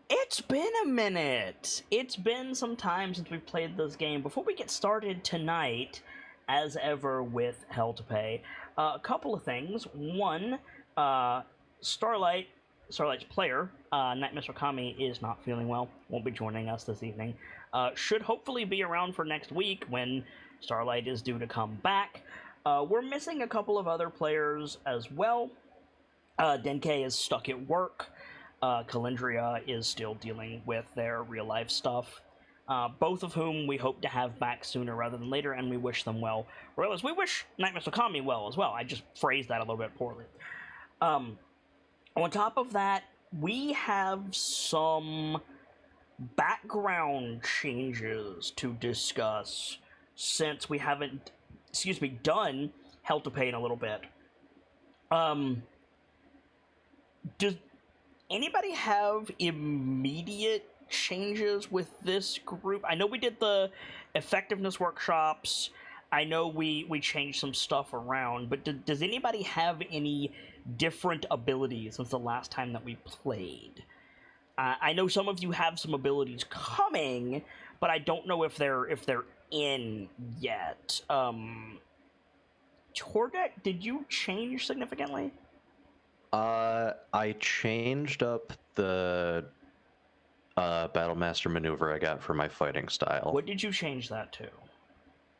It's been a minute. It's been some time since we've played this game. Before we get started tonight, as ever with Hell to Pay, a couple of things. One, Starlight, Starlight's player, Night Mr. Kami, is not feeling well. Won't be joining us this evening. Should hopefully be around for next week when Starlight is due to come back. We're missing a couple of other players as well. Denke is stuck at work. Calendria is still dealing with their real-life stuff. Both of whom we hope to have back sooner rather than later, and we wish them well. Regardless, we wish Night Mr. Kami well as well. I just phrased that a little bit poorly. On top of that, we have some background changes to discuss since we haven't, done Hell to Pay in a little bit. Does anybody have immediate changes with this group? I know we did the effectiveness workshops. I know we changed some stuff around, but does anybody have any different abilities since the last time that we played? I know some of you have some abilities coming, but I don't know if they're in yet. Tordek, did you change significantly? I changed up the Battlemaster maneuver I got for my fighting style. What did you change that to?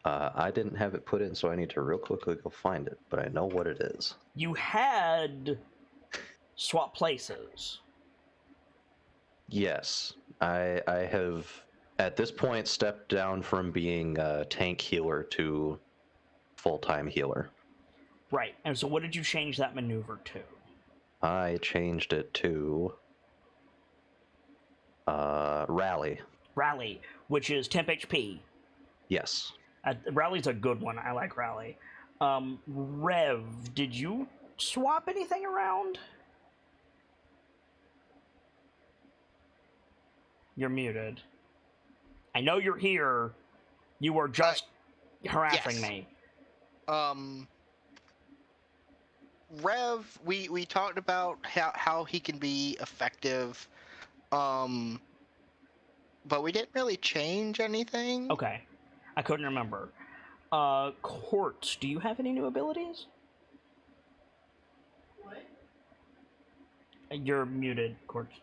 I didn't have it put in, so I need to real quickly go find it, but I know what it is. You had swap places. Yes, I have, at this point, stepped down from being a tank healer to full-time healer. Right, and so what did you change that maneuver to? I changed it to Rally. Rally, which is temp HP. Yes. Rally's a good one. I like Rally. Rev, did you swap anything around? You're muted. I know you're here. You were just harassing me. Rev, we talked about how he can be effective, but we didn't really change anything. Okay. I couldn't remember. Quartz, do you have any new abilities? What? You're muted, Quartz.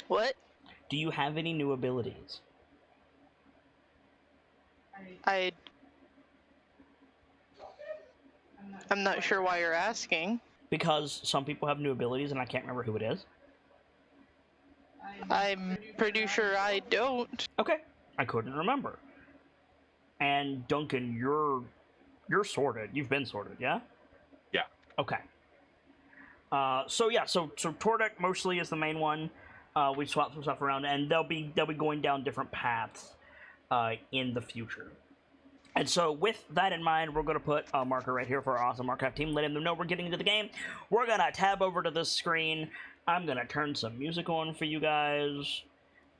What? Do you have any new abilities? I'm not sure why you're asking. Because some people have new abilities and I can't remember who it is. I'm pretty sure I don't. Okay. I couldn't remember. And Duncan, you're sorted. You've been sorted, yeah? Yeah. Okay. So Tordek mostly is the main one. We swapped some stuff around, and they'll be going down different paths in the future. And so with that in mind, we're going to put a marker right here for our awesome archive team, letting them know we're getting into the game. We're going to tab over to this screen. I'm going to turn some music on for you guys,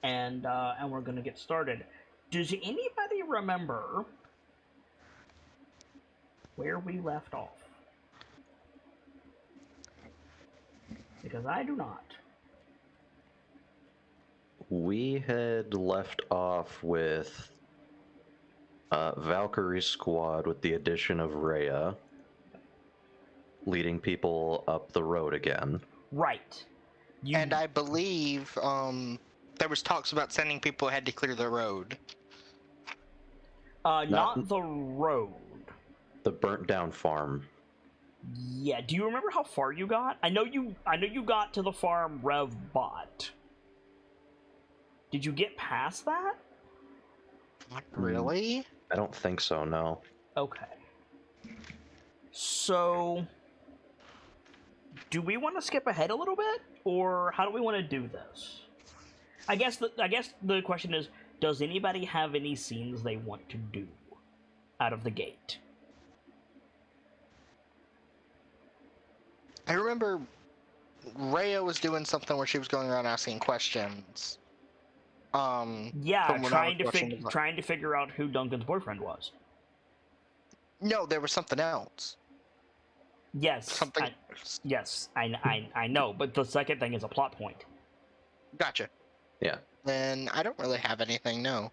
and we're going to get started. Does anybody remember where we left off? Because I do not. We had left off with Valkyrie squad with the addition of Rhea, leading people up the road again. Right. And I believe there was talks about sending people ahead to clear the road. Not the road. The burnt down farm. Yeah. Do you remember how far you got? I know you got to the farm Rev bought. Did you get past that? Not really? I don't think so, no. Okay. So, do we want to skip ahead a little bit, or how do we want to do this? I guess the question is, does anybody have any scenes they want to do out of the gate? I remember Rhea was doing something where she was going around asking questions. Yeah, trying to figure out who Duncan's boyfriend was. No, there was something else. Yes. Something. I know, but the second thing is a plot point. Gotcha. Yeah. Then I don't really have anything, no.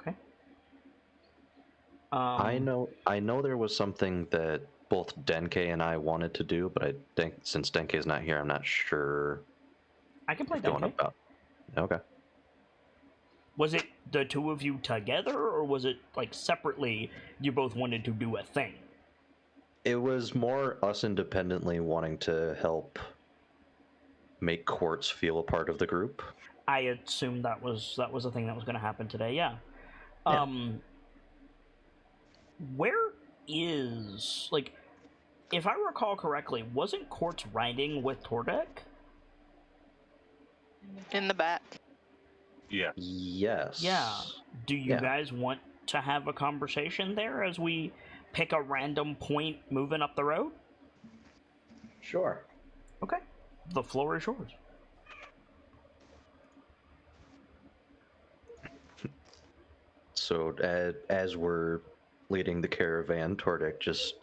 Okay. I know there was something that both Denke and I wanted to do, but I think since Denke's not here, I'm not sure I can play if going Denke. about. Okay. Was it the two of you together, or was it like separately? You both wanted to do a thing. It was more us independently wanting to help make Quartz feel a part of the group. I assumed that was a thing that was going to happen today. Yeah. Yeah. Where is like, if I recall correctly, wasn't Quartz riding with Tordek? In the back. Yeah. Yes. Yeah. Do you Yeah. guys want to have a conversation there as we pick a random point moving up the road? Sure. Okay. The floor is yours. So as we're leading the caravan, Tordek just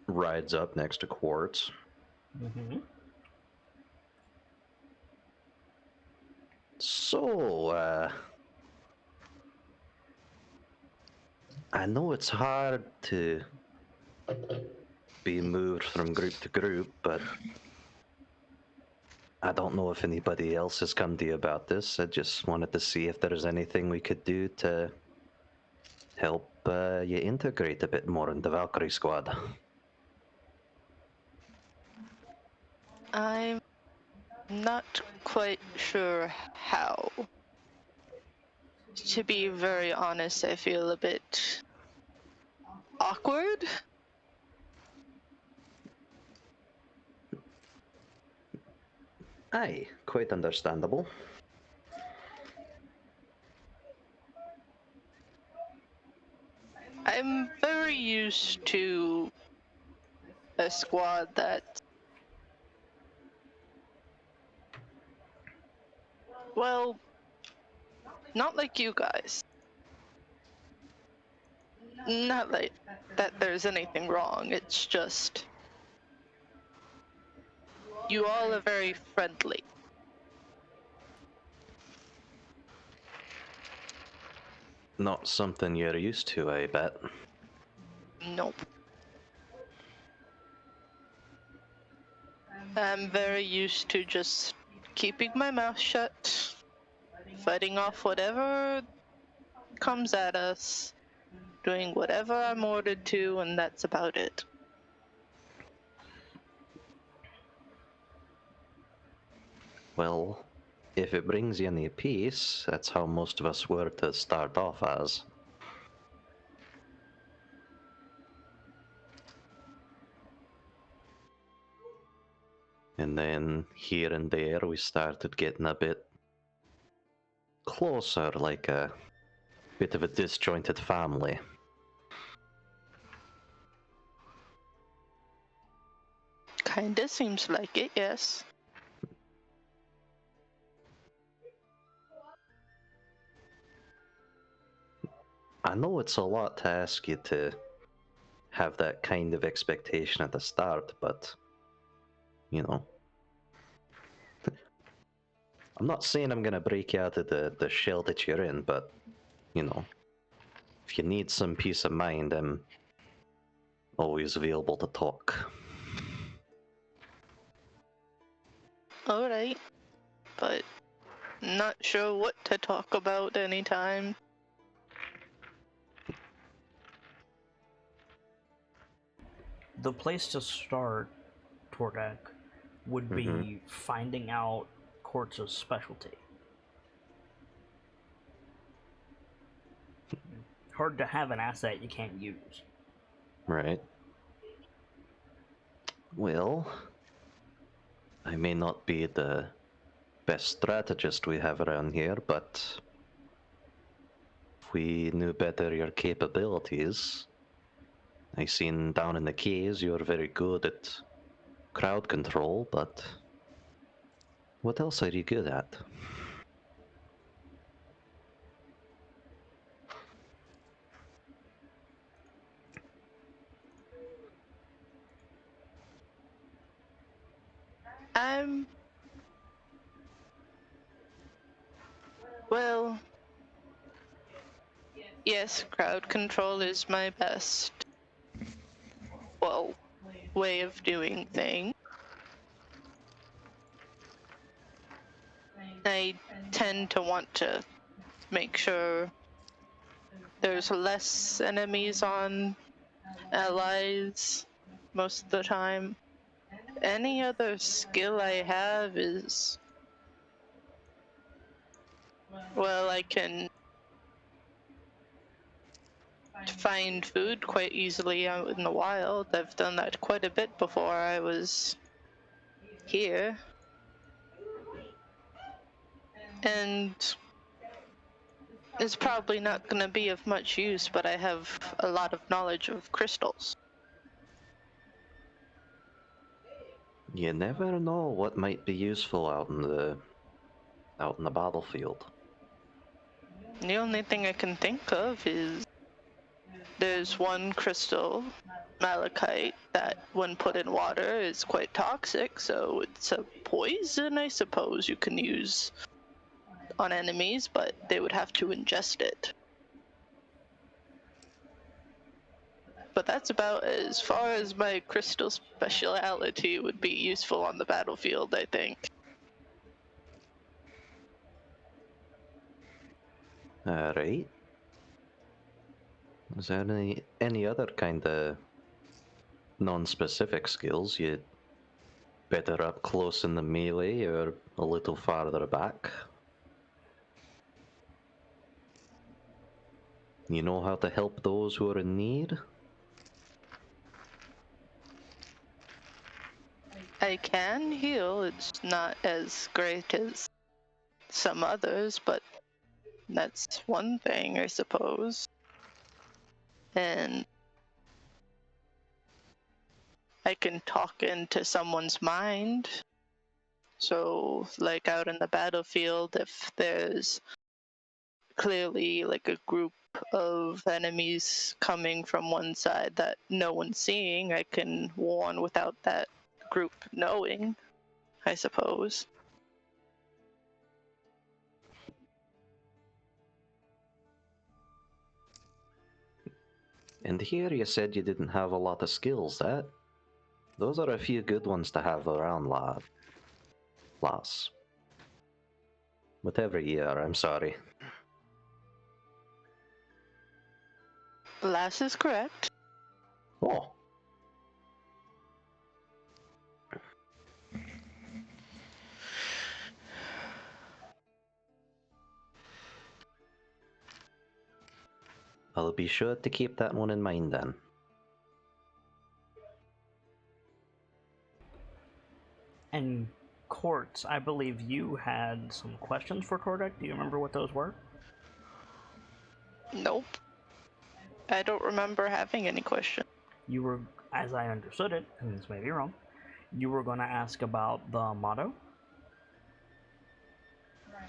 rides up next to Quartz. Mm-hmm. So, I know it's hard to be moved from group to group, but I don't know if anybody else has come to you about this. I just wanted to see if there's anything we could do to help you integrate a bit more in the Valkyrie squad. I'm not quite sure how. To be very honest, I feel a bit awkward. Aye, quite understandable. I'm very used to a squad that, well, not like you guys. Not like that there's anything wrong, it's just you all are very friendly. Not something you're used to, I bet. Nope. I'm very used to just keeping my mouth shut, fighting off whatever comes at us, doing whatever I'm ordered to, and that's about it. Well, if it brings you any peace, that's how most of us were to start off as. And then here and there we started getting a bit closer, like a bit of a disjointed family. Kinda seems like it, yes. I know it's a lot to ask you to have that kind of expectation at the start, but you know. I'm not saying I'm gonna break you out of the shell that you're in, but you know, if you need some peace of mind, I'm always available to talk. Alright, but not sure what to talk about anytime. The place to start, Tordek, would be finding out Quartz's specialty. Hard to have an asset you can't use. Right. Well, I may not be the best strategist we have around here, but if we knew better your capabilities, I seen down in the caves you're very good at crowd control, but what else are you good at? I'm. Well, yes, crowd control is my best, well, way of doing things. I tend to want to make sure there's less enemies on allies most of the time. Any other skill I have is, well, I can find food quite easily out in the wild. I've done that quite a bit before I was here. And it's probably not going to be of much use, but I have a lot of knowledge of crystals. You never know what might be useful out in the battlefield. The only thing I can think of is there's one crystal, malachite, that when put in water is quite toxic, so it's a poison, I suppose, you can use on enemies, but they would have to ingest it. But that's about as far as my crystal speciality would be useful on the battlefield, I think. Alright. Is there any other kind of non-specific skills you better up close in the melee or a little farther back? You know how to help those who are in need? I can heal, it's not as great as some others, but that's one thing, I suppose. And I can talk into someone's mind. So, like out in the battlefield, if there's clearly like a group of enemies coming from one side that no one's seeing, I can warn without that group knowing, I suppose. And here you said you didn't have a lot of skills, those are a few good ones to have around, lass. Whatever you are, I'm sorry. Lass is correct. Oh. I'll be sure to keep that one in mind then. And Courts, I believe you had some questions for Tordek. Do you remember what those were? Nope. I don't remember having any questions. You were, as I understood it, and this may be wrong, you were going to ask about the motto?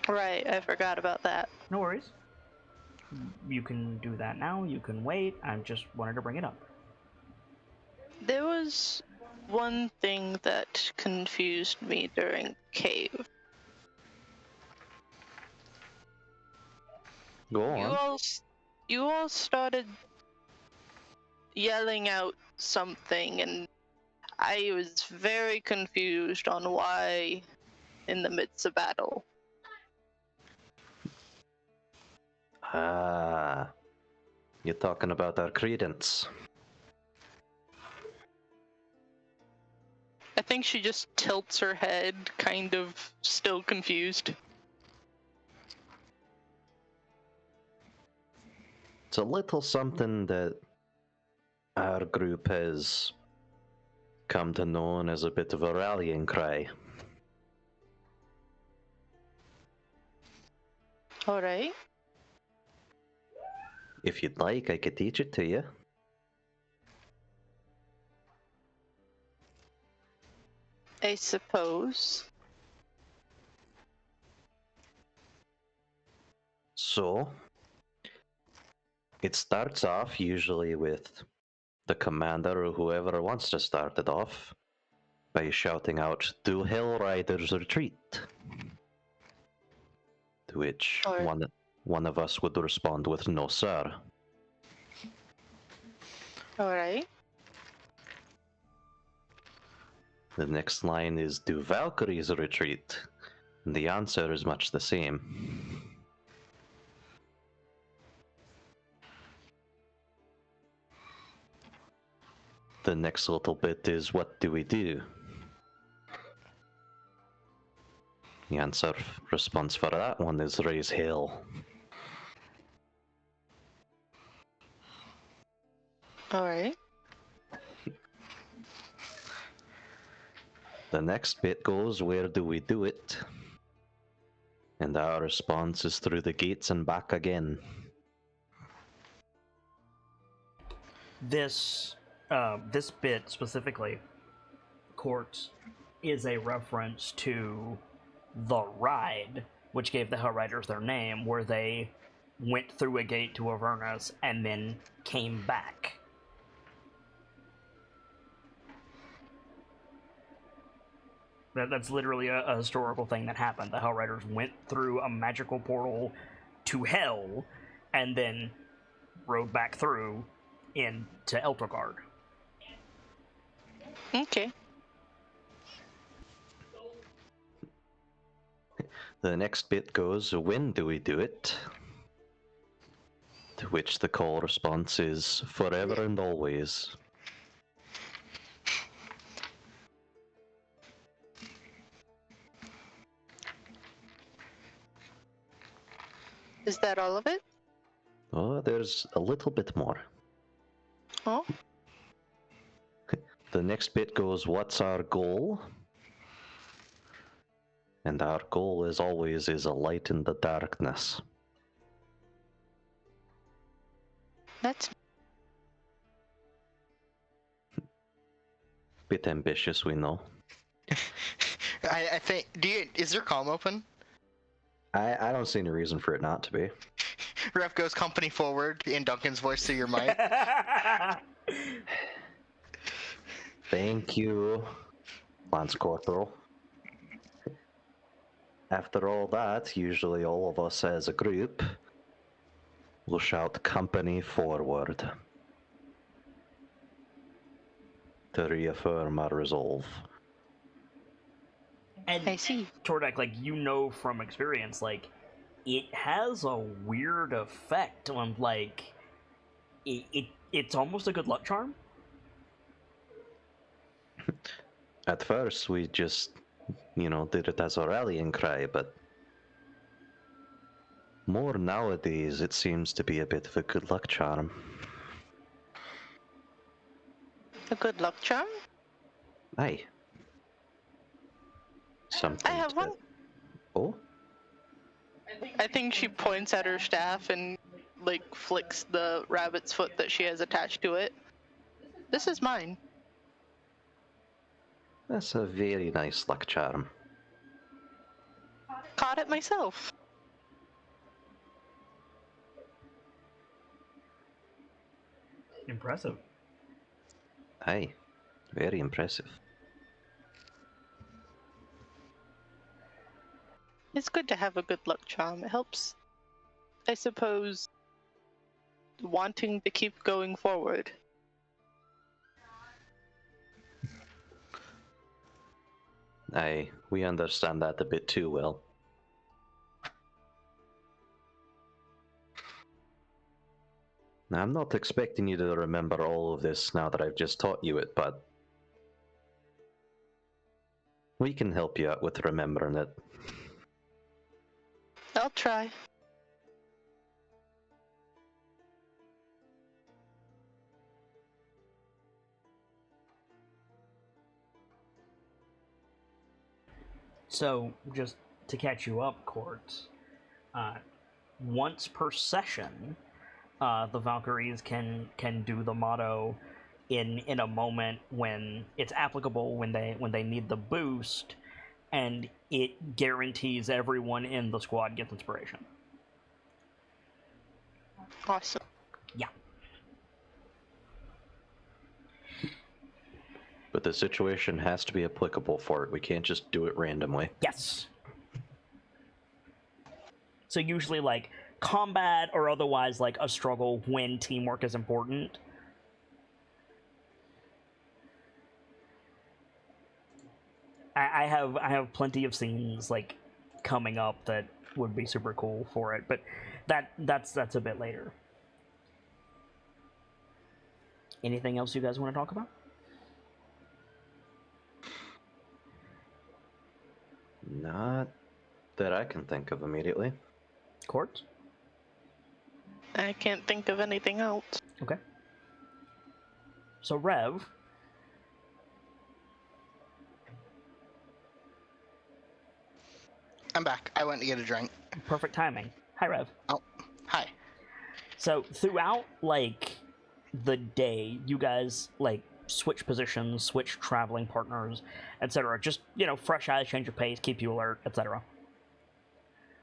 Right, I forgot about that. No worries. You can do that now, you can wait, I just wanted to bring it up. There was one thing that confused me during cave. Go on. You all started yelling out something, and I was very confused on why in the midst of battle. Ah, you're talking about our credence. I think she just tilts her head, kind of still confused. It's a little something that our group has come to know as a bit of a rallying cry. Alright. If you'd like, I could teach it to you. I suppose. So, it starts off usually with the commander or whoever wants to start it off by shouting out, "Do Hell Riders retreat?" To which Alright. one of us would respond with, "No, sir." Alright. The next line is, "Do Valkyries retreat?" And the answer is much the same. The next little bit is, "What do we do?" The answer response for that one is, "Raise hell." Alright. The next bit goes, "Where do we do it?" And our response is, "Through the gates and back again." This bit specifically, Courts, is a reference to the ride, which gave the Hell Riders their name, where they went through a gate to Avernus and then came back. That's literally a historical thing that happened. The Hell Riders went through a magical portal to Hell and then rode back through into Eltergard. Okay. The next bit goes, "When do we do it?" To which the call response is, "Forever and always." Is that all of it? Oh, there's a little bit more. Oh? The next bit goes, "What's our goal?" And our goal, as always, is a light in the darkness. That's Bit ambitious, we know. I think. Is your comm open? I don't see any reason for it not to be. Ref goes company forward in Duncan's voice through your mic. Thank you, Lance Corporal. After all that, usually all of us as a group will shout "company forward" to reaffirm our resolve. And I see. Tordek, like, you know from experience, like, it has a weird effect on, like, it's almost a good luck charm. At first, we just, did it as a rallying cry, but more nowadays, it seems to be a bit of a good luck charm. A good luck charm? Aye. Something. I have one. Oh? I think she points at her staff and, like, flicks the rabbit's foot that she has attached to it. This is mine. That's a very nice luck charm. Caught it myself. Impressive. Aye. Very impressive. It's good to have a good luck charm. It helps, I suppose, wanting to keep going forward. Aye, we understand that a bit too well. Now, I'm not expecting you to remember all of this now that I've just taught you it, but we can help you out with remembering it. I'll try. So, just to catch you up, Courts, once per session, the Valkyries can do the motto in a moment when it's applicable, when they need the boost, and it guarantees everyone in the squad gets inspiration. Awesome. Yeah. But the situation has to be applicable for it. We can't just do it randomly. Yes. So usually, like, combat or otherwise, like, a struggle when teamwork is important. I have plenty of scenes, like, coming up that would be super cool for it, but that's a bit later. Anything else you guys want to talk about? Not that I can think of immediately. Court? I can't think of anything else. Okay. So, Rev. I'm back. I went to get a drink. Perfect timing. Hi, Rev. Oh, hi. So, throughout, like, the day, you guys, like, switch positions, switch traveling partners, etc. Just, you know, fresh eyes, change your pace, keep you alert, etc.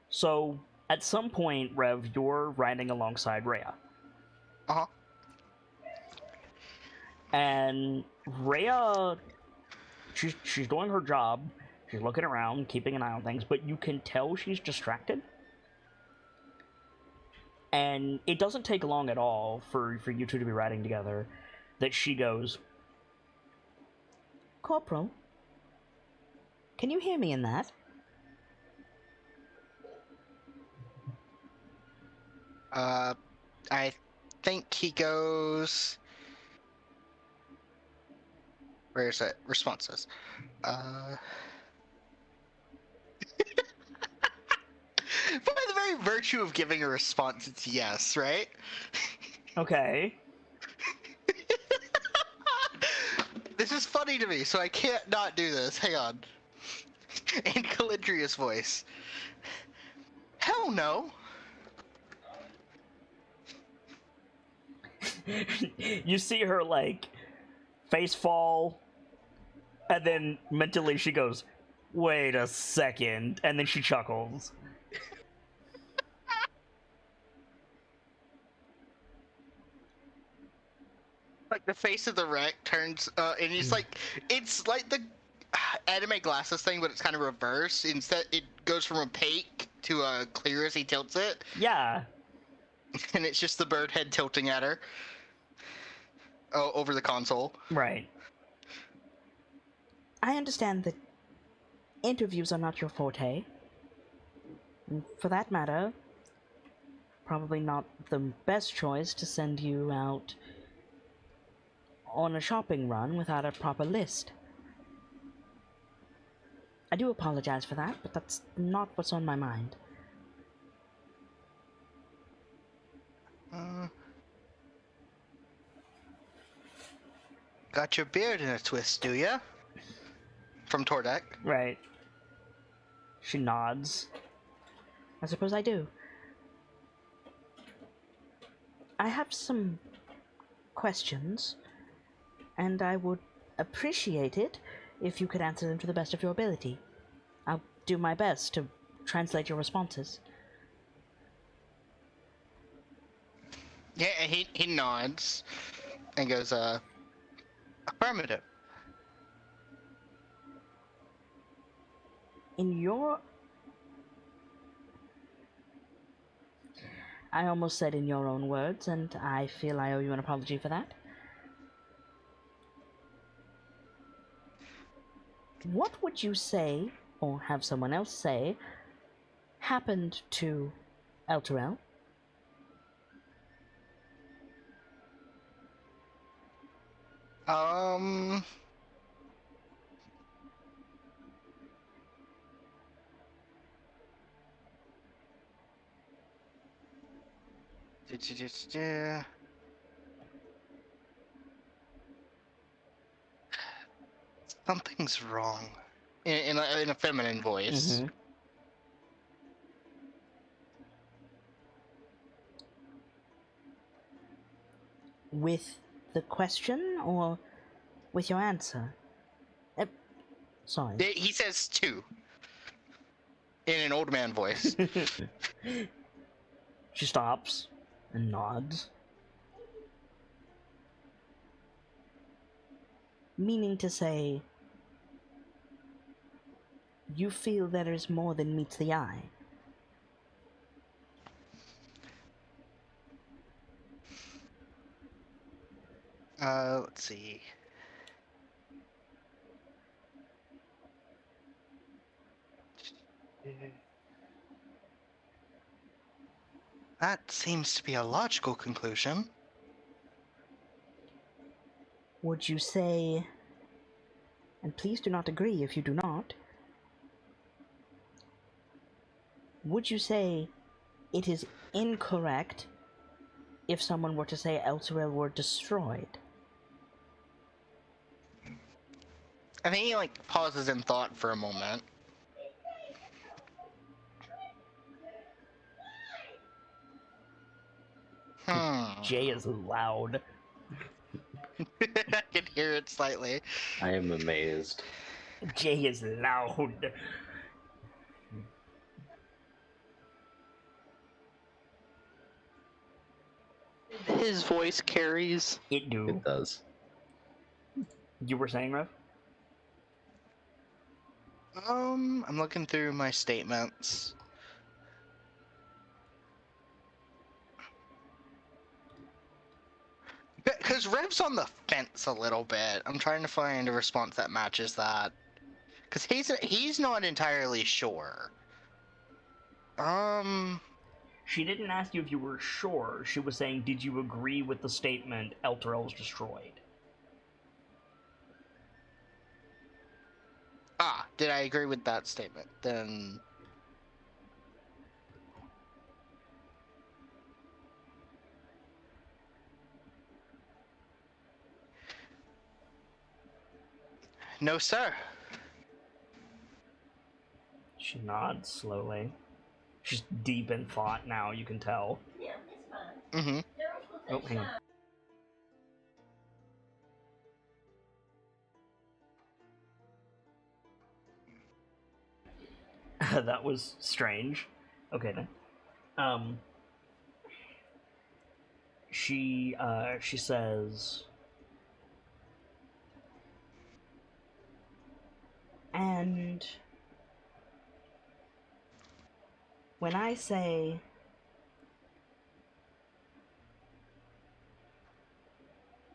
So, at some point, Rev, you're riding alongside Rhea. Uh-huh. And Rhea, she's doing her job. She's looking around, keeping an eye on things, but you can tell she's distracted. And it doesn't take long at all for you two to be riding together that she goes, Corporal, can you hear me in that? I think he goes... Where is it? Responses. By the very virtue of giving a response, it's yes, right? Okay. This is funny to me, so I can't not do this. Hang on. In Calidria's voice. Hell no. You see her, like, face fall, and then mentally she goes, wait a second, and then she chuckles. Like the face of the wreck turns, and it's like the anime glasses thing, but it's kind of reverse. Instead, it goes from opaque to clear as he tilts it. Yeah. And it's just the bird head tilting at her. Oh, over the console. Right. I understand that interviews are not your forte. And for that matter, probably not the best choice to send you out on a shopping run without a proper list. I do apologize for that, but that's not what's on my mind. Got your beard in a twist, do ya? From Tordek. Right. She nods. I suppose I do. I have some questions, and I would appreciate it if you could answer them to the best of your ability. I'll do my best to translate your responses. Yeah, and he nods and goes, affirmative. In your... I almost said in your own words, and I feel I owe you an apology for that. What would you say, or have someone else say, happened to Elturel? Something's wrong. In a feminine voice. Mm-hmm. With the question, or with your answer? Sorry. He says two. In an old man voice. She stops and nods. Meaning to say, you feel there is more than meets the eye. Let's see. That seems to be a logical conclusion. Would you say, and please do not agree if you do not, would you say it is incorrect if someone were to say Elturel were destroyed? I think he like pauses in thought for a moment. Jay is loud. I can hear it slightly. I am amazed. Jay is loud. His voice carries. It do. It does. You were saying, Rev? I'm looking through my statements. Because Rev's on the fence a little bit. I'm trying to find a response that matches that. Because he's not entirely sure. She didn't ask you if you were sure. She was saying, did you agree with the statement Elturel was destroyed? Did I agree with that statement? Then... No, sir. She nods slowly. She's deep in thought now, you can tell. Mm-hmm. Oh, hang on. That was strange. Okay then. She says, and when I say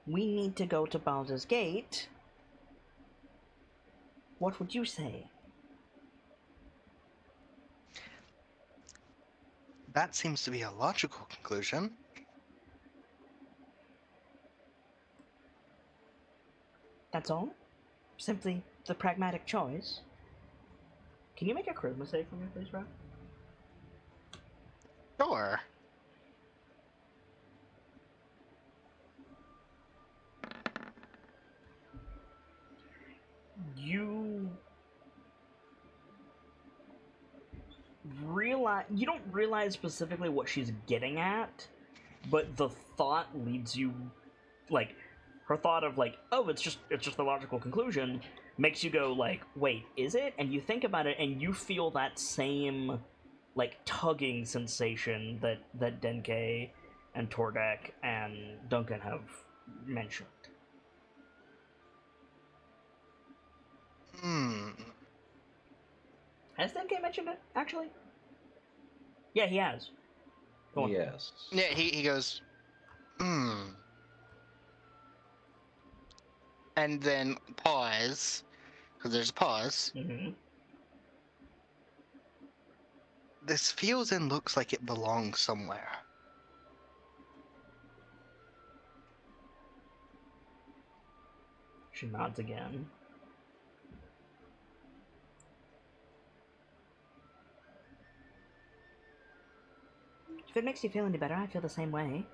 we need to go to Baldur's Gate, what would you say? That seems to be a logical conclusion. That's all? Simply the pragmatic choice? Can you make a charisma save for me, please, Rob? Sure. You don't realize specifically what she's getting at, but the thought leads you, like, her thought of like, oh, it's just the logical conclusion makes you go like, wait, is it? And you think about it and you feel that same like tugging sensation that Denke and Tordek and Duncan have mentioned. Has Denke mentioned it, actually? Yeah, he has. Go on. Yes. Yeah, he goes, And then pause, because there's a pause. Mm-hmm. This feels and looks like it belongs somewhere. She nods again. If it makes you feel any better, I feel the same way.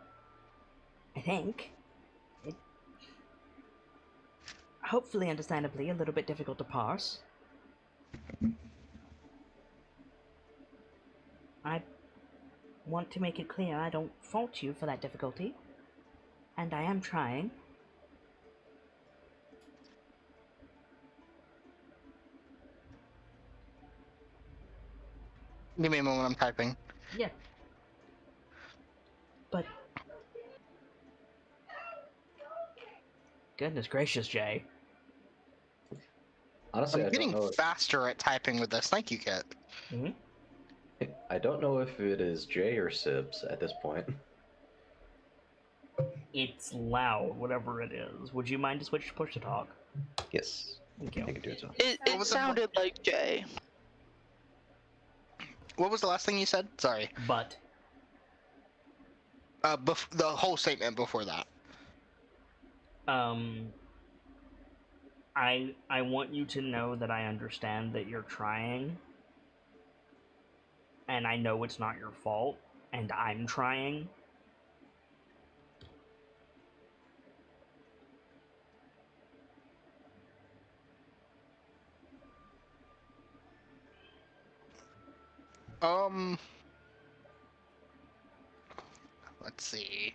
I think. It... Hopefully, understandably, a little bit difficult to parse. I want to make it clear I don't fault you for that difficulty. And I am trying. Give me a moment, I'm typing. Yeah. But... Goodness gracious, Jay. Honestly, I'm I don't getting know. faster at typing with this. Thank you, Kit. Hmm. I don't know if it is Jay or Sibs at this point. It's loud, whatever it is. Would you mind to switch to push to talk? Yes, Thank I you. can do it. So. It What was the- sounded like Jay. What was the last thing you said? Sorry. But The whole statement before that. um, I want you to know that I understand that you're trying, and I know it's not your fault, and I'm trying. Um, let's see.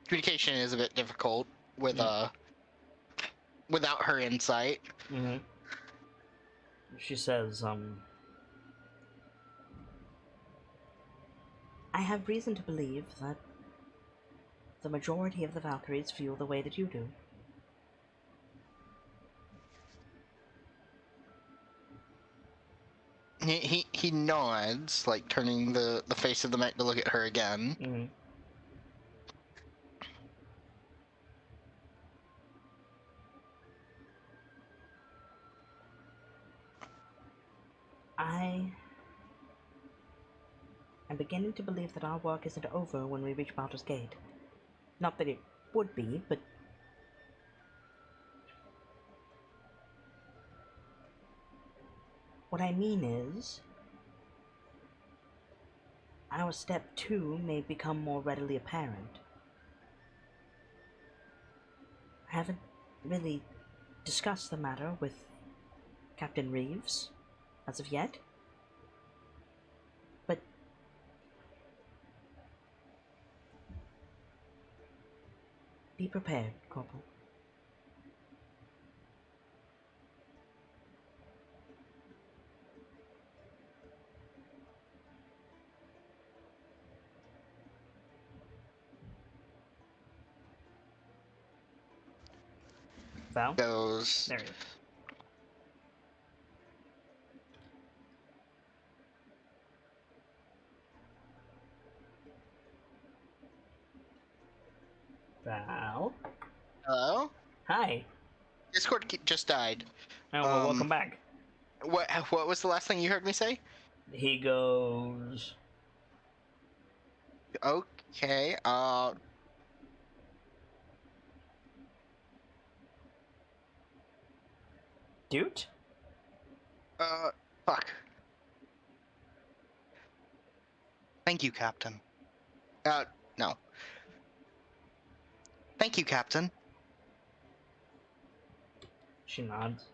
Communication is a bit difficult with without her insight. Mm-hmm. She says, I have reason to believe that the majority of the Valkyries feel the way that you do. He nods, like turning the face of the mech to look at her again. Mm-hmm. I am beginning to believe that our work isn't over when we reach Baldur's Gate. Not that it would be, but what I mean is, our step 2 may become more readily apparent. I haven't really discussed the matter with Captain Reeves as of yet, but be prepared, Corporal. Val? Goes. There he is. Val? Hello. Hi. Discord just died. Oh, well, welcome back. What was the last thing you heard me say? He goes, Okay. Dude? Fuck. Thank you, Captain. No. Thank you, Captain. She nods.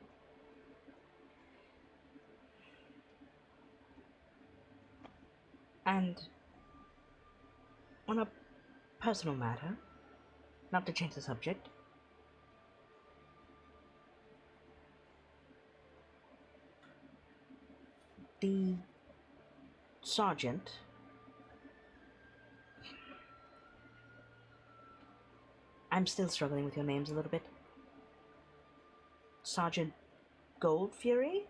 And on a personal matter, not to change the subject, the sergeant I'm still struggling with your names a little bit. Sergeant Goldfury?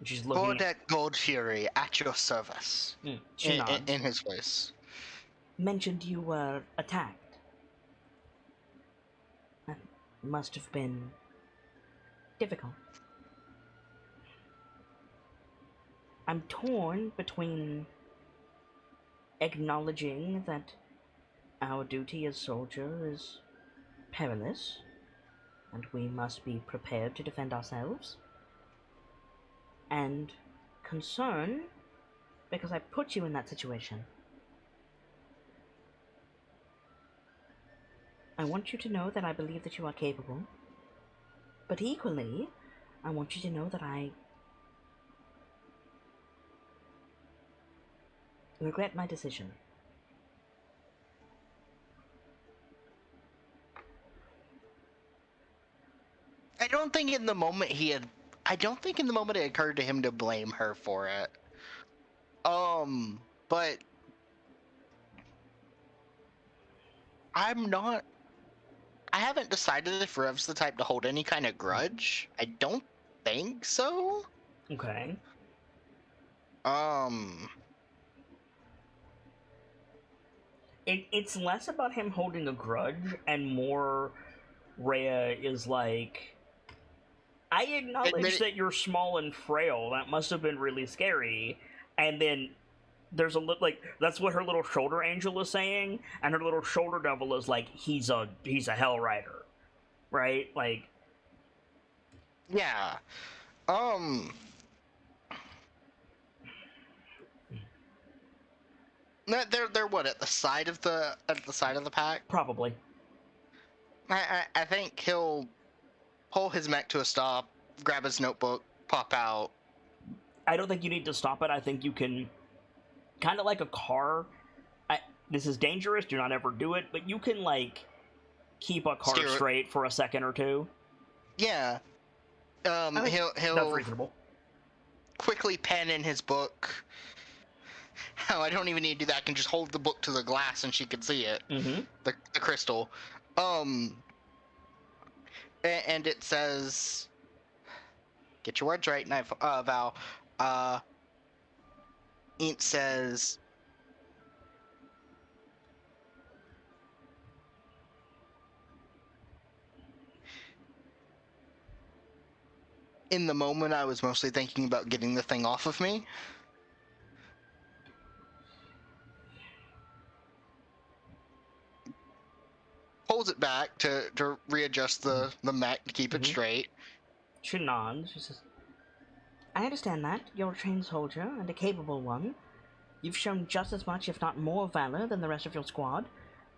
She's looking Bordet Gold Fury at your service. she nods. In his voice. Mentioned you were attacked. That must have been difficult. I'm torn between acknowledging that our duty as soldier is perilous, and we must be prepared to defend ourselves, and concern because I put you in that situation. I want you to know that I believe that you are capable, but equally, I want you to know that I regret my decision. I don't think in the moment it occurred to him to blame her for it. But I'm not I haven't decided if Rev's the type to hold any kind of grudge. I don't think so. Okay. It's less about him holding a grudge and more Rhea is like, I acknowledge that you're small and frail. That must have been really scary. And then there's a like that's what her little shoulder angel is saying, and her little shoulder devil is like, he's a hell rider, right? Like, yeah. They're what, at the side of the pack? probably. I think he'll pull his mech to a stop, grab his notebook, pop out. I don't think you need to stop it. I think you can, kind of like a car. This is dangerous. Do not ever do it. But you can like keep a car straight for a second or two. Yeah. He'll that's reasonable. Quickly pen in his book. Oh, I don't even need to do that. I can just hold the book to the glass and she can see it. Mm-hmm. The crystal. And it says, get your words right, Val. It says, in the moment, I was mostly thinking about getting the thing off of me. Pulls it back to readjust the mech to keep it straight. She nods. She says, I understand that. You're a trained soldier and a capable one. You've shown just as much, if not more, valor than the rest of your squad,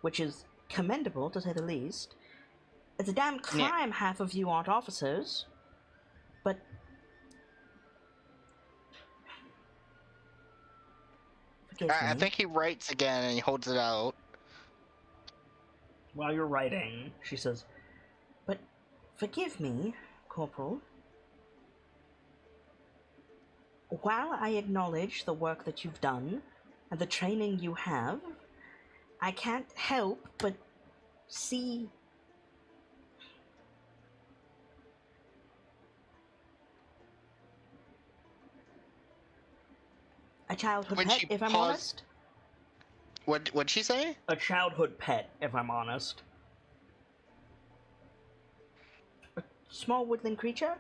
which is commendable, to say the least. It's a damn crime half of you aren't officers, but... I think he writes again and he holds it out. While you're writing, she says, but forgive me, Corporal. While I acknowledge the work that you've done and the training you have, I can't help but see a childhood pet, if I'm honest. What'd she say? A childhood pet, if I'm honest. A small woodland creature?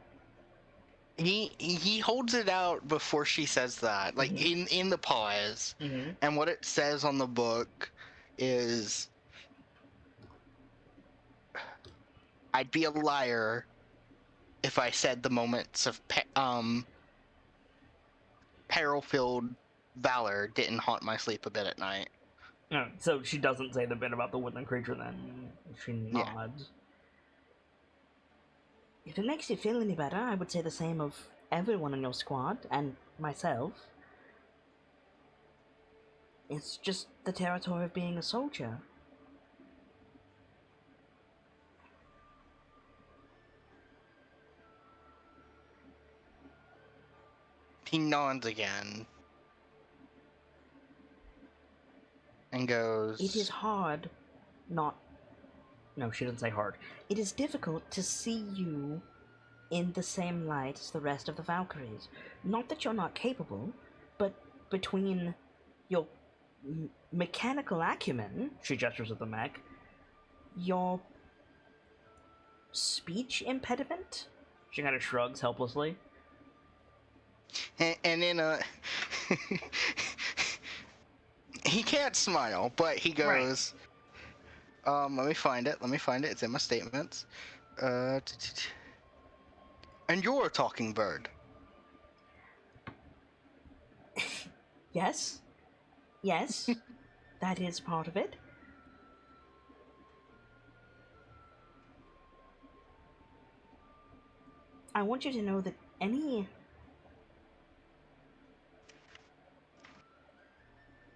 He holds it out before she says that, like in the pause, and what it says on the book is, I'd be a liar if I said the moments of peril-filled valor didn't haunt my sleep a bit at night. So she doesn't say the bit about the woodland creature then. She nods. If it makes you feel any better, I would say the same of everyone in your squad, and myself. It's just the territory of being a soldier. He nods again. And goes... It is hard not... No, she didn't say hard. It is difficult to see you in the same light as the rest of the Valkyries. Not that you're not capable, but between your mechanical acumen, she gestures at the mech, your speech impediment? She kind of shrugs helplessly. And in a... he can't smile, but he goes... Let me find it. It's in my statements. And you're a talking bird. Yes. Yes. That is part of it. I want you to know that any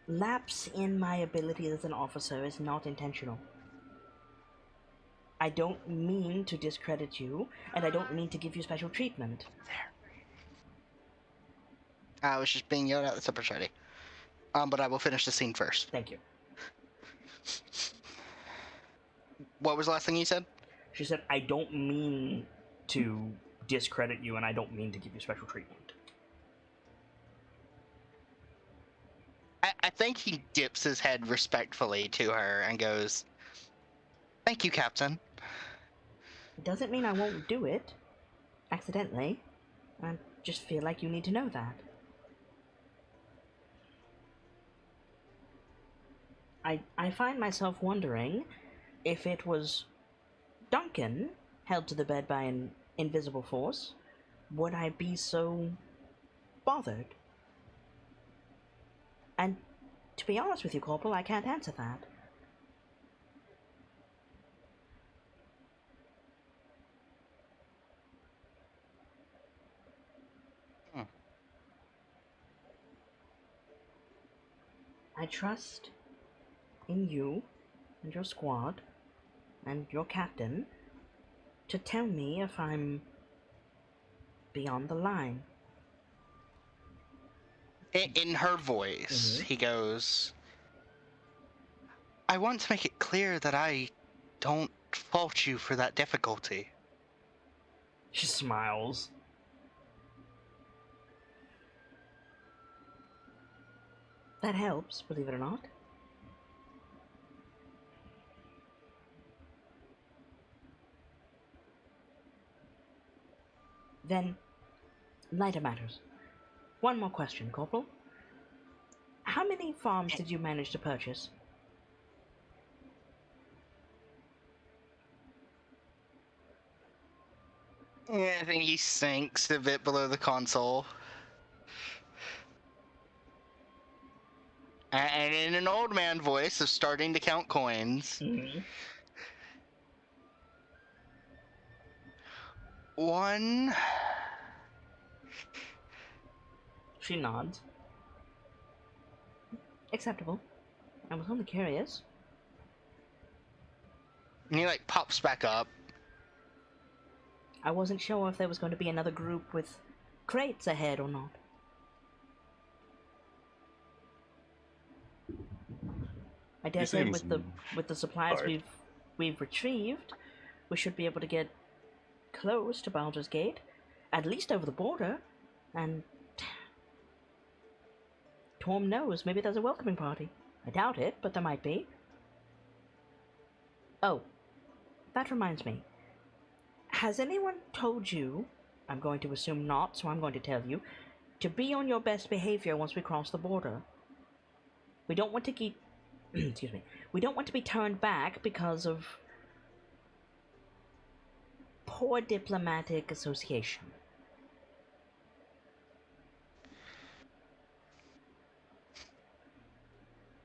lapse in my ability as an officer is not intentional. I don't mean to discredit you, and I don't mean to give you special treatment. I was just being yelled at. That's super shitty. But I will finish the scene first. Thank you. What was the last thing you said? She said, I don't mean to discredit you, and I don't mean to give you special treatment. I think he dips his head respectfully to her and goes, "Thank you, Captain." It doesn't mean I won't do it. Accidentally. I just feel like you need to know that. I find myself wondering if it was Duncan held to the bed by an invisible force, would I be so bothered? And to be honest with you, Corporal, I can't answer that. I trust in you and your squad and your captain to tell me if I'm beyond the line. In her voice, Mhm. he goes, "I want to make it clear that I don't fault you for that difficulty." She smiles. That helps, believe it or not. Then, lighter matters. One more question, Corporal. How many farms did you manage to purchase? I think he sinks a bit below the console. And in an old man voice of starting to count coins, Mm-hmm. one. She nods. Acceptable. I was only curious. And he like pops back up. I wasn't sure if there was going to be another group with crates ahead or not. I dare say seems- with the supplies Sorry. we've retrieved, we should be able to get close to Baldur's Gate, at least over the border, and Torm knows, maybe there's a welcoming party. I doubt it, but there might be. Oh, that reminds me. Has anyone told you, I'm going to assume not, so I'm going to tell you, to be on your best behavior once we cross the border? We don't want to keep... excuse me. We don't want to be turned back because of poor diplomatic association.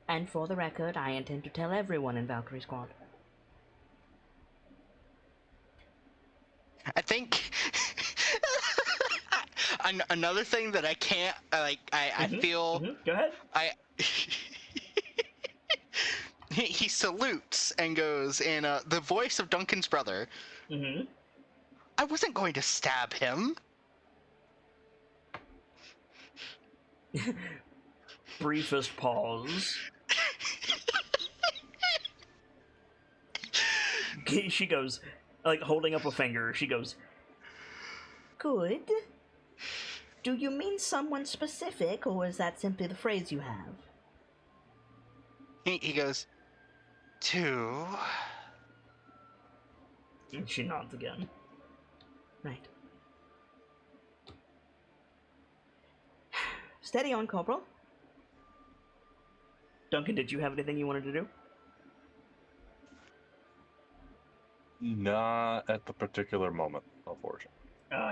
And for the record, I intend to tell everyone in Valkyrie Squad. I think another thing that I can't like. I feel Go ahead. I. He salutes and goes in the voice of Duncan's brother. Mm-hmm. I wasn't going to stab him. Briefest pause. She goes, like, holding up a finger, she goes, good. Do you mean someone specific, or is that simply the phrase you have? He goes, two. And she nods again. Right. Steady on, Corporal. Duncan, did you have anything you wanted to do? Not at the particular moment, unfortunately.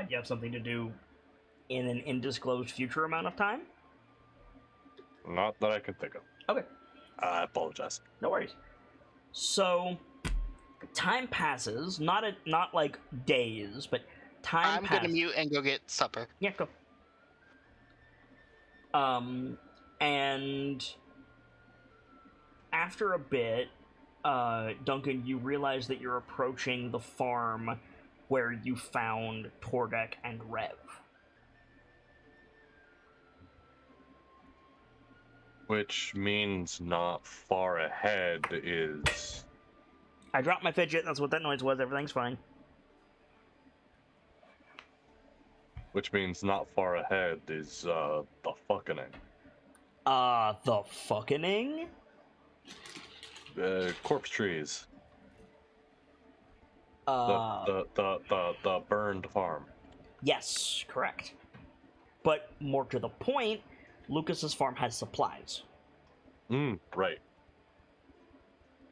You have something to do in an undisclosed future amount of time? Not that I can think of. Okay. I apologize. No worries. So, time passes, not like days, but time I'm passes. gonna mute and go get supper. Yeah, go. And after a bit, Duncan, you realize that you're approaching the farm where you found Tordek and Rev. Which means not far ahead is... I dropped my fidget. That's what that noise was. Everything's fine. Which means not far ahead is the fucking The fucking? corpse trees. Uh, The burned farm. yes, correct. But more to the point, Lucas's farm has supplies. Right.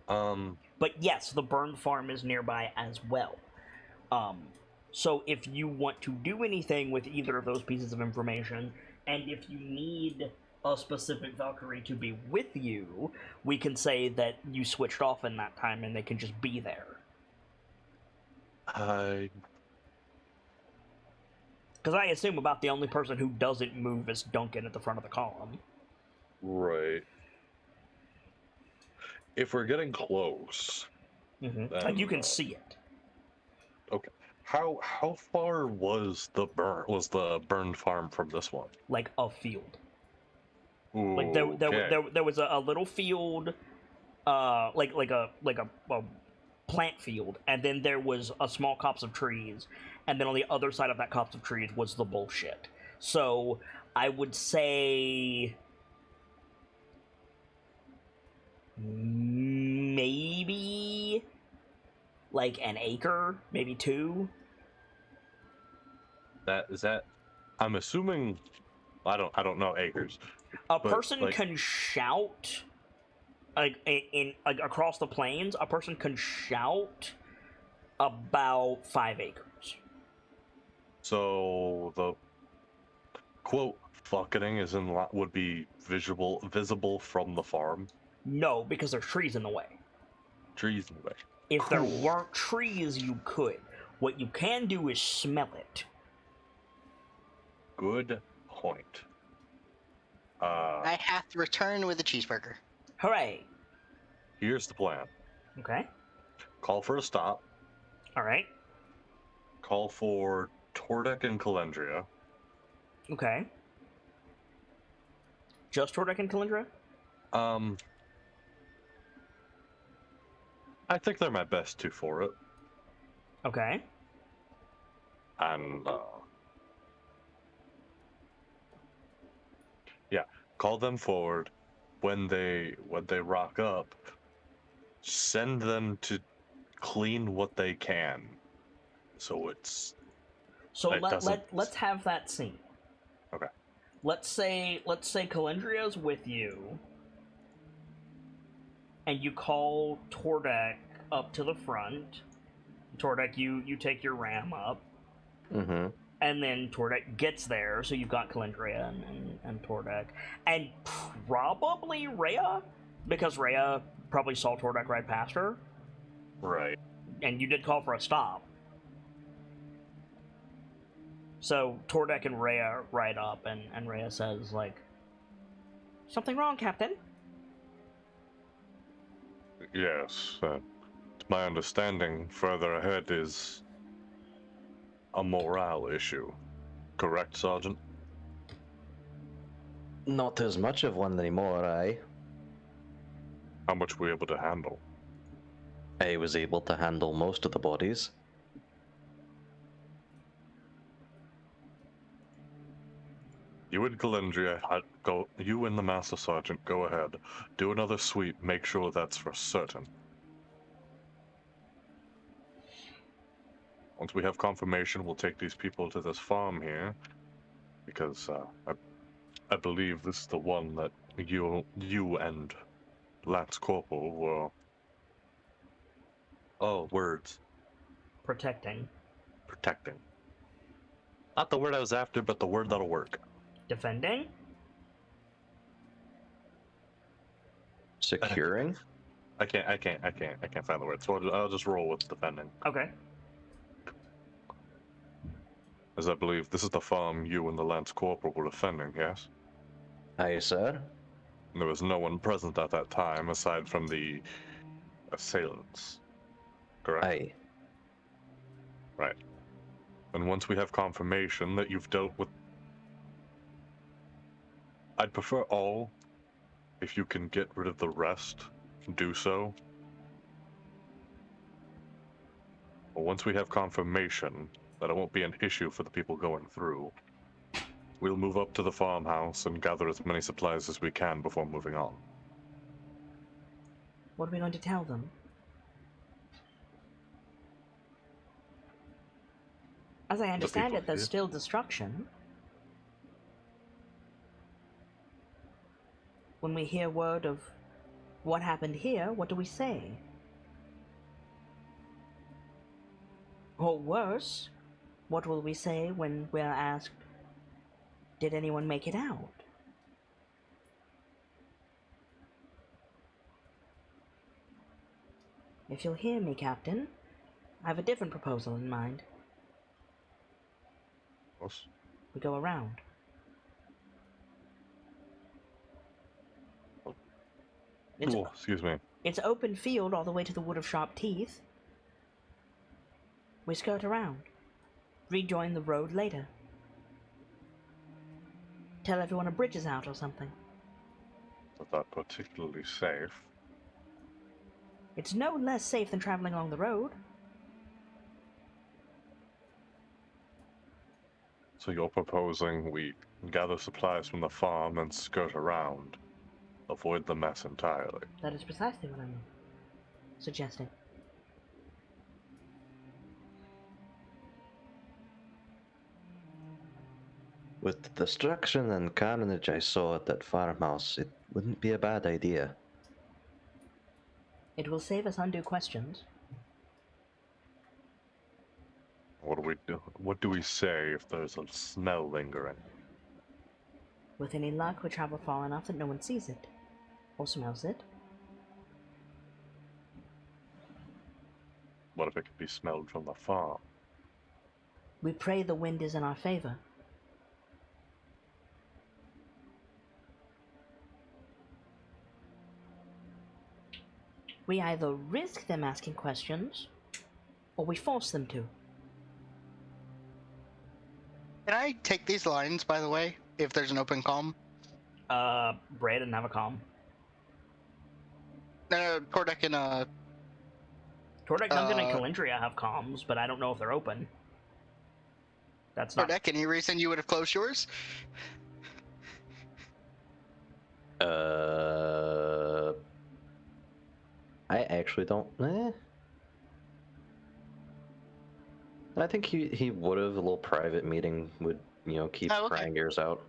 But yes, the burned farm is nearby as well. So if you want to do anything with either of those pieces of information, and if you need a specific Valkyrie to be with you, we can say that you switched off in that time and they can just be there. Because I assume about the only person who doesn't move is Duncan at the front of the column. Right. If we're getting close, Like you can see it. okay. How far was the burned farm from this one? Like a field. Ooh, Like there was a little field, like a plant field, and then there was a small copse of trees, and then on the other side of that copse of trees was the bullshit. So I would say maybe like an acre, maybe 2. That I'm assuming I don't know acres. A But, person like- can shout like in like across the plains, a person can shout about 5 acres. So the quote fucking is would be visible from the farm. No, because there's trees in the way. Trees in the way. If there Cool. weren't trees, you could. What you can do is smell it. Good point. I have to return with a cheeseburger. Hooray. Here's the plan. Okay. Call for a stop. All right. Call for Tordek and Calendria. Okay. Just Tordek and Kalindra? I think they're my best 2 for it. Okay. And yeah, call them forward. When they rock up, send them to clean what they can. So it's So It doesn't- let's have that scene. Okay. Let's say Kalindria's with you, and you call Tordek up to the front. Tordek, you take your ram up, Mm-hmm. and then Tordek gets there, so you've got Kalindria and Tordek, and probably Rhea, because Rhea probably saw Tordek right past her, right. and you did call for a stop. So Tordek and Rhea ride up, and Rhea says, like, "Something wrong, Captain?" Yes. It's my understanding further ahead is a morale issue. Correct, Sergeant? Not as much of one anymore, How much were you able to handle? I was able to handle most of the bodies. You and Calendria, you and the Master Sergeant, go ahead. Do another sweep, make sure that's for certain. Once we have confirmation, we'll take these people to this farm here. Because I believe this is the one that you and Lance Corporal were... Oh, words. Protecting. Protecting. Not the word I was after, but the word that'll work. Defending? Securing? I can't find the word, so I'll just roll with defending. Okay. As I believe this is the farm you and the Lance Corporal were defending, yes? Aye, sir. There was no one present at that time aside from the assailants. Correct? Aye. Right. And once we have confirmation that you've dealt with... I'd prefer all. If you can get rid of the rest, do so. But once we have confirmation that it won't be an issue for the people going through, we'll move up to the farmhouse and gather as many supplies as we can before moving on. What are we going to tell them? As I understand people it, there's here. still destruction. When we hear word of what happened here, what do we say? Or worse, what will we say when we're asked, did anyone make it out? If you'll hear me, Captain, I have a different proposal in mind. Us? We go around. It's, Oh, excuse me. it's open field all the way to the Wood of Sharp Teeth. We skirt around. Rejoin the road later. Tell everyone a bridge is out or something. Not that particularly safe. It's no less safe than traveling along the road. So you're proposing we gather supplies from the farm and skirt around. Avoid the mess entirely. That is precisely what I'm suggesting. With the destruction and carnage I saw at that farmhouse, it wouldn't be a bad idea. It will save us undue questions. What do we do? What do we say if there's a smell lingering? With any luck, we travel far enough that no one sees it. Or smells it. What if it could be smelled from the farm? We pray the wind is in our favor. We either risk them asking questions, or we force them to. Can I take these lines, by the way, if there's an open comm? Bray didn't have a comm. No, Kordek and Tordek, Duncan, and Calendria have comms, but I don't know if they're open. That's not... Kordek, any reason you would have closed yours? I actually don't. I think he would have. A little private meeting would, keep Oh, okay. prying ears out.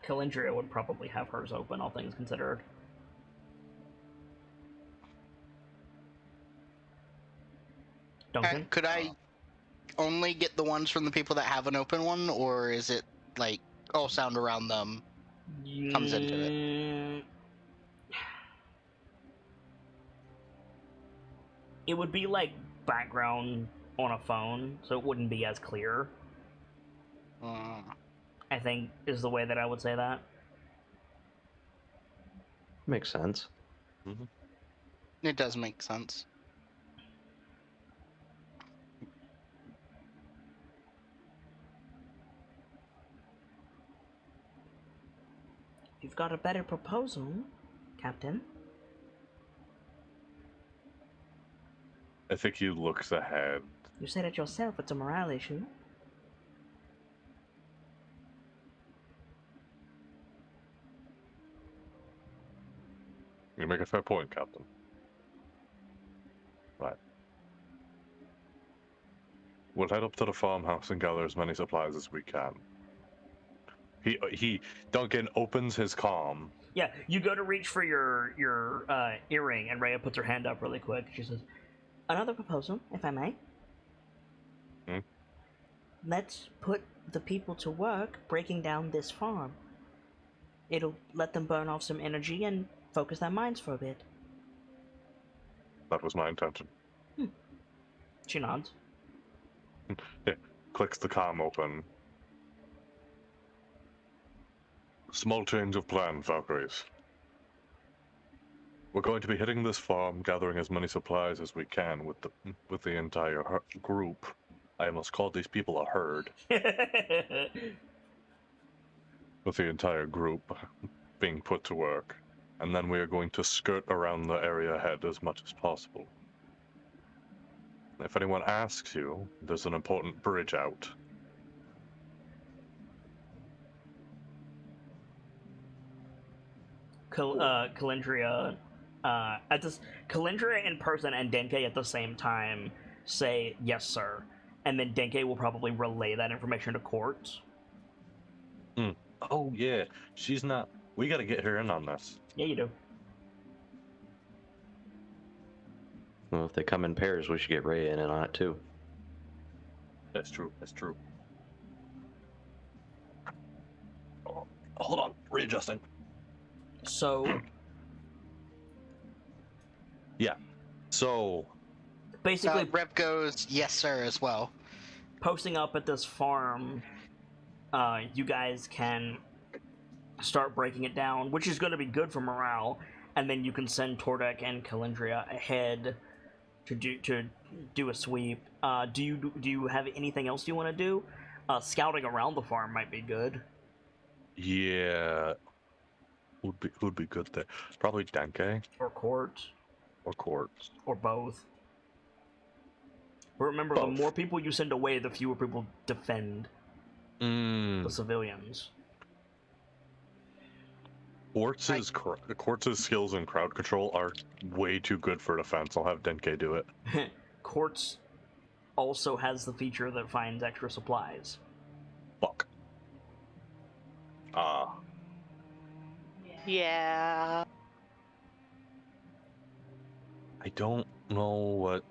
Calendria would probably have hers open, all things considered. Duncan? Could I only get the ones from the people that have an open one, or is it like all sound around them comes into it? It would be like background on a phone, so it wouldn't be as clear, I think, is the way that I would say that. Makes sense. It does make sense. You've got a better proposal, Captain. I think he looks ahead. You said it yourself, it's a morale issue. You make a fair point, Captain. Right. We'll head up to the farmhouse and gather as many supplies as we can. Duncan opens his comm. Yeah, you go to reach for your earring, and Rhea puts her hand up really quick. She says, another proposal, if I may. Let's put the people to work breaking down this farm. It'll let them burn off some energy and focus their minds for a bit. That was my intention. She nods. Yeah, clicks the comm open. Small change of plan, Valkyries. We're going to be hitting this farm, gathering as many supplies as we can with the entire group. I almost called these people a herd. With the entire group being put to work. And then we are going to skirt around the area ahead as much as possible. If anyone asks you, there's an important bridge out. Calendria, Calendria in person and Denke at the same time say yes, sir, and then Denke will probably relay that information to Court. Oh yeah, she's not. We got to get her in on this. Yeah, you do. Well, if they come in pairs, we should get Ray in on it too. That's true. That's true. Oh, hold on, readjusting. So Yeah. So basically, Rep goes, yes, sir, as well. posting up at this farm, you guys can start breaking it down, which is going to be good for morale, and then you can send Tordek and Calendria ahead to do a sweep. Do you have anything else you want to do? Scouting around the farm might be good. yeah, who'd be good there? Probably Denke Or Court. or Quartz. Or both. But remember, the more people you send away, the fewer people defend the civilians. Quartz's skills in crowd control are way too good for defense. I'll have Denke do it. Quartz also has the feature that finds extra supplies. Fuck. Yeah. I don't know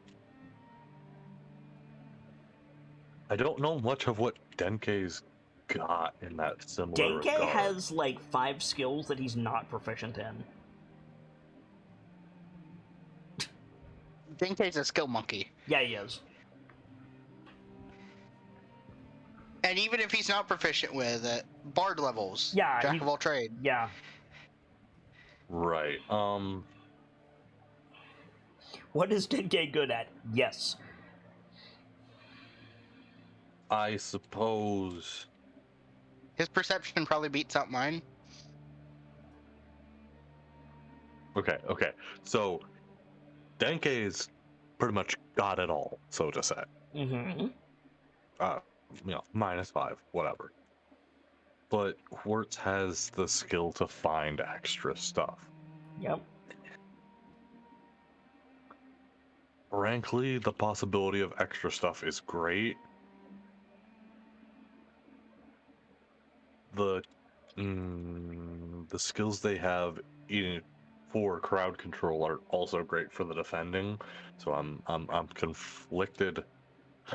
much of what Denke's got in that similar Denke regard. has like 5 skills that he's not proficient in. Denke's a skill monkey. Yeah, he is. And even if he's not proficient with it, bard levels. Yeah, Jack of all trade. Yeah. Right. What is Denke good at? Yes. I suppose. His perception probably beats out mine. Okay. So, Denke's pretty much got it all, so to say. Mm-hmm. -5, whatever. But Quartz has the skill to find extra stuff. Yep. Frankly, the possibility of extra stuff is great. The skills they have for crowd control are also great for the defending. So I'm conflicted.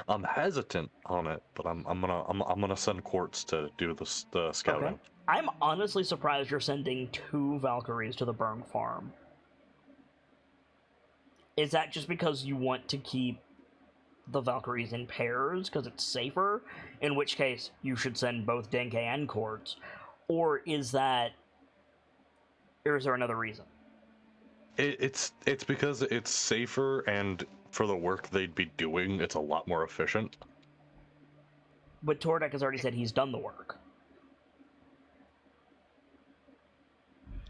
I'm hesitant on it, but I'm gonna send Quartz to do the scouting. Okay. I'm honestly surprised you're sending 2 Valkyries to the Burn Farm. Is that just because you want to keep the Valkyries in pairs because it's safer? In which case, you should send both Denke and Quartz. Or is there another reason? It's because it's safer, and for the work they'd be doing, it's a lot more efficient. But Tordek has already said he's done the work.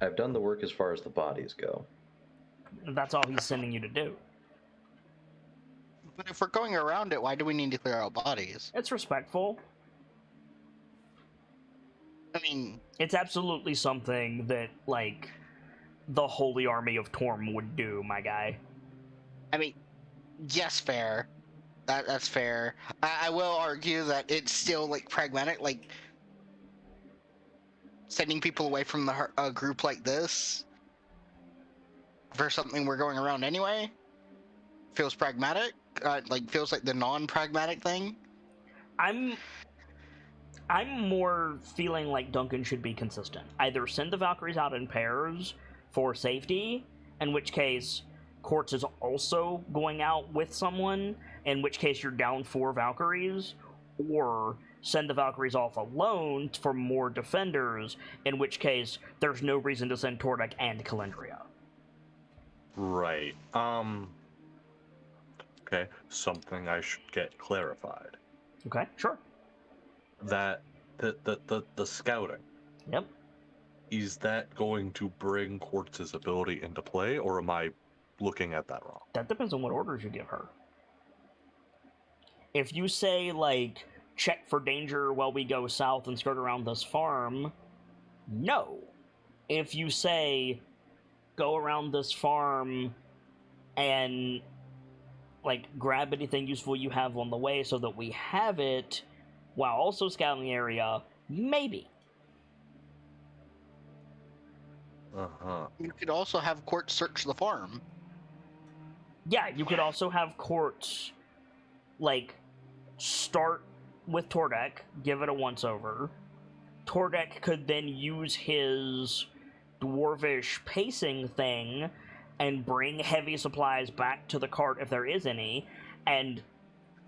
I've done the work as far as the bodies go. That's all he's sending you to do. But if we're going around it, why do we need to clear out bodies? It's respectful. I mean, It's absolutely something that, like, the Holy Army of Torm would do, my guy. Yes, fair. That's fair. I will argue that it's still like pragmatic, like sending people away from a group like this for something we're going around anyway feels pragmatic. Feels like the non-pragmatic thing. I'm more feeling like Duncan should be consistent. Either send the Valkyries out in pairs for safety, in which case Quartz is also going out with someone, in which case you're down 4 Valkyries, or send the Valkyries off alone for more defenders, in which case there's no reason to send Tordek and Calendria. Right. Okay, something I should get clarified. Okay, sure. That the scouting, Yep. is that going to bring Quartz's ability into play, or am I looking at that wrong? That depends on what orders you give her. If you say, like, check for danger while we go south and skirt around this farm, no. If you say, go around this farm and, like, grab anything useful you have on the way so that we have it while also scouting the area, maybe. Uh-huh. You could also have Court search the farm. Yeah, you could also have Court, like, start with Tordek, give it a once-over. Tordek could then use his dwarvish pacing thing and bring heavy supplies back to the cart if there is any, and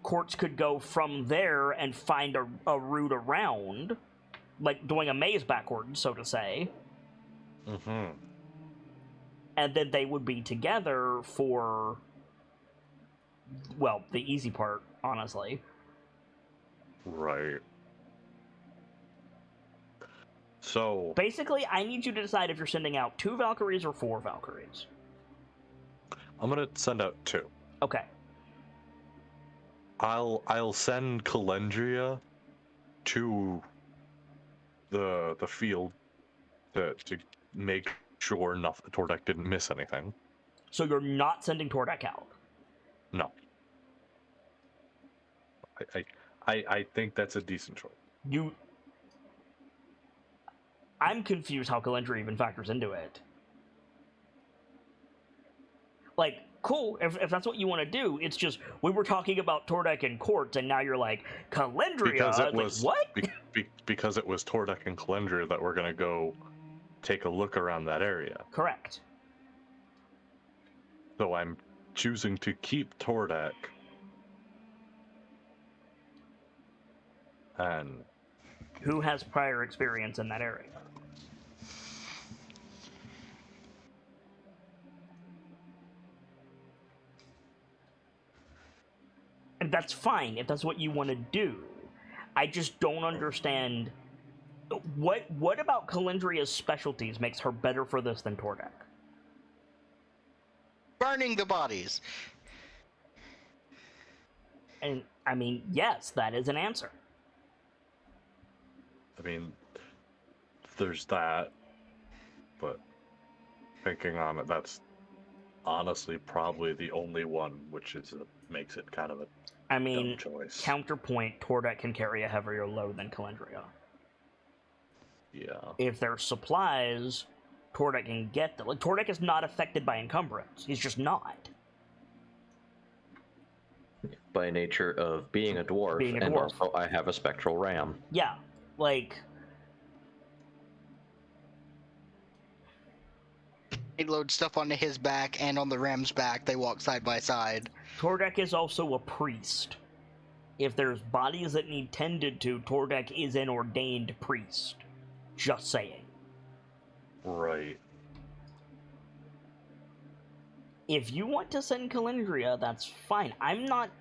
Courts could go from there and find a route around, like doing a maze backwards, so to say. Mm-hmm. And then they would be together for, well, the easy part, honestly. Right. So Basically, I need you to decide if you're sending out 2 Valkyries or 4 Valkyries. I'm gonna send out 2. Okay. I'll send Calendria to the field to make sure Tordek didn't miss anything. So you're not sending Tordek out? No. I think that's a decent choice. I'm confused how Calendria even factors into it. Like, cool, if that's what you want to do, it's just, we were talking about Tordek and Court, and now you're like, Calendria? Because it Like, was what? Because it was Tordek and Calendria that were gonna go take a look around that area. Correct. So I'm choosing to keep Tordek. And Who has prior experience in that area? And that's fine if that's what you want to do. I just don't understand what about Calendria's specialties makes her better for this than Tordek? Burning the bodies. And I mean, yes, that is an answer. I mean, there's that, but thinking on it, that's honestly probably the only one which makes it kind of a I mean, dumb choice. counterpoint, Tordek can carry a heavier load than Calendria. Yeah. If there's supplies, Tordek can get them. Like, Tordek is not affected by encumbrance. He's just not. By nature of being a dwarf, and dwarf. also I have a spectral ram. Yeah, like... He loads stuff onto his back and on the ram's back. They walk side by side. Tordek is also a priest. If there's bodies that need tended to, Tordek is an ordained priest. Just saying. Right. If you want to send Calendria, that's fine. I'm not...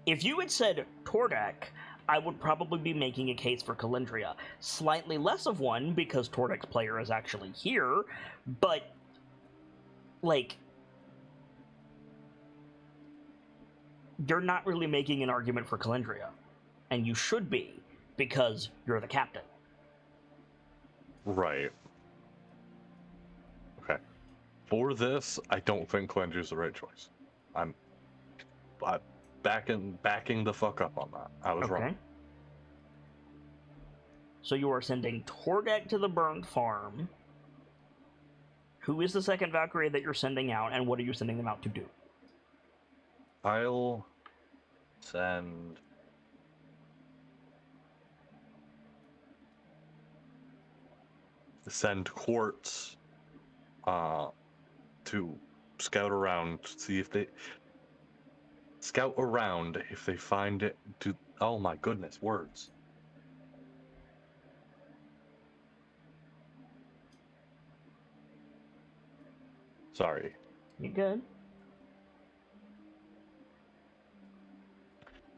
If you had said Tordek, I would probably be making a case for Calendria. Slightly less of one, because Tordek's player is actually here, but... like... you're not really making an argument for Calendria. And you should be, because you're the captain. Right. Okay. For this, I don't think Calendria's the right choice. I'm backing the fuck up on that. I was wrong. So you are sending Tordek to the burned farm. Who is the second Valkyrie that you're sending out, and what are you sending them out to do? I'll send Quartz to scout around, see if they find it. To oh my goodness, words. Sorry. You good?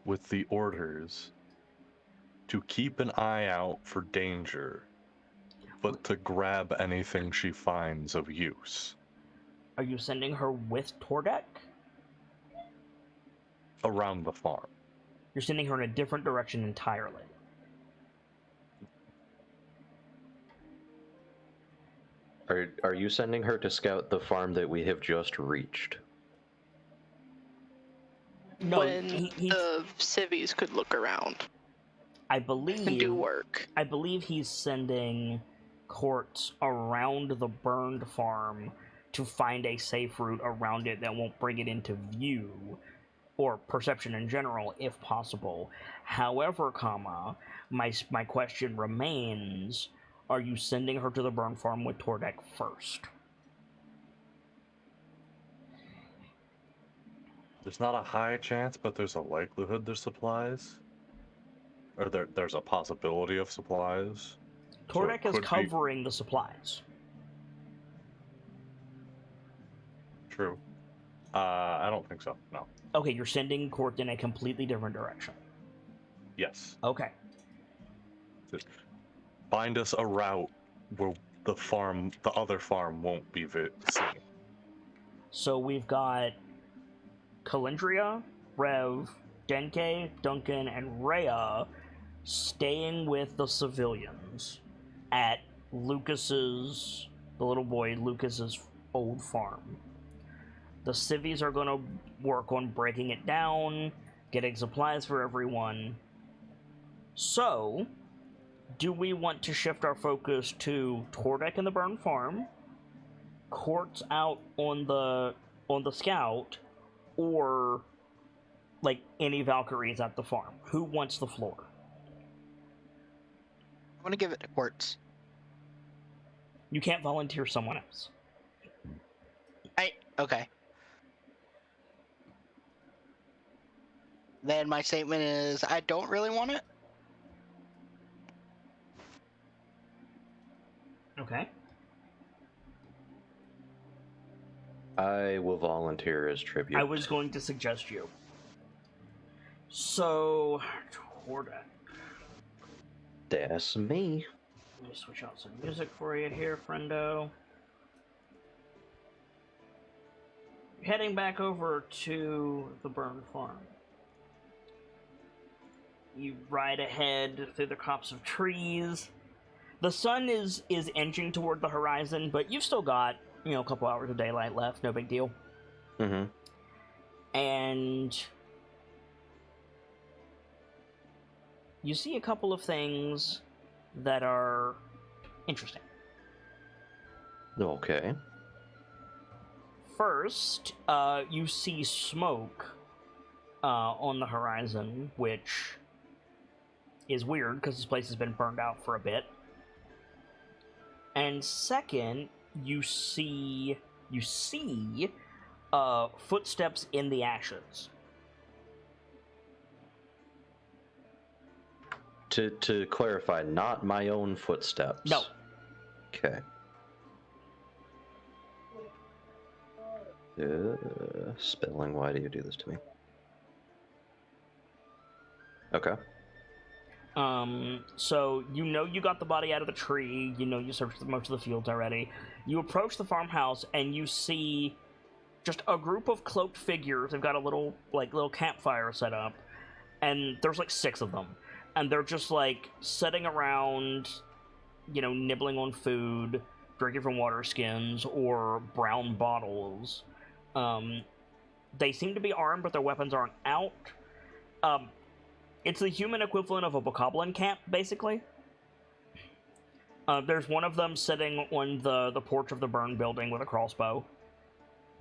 With the orders to keep an eye out for danger, but to grab anything she finds of use. Are you sending her with Tordek? Around the farm. You're sending her in a different direction entirely. Are you sending her to scout the farm that we have just reached? No, when the civvies could look around I and believe do work. I believe he's sending courts around the burned farm to find a safe route around it that won't bring it into view or perception in general, if possible. However, my question remains: are you sending her to the burn farm with Tordek first? There's not a high chance, but there's a likelihood there's supplies. Or there's a possibility of supplies. So it Tordek is could be- covering the supplies. True. I don't think so. No. Okay, you're sending Court in a completely different direction. Yes. Okay. Just find us a route where the other farm won't be seen. So we've got Calendria, Rev, Denke, Duncan, and Rhea staying with the civilians at the little boy Lucas's old farm. The civvies are going to work on breaking it down, getting supplies for everyone. So, do we want to shift our focus to Tordek and the burn farm, Courts out on the scout, or like any Valkyries at the farm? Who wants the floor? I want to give it to Quartz. You can't volunteer someone else. Okay. Then my statement is, I don't really want it. Okay. I will volunteer as tribute. I was going to suggest you. So, Tordek. That's me. Let me switch out some music for you here, friendo. Heading back over to the burn farm. You ride ahead through the copse of trees. The sun is inching toward the horizon, but you've still got, a couple hours of daylight left. No big deal. Mm-hmm. And you see a couple of things that are interesting. Okay. First, you see smoke on the horizon, which is weird because this place has been burned out for a bit. And second, you see footsteps in the ashes. To clarify, not my own footsteps. No. Okay. Spelling, why do you do this to me? Okay. So you got the body out of the tree, you searched most of the fields already. You approach the farmhouse and you see just a group of cloaked figures. They've got a little campfire set up, and there's 6 of them. And they're just sitting around, nibbling on food, drinking from water skins or brown bottles. They seem to be armed, but their weapons aren't out. It's the human equivalent of a bokoblin camp, basically. There's one of them sitting on the porch of the burned building with a crossbow.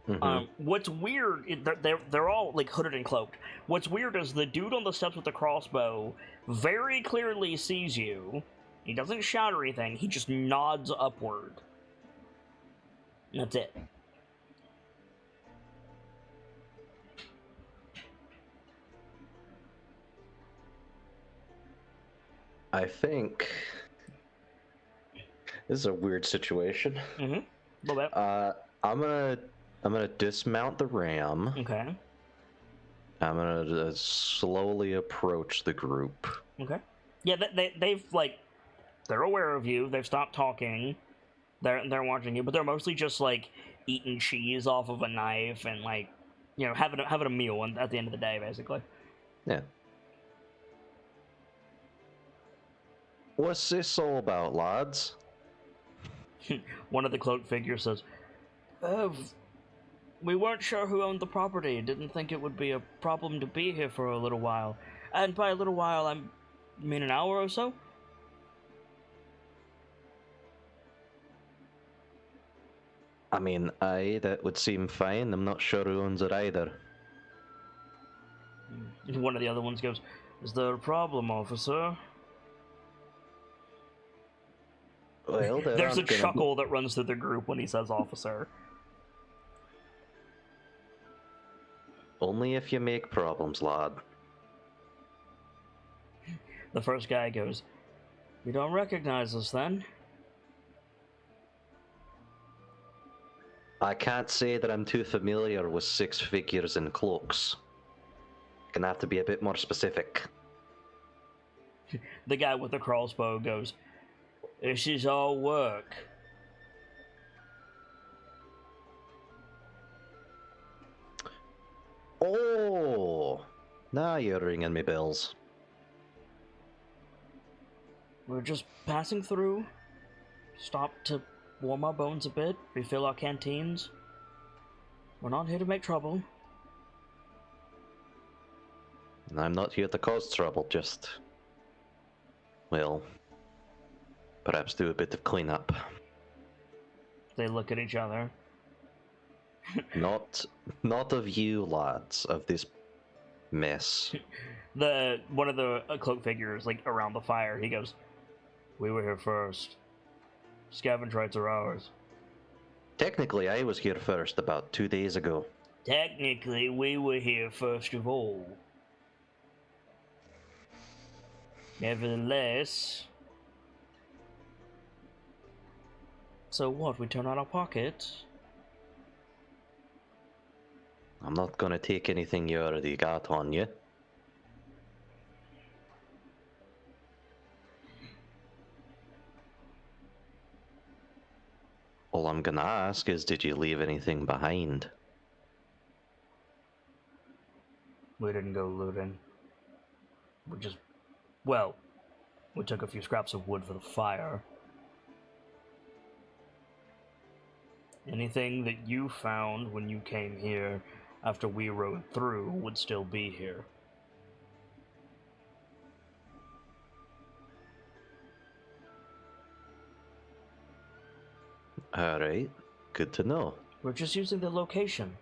Mm-hmm. What's weird, they're all hooded and cloaked. What's weird is the dude on the steps with the crossbow very clearly sees you. He doesn't shout or anything, he just nods upward. And that's it. I think this is a weird situation. Mm-hmm. A little bit. I'm gonna dismount the ram. Okay. I'm gonna slowly approach the group. Okay. Yeah, they've they're aware of you. They've stopped talking. They're watching you, but they're mostly just eating cheese off of a knife and having a meal at the end of the day, basically. Yeah. What's this all about, lads? One of the cloaked figures says, we weren't sure who owned the property. Didn't think it would be a problem to be here for a little while. And by a little while, I mean an hour or so? I mean, aye, that would seem fine. I'm not sure who owns it either. One of the other ones goes, is there a problem, officer? Well, There's a chuckle that runs through the group when he says officer. Only if you make problems, lad. The first guy goes, you don't recognize us then? I can't say that I'm too familiar with six figures in cloaks. Gonna have to be a bit more specific. The guy with the crossbow goes, this is all work. Oh, now you're ringing me bells. We're just passing through. Stopped to warm our bones a bit, refill our canteens. We're not here to make trouble. I'm not here to cause trouble, just... well, perhaps do a bit of cleanup. They look at each other. Not of you, lads, of this mess. One of the cloak figures, like, around the fire, he goes, we were here first. Scavenge rights are ours. Technically, I was here first about 2 days ago. Technically, we were here first of all. Nevertheless... So what, we turn out our pockets? I'm not gonna take anything you already got on you. All I'm gonna ask is, did you leave anything behind? We didn't go looting. We just... well, we took a few scraps of wood for the fire. Anything that you found when you came here after we rode through would still be here. Alright, good to know. We're just using the location.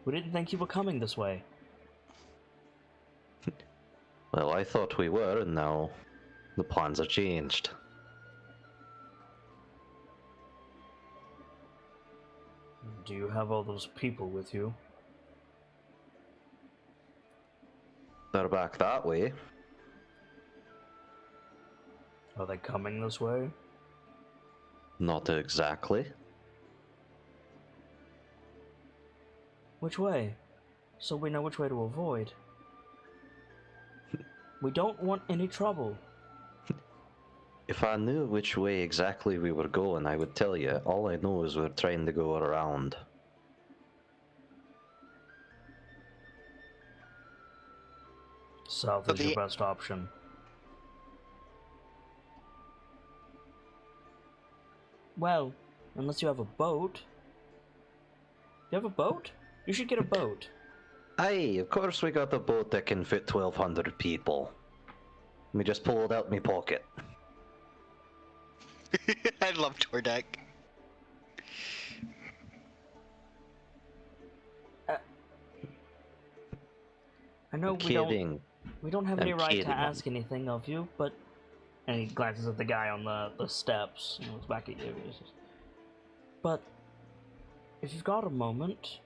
We didn't think you were coming this way. Well, I thought we were, and now the plans are changed. Do you have all those people with you? They're back that way. Are they coming this way? Not exactly. Which way? So we know which way to avoid. We don't want any trouble. If I knew which way exactly we were going, I would tell you. All I know is we're trying to go around. South is your best option. Well, unless you have a boat. You have a boat? You should get a boat. Aye, of course we got the boat that can fit 1,200 people. Let me just pull it out my pocket. I love Tordek. I know Kidding. we don't have any I'm right kidding, to ask anything of you, but... And he glances at the guy on the steps and looks back at you. He says, but if you've got a moment,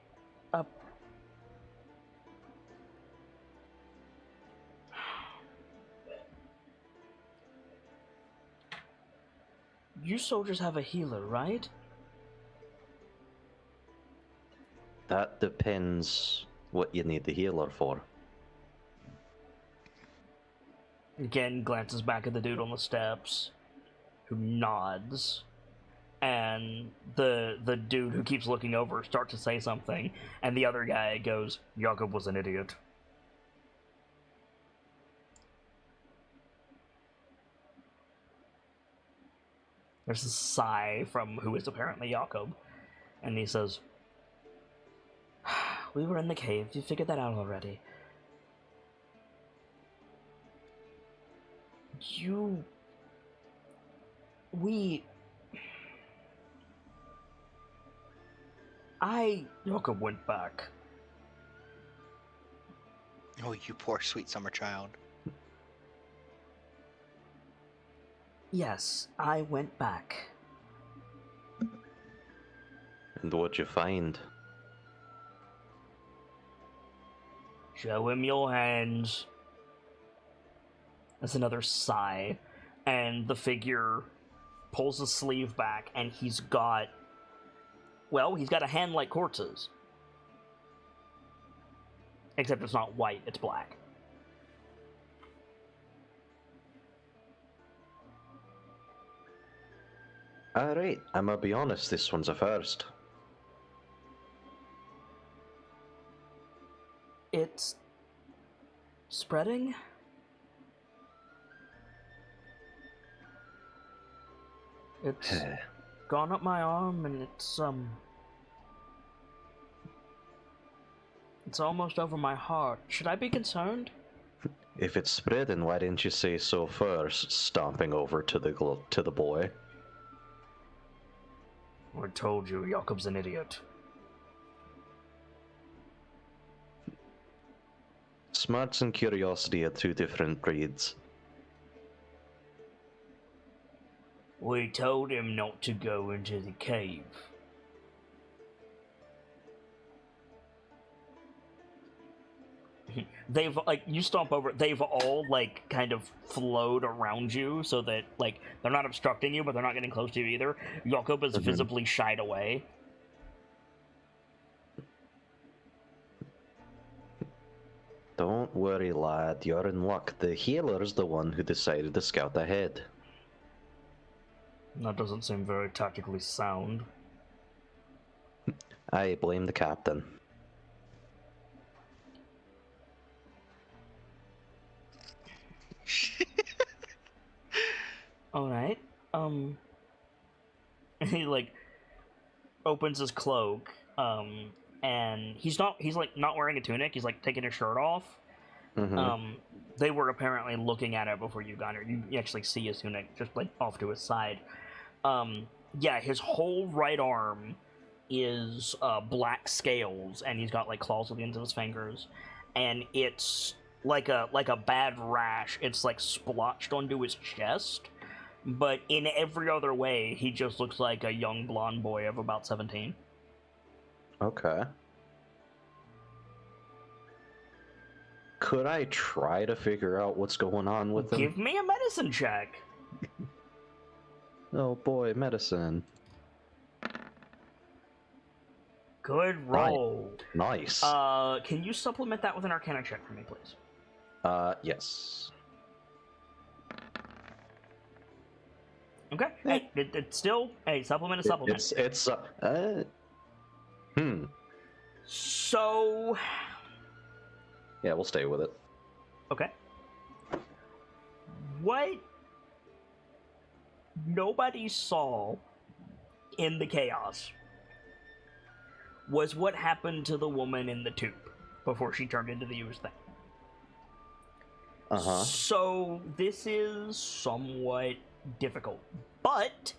you soldiers have a healer, right? That depends what you need the healer for. Again, glances back at the dude on the steps, who nods, and the dude who keeps looking over starts to say something, and the other guy goes, Jakob was an idiot. There's a sigh from who is apparently Jakob, and he says, "We were in the cave. You figured that out already. Jakob went back. Oh, you poor sweet summer child. Yes, I went back. And what'd you find? Show him your hands." That's another sigh, and the figure pulls the sleeve back, and he's got a hand like Quartz's. Except it's not white, it's black. Alright, I'm gonna be honest, this one's a first. It's spreading? It's gone up my arm, and it's almost over my heart. Should I be concerned? If it's spreading, why didn't you say so first? Stomping over to the boy. I told you, Jakob's an idiot. Smarts and curiosity are two different breeds. We told him not to go into the cave. They've, you stomp over, they've all, kind of flowed around you so that, they're not obstructing you, but they're not getting close to you either. Jakob is visibly shied away. Don't worry, lad, you're in luck. The healer's the one who decided to scout ahead. That doesn't seem very tactically sound. I blame the captain. Alright, he, opens his cloak, and he's not wearing a tunic, he's, taking his shirt off. They were apparently looking at it before you got here. You actually see his tunic just, off to his side. Yeah, his whole right arm is, black scales, and he's got, claws at the ends of his fingers, and it's like a bad rash. It's, splotched onto his chest. But in every other way, he just looks like a young blonde boy of about 17. Okay. Could I try to figure out what's going on with him? Give me a medicine check. Oh boy, medicine. Good roll. Nice. Can you supplement that with an Arcana check for me, please? Yes. Okay. Hey, it's still... Hey, supplement is supplement. So... Yeah, we'll stay with it. Okay. What nobody saw in the chaos was what happened to the woman in the tube before she turned into the used thing. So this is somewhat difficult, but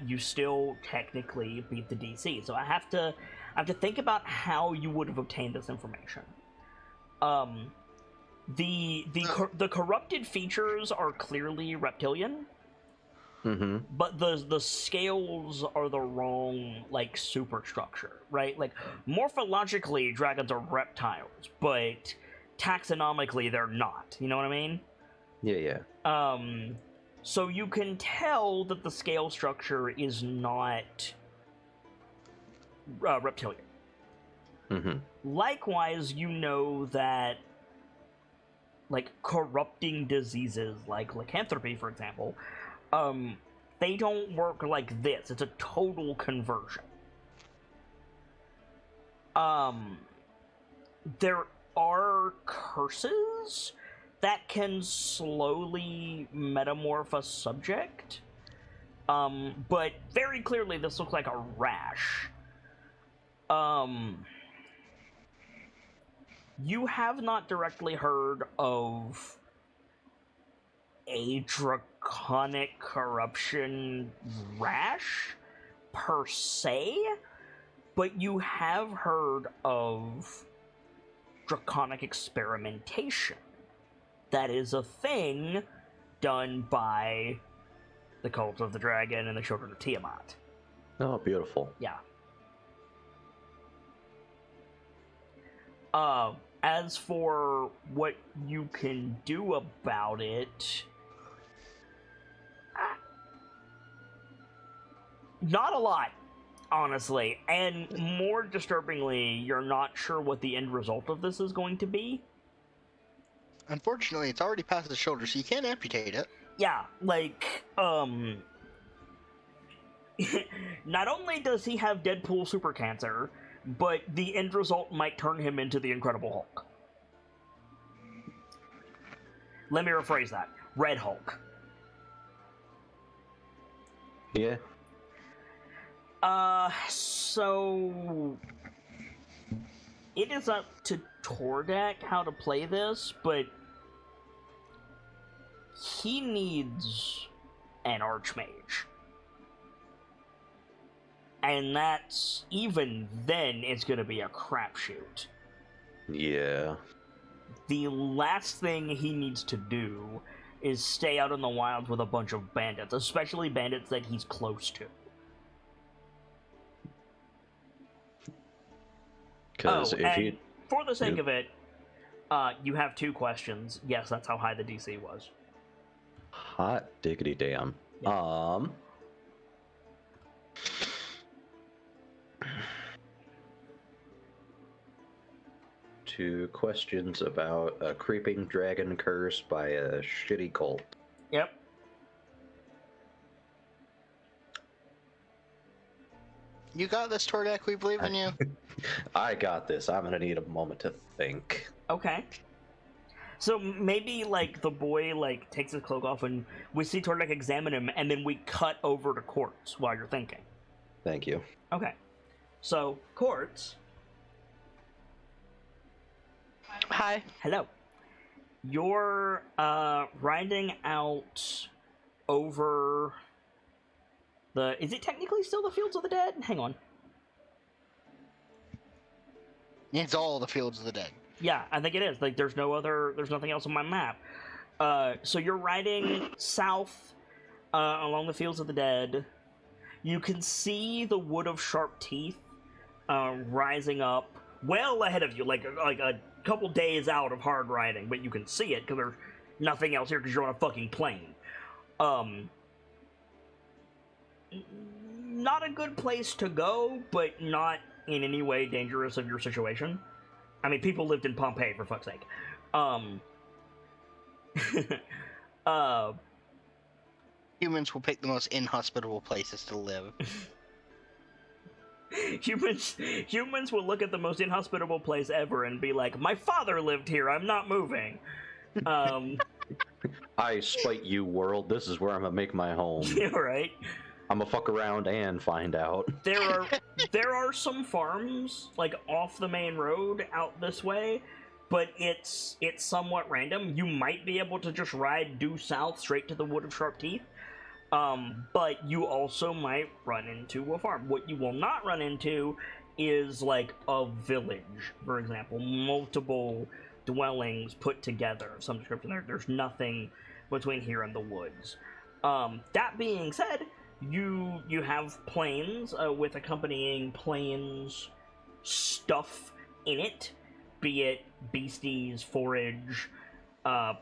you still technically beat the DC. So I have to think about how you would have obtained this information. The corrupted features are clearly reptilian. But the scales are the wrong, superstructure, right? Morphologically, dragons are reptiles, but taxonomically, they're not. You know what I mean? Yeah. So you can tell that the scale structure is not reptilian. Likewise, you know that, corrupting diseases like lycanthropy, for example, they don't work like this. It's a total conversion. There are curses that can slowly metamorph a subject, But very clearly this looks like a rash. You have not directly heard of a draconic corruption rash, per se, but you have heard of draconic experimentation. That is a thing done by the Cult of the Dragon and the Children of Tiamat. Oh, beautiful. Yeah. As for what you can do about it, not a lot, honestly. And more disturbingly, you're not sure what the end result of this is going to be. Unfortunately, it's already past the shoulder, so you can't amputate it. Yeah, like, not only does he have Deadpool super cancer, but the end result might turn him into the Incredible Hulk. Let me rephrase that. Red Hulk. Yeah. So it is up to Tordek how to play this, but he needs an Archmage. And that's, even then, it's gonna be a crapshoot. Yeah. The last thing he needs to do is stay out in the wilds with a bunch of bandits, especially bandits that he's close to. Because and for the sake of it, you have 2 questions. Yes, that's how high the DC was. Hot diggity damn. Yeah. 2 questions about a creeping dragon curse by a shitty cult. Yep. You got this, Tordek. We believe in you. I got this. I'm gonna need a moment to think. Okay. So maybe, like, the boy, like, takes his cloak off and we see Tordek examine him, and then we cut over to Quartz while you're thinking. Thank you. Okay. So, Quartz. Hi. Hello. You're, riding out over the... Is it technically still the Fields of the Dead? Hang on. It's all the Fields of the Dead. Yeah, I think it is. Like, there's nothing else on my map. So you're riding south, along the Fields of the Dead. You can see the Wood of Sharp Teeth, rising up well ahead of you, like a couple days out of hard riding, but you can see it because there's nothing else here because you're on a fucking plane. Not a good place to go, but not in any way dangerous of your situation. I mean, people lived in Pompeii, for fuck's sake. Humans will pick the most inhospitable places to live. Humans will look at the most inhospitable place ever and be like, my father lived here, I'm not moving. I spite you, world. This is where I'm gonna make my home. Yeah, right. I'm gonna fuck around and find out. There are some farms, like, off the main road out this way, but it's somewhat random. You might be able to just ride due south straight to the Wood of Sharp Teeth, but you also might run into a farm. What you will not run into is, like, a village, for example. Multiple dwellings put together of some description. There's nothing between here and the woods. That being said, you have planes with accompanying planes stuff in it, be it beasties, forage,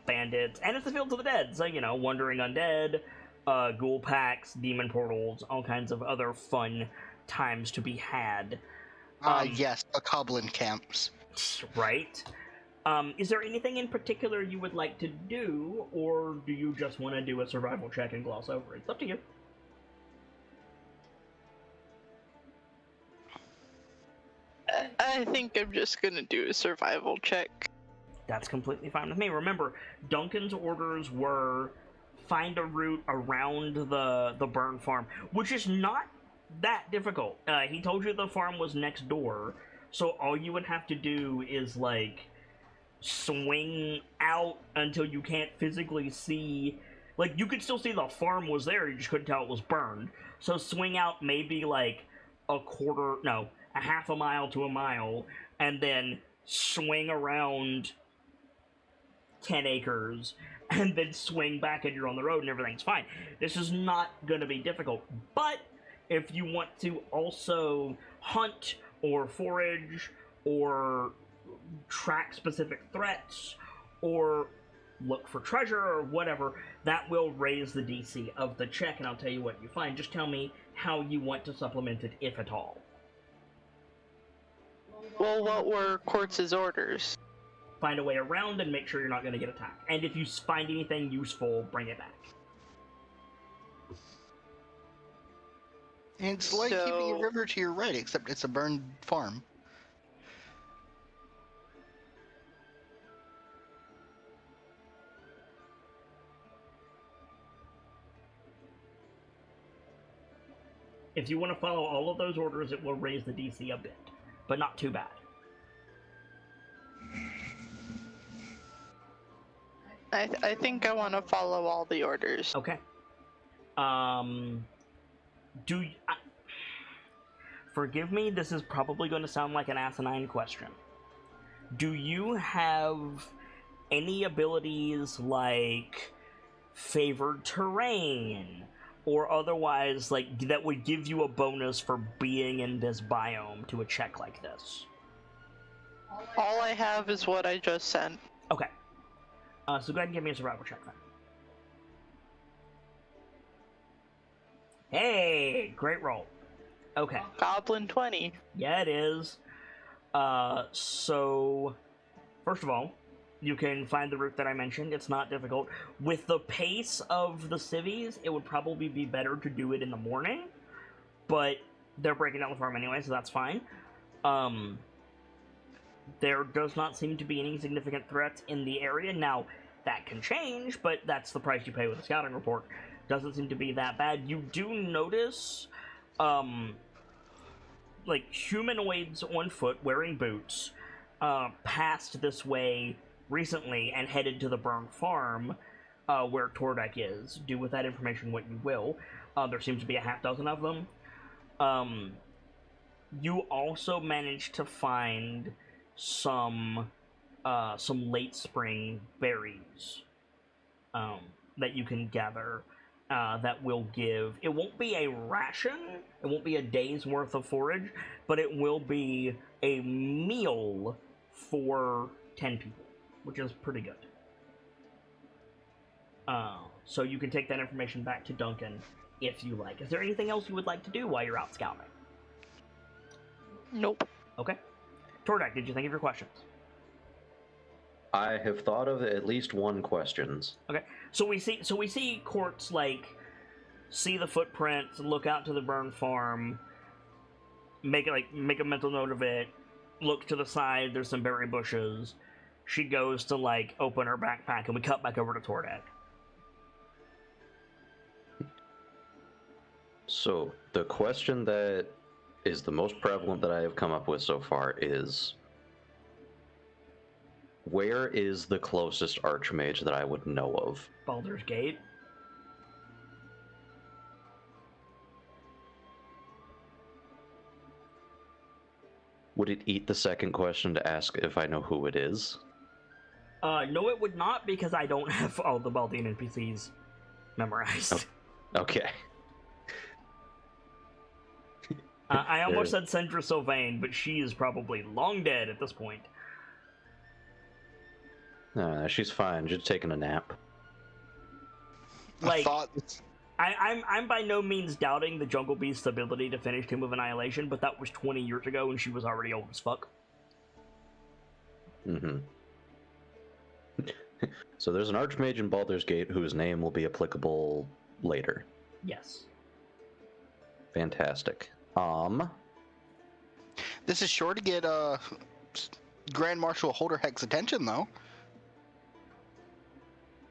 bandits, and it's the Fields of the Dead, so, you know, wandering undead, ghoul packs, demon portals, all kinds of other fun times to be had. Yes, the Coblin camps. Right? Is there anything in particular you would like to do, or do you just want to do a survival check and gloss over it? It's up to you. I think I'm just gonna do a survival check. That's completely fine with me. Remember, Duncan's orders were find a route around the burn farm, which is not that difficult. He told you the farm was next door, so all you would have to do is like swing out until you can't physically see. Like, you could still see the farm was there, you just couldn't tell it was burned. So swing out maybe like a half a mile to a mile, and then swing around 10 acres, and then swing back and you're on the road and everything's fine. This is not going to be difficult. But if you want to also hunt or forage or track specific threats or look for treasure or whatever, that will raise the DC of the check, and I'll tell you what you find. Just tell me how you want to supplement it, if at all. Well, what were Quartz's orders? Find a way around and make sure you're not going to get attacked. And if you find anything useful, bring it back. And it's like keeping a river to your right, except it's a burned farm. If you want to follow all of those orders, it will raise the DC a bit, but not too bad. I think I want to follow all the orders. Okay. Forgive me, this is probably going to sound like an asinine question. Do you have any abilities like favored terrain, or otherwise like that would give you a bonus for being in this biome to a check like this? All I have is what I just sent. Okay. So go ahead and give me a survival check then. Hey, great roll. Okay. Goblin 20. Yeah, it is. So, first of all, you can find the route that I mentioned. It's not difficult. With the pace of the civvies, it would probably be better to do it in the morning, but they're breaking down the farm anyway, so that's fine. There does not seem to be any significant threats in the area. Now, that can change, but that's the price you pay with a scouting report. Doesn't seem to be that bad. You do notice, like, humanoids on foot wearing boots passed this way recently and headed to the burned farm where Tordek is. Do with that information what you will. There seems to be a half dozen of them. You also managed to find some late spring berries that you can gather that will give. It won't be a ration, it won't be a day's worth of forage, but it will be a meal for 10 people, which is pretty good. So you can take that information back to Duncan if you like. Is there anything else you would like to do while you're out scouting? Nope. Okay. Tordek, did you think of your questions? I have thought of at least one questions. Okay. So we see Quartz like see the footprints, look out to the burn farm, make a mental note of it, look to the side, there's some berry bushes. She goes to like open her backpack and we cut back over to Tordek. So the question that is the most prevalent that I have come up with so far is, where is the closest archmage that I would know of? Baldur's Gate. Would it eat the second question to ask if I know who it is? No, it would not, because I don't have all the Baldian NPCs memorized. Oh, okay. I almost said Sandra Sylvain, but she is probably long dead at this point. She's fine. Just taking a nap. Like, I'm by no means doubting the Jungle Beast's ability to finish Tomb of Annihilation, but that was 20 years ago and she was already old as fuck. Mm-hmm. So there's an archmage in Baldur's Gate whose name will be applicable later. Yes. Fantastic. This is sure to get Grand Marshal Holderheck's attention, though.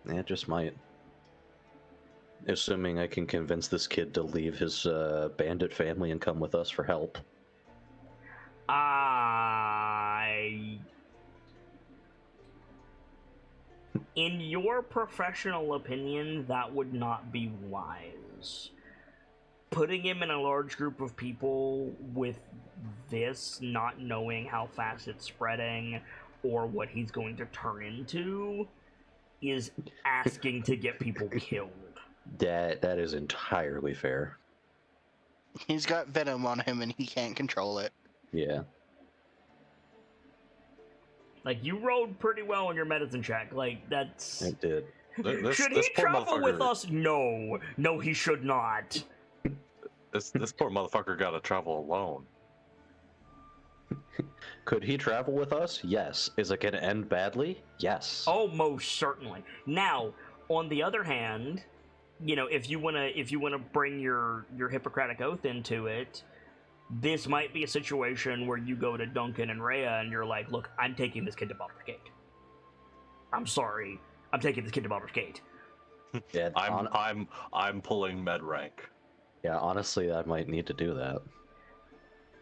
Yeah, it just might. assuming I can convince this kid to leave his bandit family and come with us for help. In your professional opinion, that would not be wise. Putting him in a large group of people with this, not knowing how fast it's spreading or what he's going to turn into, is asking to get people killed. That is entirely fair. He's got venom on him and he can't control it. Yeah. Like, you rolled pretty well on your medicine check. Like, that's... I did. Should he travel with us? No. No, he should not. This poor motherfucker got to travel alone. Could he travel with us? Yes. Is it going to end badly? Yes. Oh, most certainly. Now, on the other hand, you know, if you wanna bring your Hippocratic Oath into it, this might be a situation where you go to Duncan and Rhea and you're like, look, I'm taking this kid to Baldur's Gate. I'm sorry, I'm taking this kid to Baldur's Gate. Yeah, I'm pulling med rank. Yeah, honestly, I might need to do that.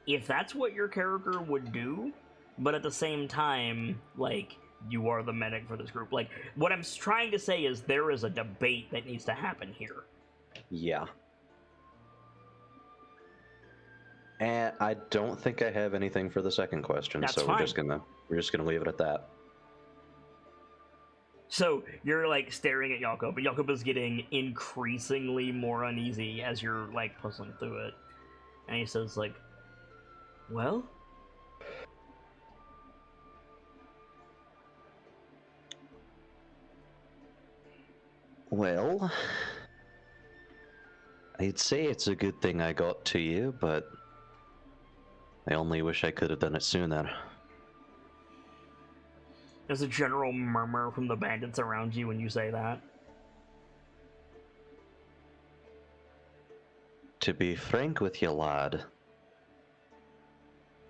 If that's what your character would do, but at the same time, like, you are the medic for this group. Like, what I'm trying to say is there is a debate that needs to happen here. Yeah. And I don't think I have anything for the second question, That's so fine. we're just gonna leave it at that. So you're like staring at Jakob, but Jakob is getting increasingly more uneasy as you're like puzzling through it. And he says like, well, Well, I'd say it's a good thing I got to you, but I only wish I could have done it sooner. there's a general murmur from the bandits around you when you say that. To be frank with you, lad,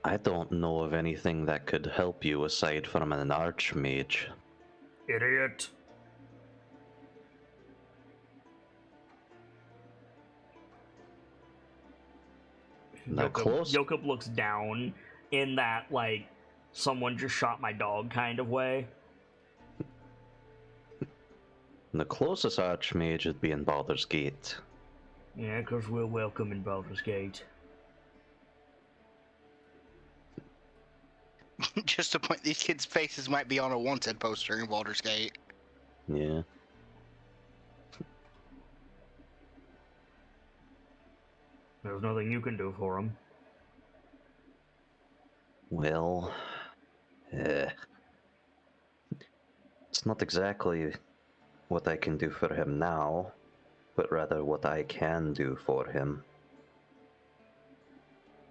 I don't know of anything that could help you aside from an archmage. Idiot. Jakob looks down in that, like, someone just shot my dog kind of way. The closest archmage would be in Baldur's Gate. Yeah, because we're welcome in Baldur's Gate. Just to point, these kids' faces might be on a wanted poster in Baldur's Gate. Yeah. There's nothing you can do for him. Well, it's not exactly what I can do for him now, but rather what I can do for him.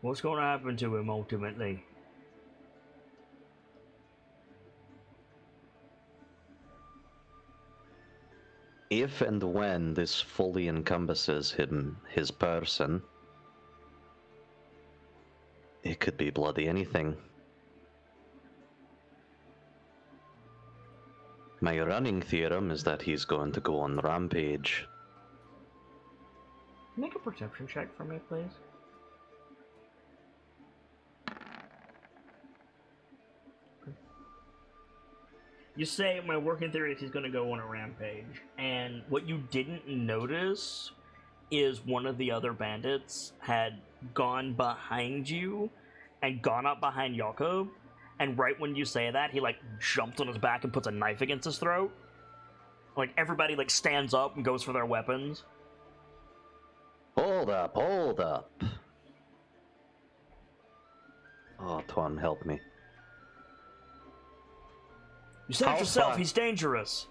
What's going to happen to him ultimately? If and when this fully encompasses his person, it could be bloody anything. My running theorem is that he's going to go on rampage. Make a perception check for me, please. You say my working theory is he's going to go on a rampage, and what you didn't notice is one of the other bandits had gone behind you and gone up behind Jakob, and right when you say that, he like jumps on his back and puts a knife against his throat. Like everybody like stands up and goes for their weapons. Hold up, hold up. Oh, Tuan, help me. You said it How yourself, far- he's dangerous.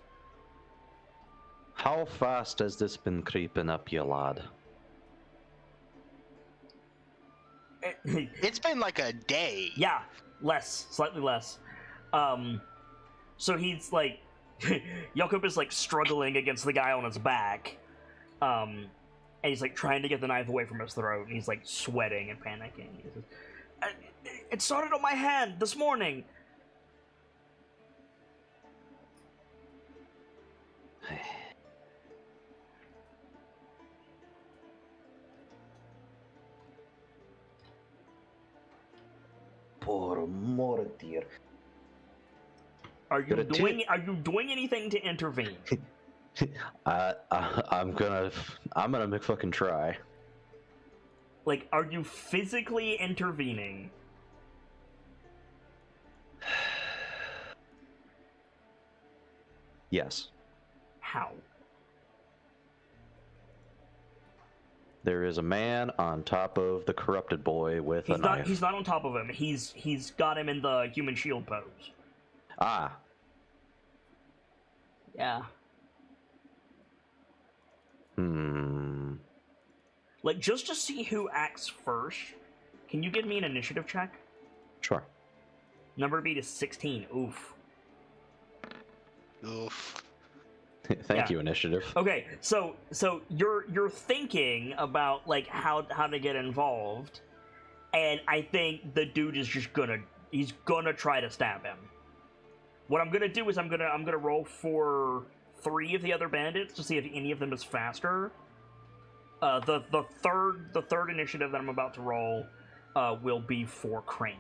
How fast has this been creeping up you, lad? It's been like a day. Yeah, less, slightly less. So he's like, Jakob is like struggling against the guy on his back, and he's like trying to get the knife away from his throat, and he's like sweating and panicking. He says, it started on my hand this morning. Por amor dear. Are you doing anything to intervene? I'm gonna make fucking try. Like, are you physically intervening? Yes. How? There is a man on top of the corrupted boy with a knife. He's not on top of him. He's got him in the human shield pose. Ah. Yeah. Like, just to see who acts first, can you give me an initiative check? Sure. Number beat is 16. Oof. Oof. Thank you, initiative. Okay, so you're thinking about like how to get involved, and I think the dude is just he's gonna try to stab him. What I'm gonna do is I'm gonna roll for 3 of the other bandits to see if any of them is faster. The third initiative that I'm about to roll will be for Crane.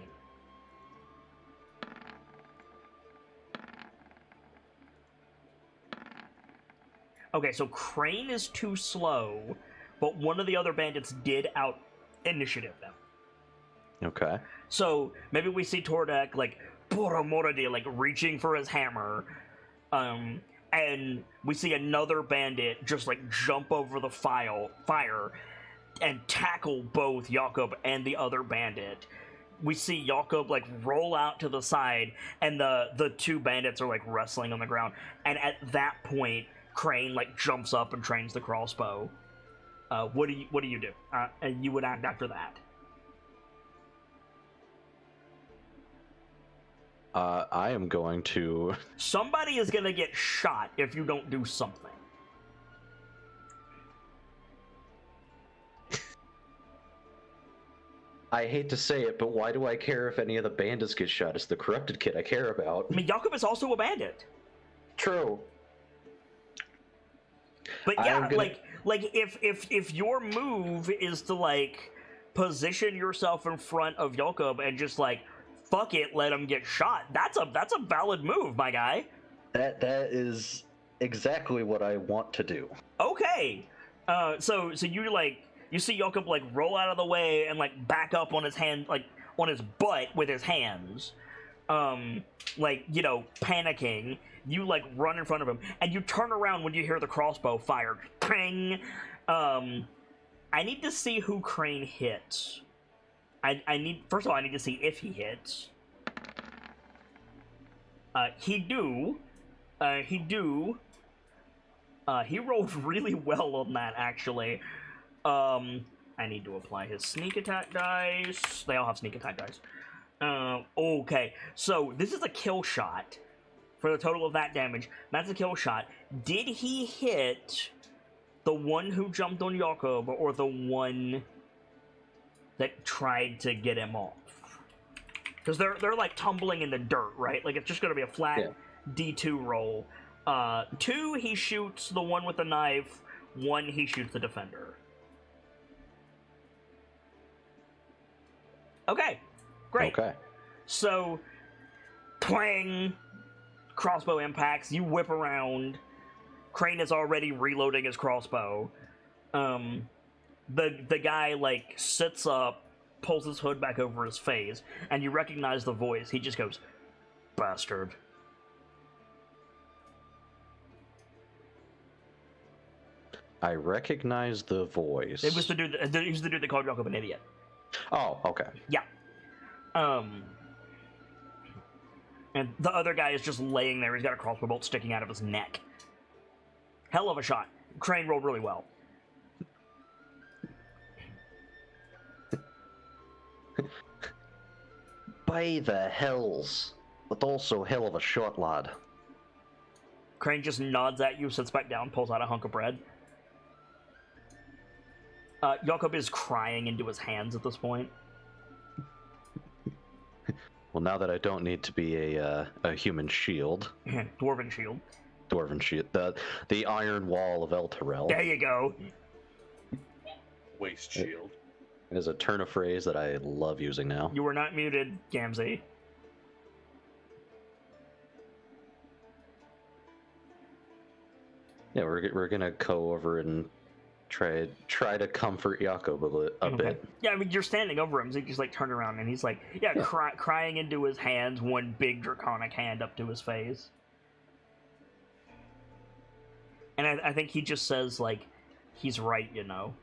Okay, so Crane is too slow, but one of the other bandits did out initiative them. Okay. So maybe we see Tordek like Pura Moradi, like reaching for his hammer, and we see another bandit just like jump over the fire and tackle both Jakob and the other bandit. We see Jakob like roll out to the side, and the 2 bandits are like wrestling on the ground. And at that point, Crane like jumps up and trains the crossbow. What do you do? And you would act after that. I am going to... Somebody is gonna get shot if you don't do something. I hate to say it, but why do I care if any of the bandits get shot? It's the corrupted kid I care about. I mean, Jakob is also a bandit. True. But yeah, like if your move is to like position yourself in front of Jakob and just like fuck it, let him get shot. That's a valid move, my guy. That is exactly what I want to do. Okay. So you see Jakob like roll out of the way and like back up on his hand, like on his butt with his hands. Like, you know, panicking. You like run in front of him and you turn around when you hear the crossbow fired. Ping! I need to see who Crane hits. First of all, I need to see if he hits. He rolled really well on that, actually. I need to apply his sneak attack dice. They all have sneak attack dice. Okay, so this is a kill shot. For the total of that damage, that's a kill shot. Did he hit the one who jumped on Jakob or the one that tried to get him off? Because they're like tumbling in the dirt, right? Like it's just gonna be a flat D2 roll. 2, he shoots the one with the knife. 1, he shoots the defender. Okay, great. Okay. So, twang, crossbow impacts. You whip around. Crane is already reloading his crossbow. The guy like sits up, pulls his hood back over his face, and you recognize the voice. He just goes, "Bastard." I recognize the voice. It was the dude. He was the dude that called Jakob an idiot. Oh, okay. Yeah. And the other guy is just laying there. He's got a crossbow bolt sticking out of his neck. Hell of a shot. Crane rolled really well. By the hells. But also hell of a shot, lad. Crane just nods at you, sits back down, pulls out a hunk of bread. Jakob is crying into his hands at this point. Well, now that I don't need to be a human shield. Dwarven shield. Dwarven shield. The iron wall of Elturel. There you go. Waist shield. It is a turn of phrase that I love using now. You were not muted, Gamzee. Yeah, we're gonna go over and try to comfort Jakob a bit. Yeah, I mean, you're standing over him, so you just like turn around and he's like, Yeah. crying into his hands, one big draconic hand up to his face. And I think he just says, like, he's right, you know.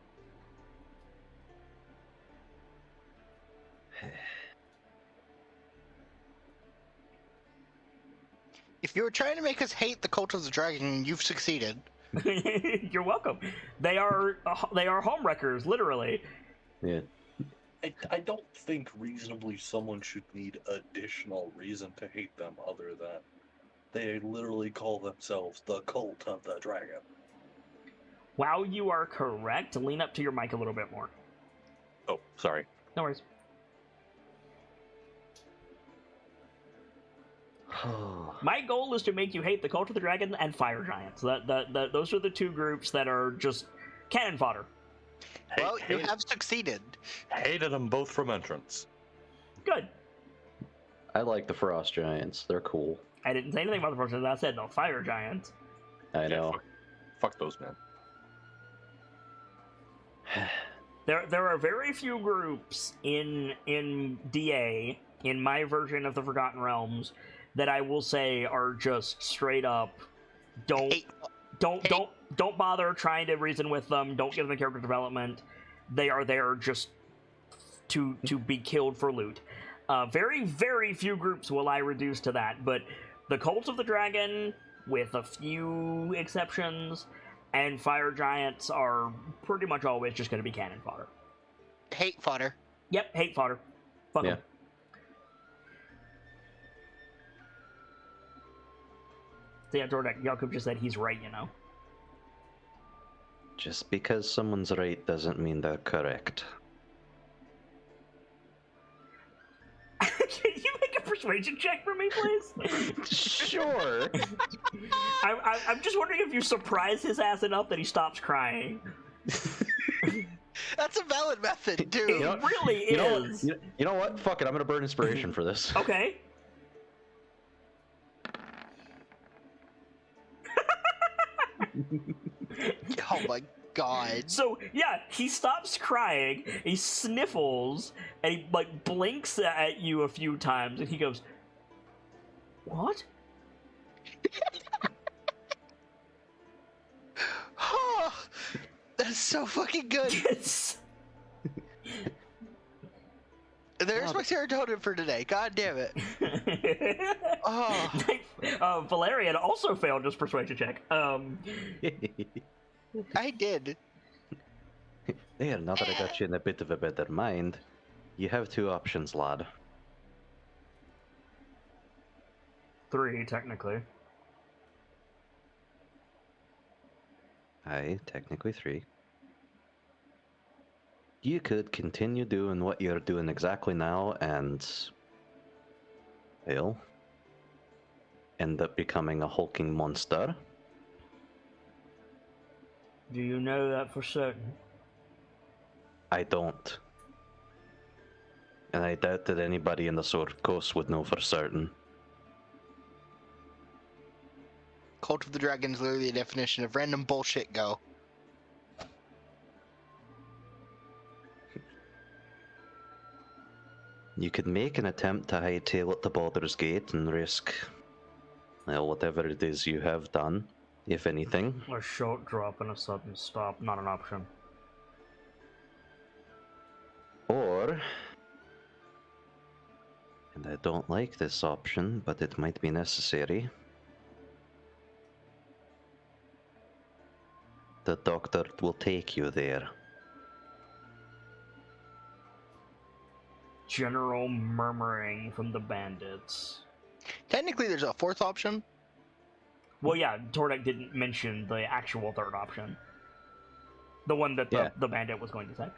If you were trying to make us hate the Cult of the Dragon, you've succeeded. You're welcome. They are homewreckers, literally. Yeah. I don't think reasonably someone should need additional reason to hate them other than they literally call themselves the Cult of the Dragon. While you are correct, lean up to your mic a little bit more. Oh, sorry. No worries. My goal is to make you hate the Cult of the Dragon and Fire Giants. Those are the two groups that are just cannon fodder. Well, you have succeeded. Hated them both from entrance. Good. I like the Frost Giants. They're cool. I didn't say anything about the first one. I said no Fire Giants. I know. Fuck those men. There are very few groups in DA, in my version of the Forgotten Realms, that I will say are just straight up don't bother trying to reason with them, don't give them character development. They are there just to be killed for loot. Very, very few groups will I reduce to that, but the Cult of the Dragon, with a few exceptions, and Fire Giants are pretty much always just going to be cannon fodder. Hate fodder. Yep, hate fodder. Fuck 'em. So yeah, Jordan, Jakob just said he's right, you know. Just because someone's right doesn't mean they're correct. Can you make a persuasion check for me, please? Sure. I'm just wondering if you surprise his ass enough that he stops crying. That's a valid method, too. It really is. You know what? Fuck it. I'm gonna burn inspiration for this. Okay. Oh my god. So, yeah, he stops crying, he sniffles, and he, like, blinks at you a few times, and he goes, "What?" Oh, that's so fucking good. Yes. There's my serotonin for today. God damn it. Oh. Valerian also failed his persuasion check. I did. There, now that I got you in a bit of a better mind, you have two options, lad. 3, technically. Aye, technically 3. You could continue doing what you're doing exactly now and... well... end up becoming a hulking monster. Do you know that for certain? I don't. And I doubt that anybody in the Sword Coast would know for certain. Cult of the Dragon is literally a definition of random bullshit go. You could make an attempt to hightail at the Baldur's Gate and risk, well, whatever it is you have done, if anything. A short drop and a sudden stop, not an option. Or, and I don't like this option, but it might be necessary, the doctor will take you there. General murmuring from the bandits. Technically, there's a fourth option. Well, yeah, Tordek didn't mention the actual third option. The one that the bandit was going to say.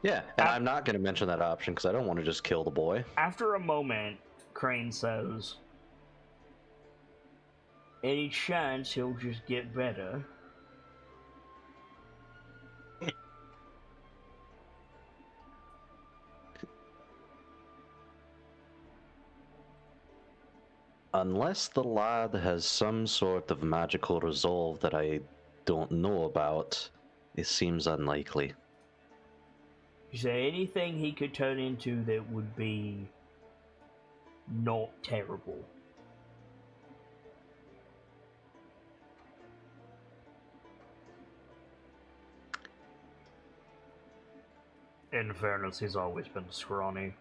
Yeah, and I'm not going to mention that option because I don't want to just kill the boy. After a moment, Crane says, "Any chance he'll just get better?" Unless the lad has some sort of magical resolve that I don't know about, it seems unlikely. Is there anything he could turn into that would be not terrible? In fairness, he's always been scrawny.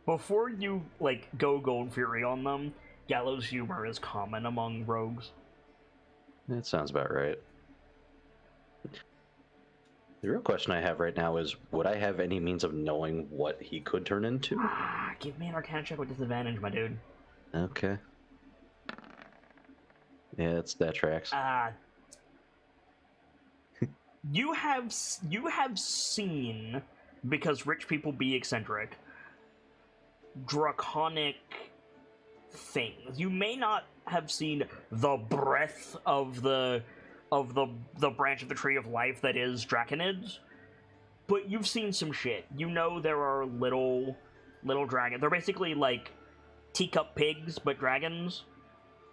Before you, like, go Gold Fury on them, gallows humor is common among rogues. That sounds about right. The real question I have right now is, would I have any means of knowing what he could turn into? Give me an Arcana check with disadvantage, my dude. Okay. Yeah, that tracks. You have seen, because rich people be eccentric, draconic things. You may not have seen the breadth of the branch of the tree of life that is draconids, but you've seen some shit. You know there are little dragons. They're basically like teacup pigs, but dragons.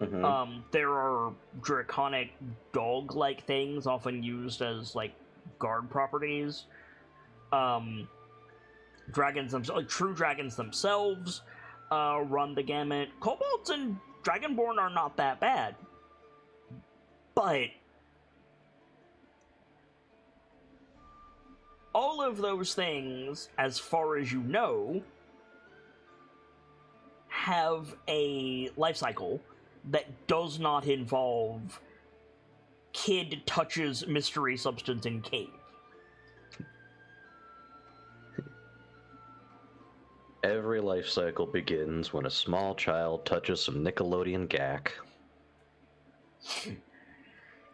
Mm-hmm. There are draconic dog-like things, often used as like guard properties. Dragons themselves, true dragons themselves, run the gamut. Kobolds and Dragonborn are not that bad, but all of those things, as far as you know, have a life cycle that does not involve kid touches mystery substance in cave. Every life cycle begins when a small child touches some Nickelodeon gack.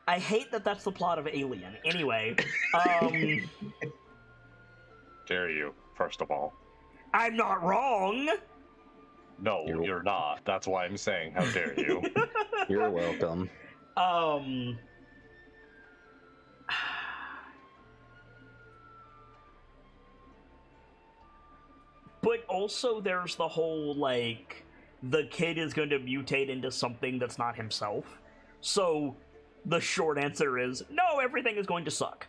I hate that that's the plot of Alien. Anyway, Dare you, first of all. I'm not wrong! No, you're not. That's why I'm saying, how dare you? You're welcome. But also there's the whole, like, the kid is going to mutate into something that's not himself. So, the short answer is, no, everything is going to suck.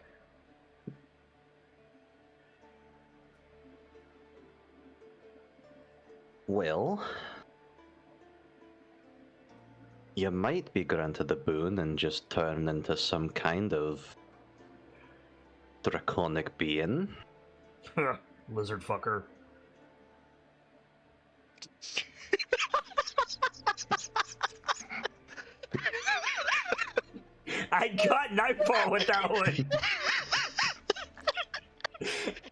Well, you might be granted the boon and just turn into some kind of draconic being. Lizard fucker. I got Nightfall with that one.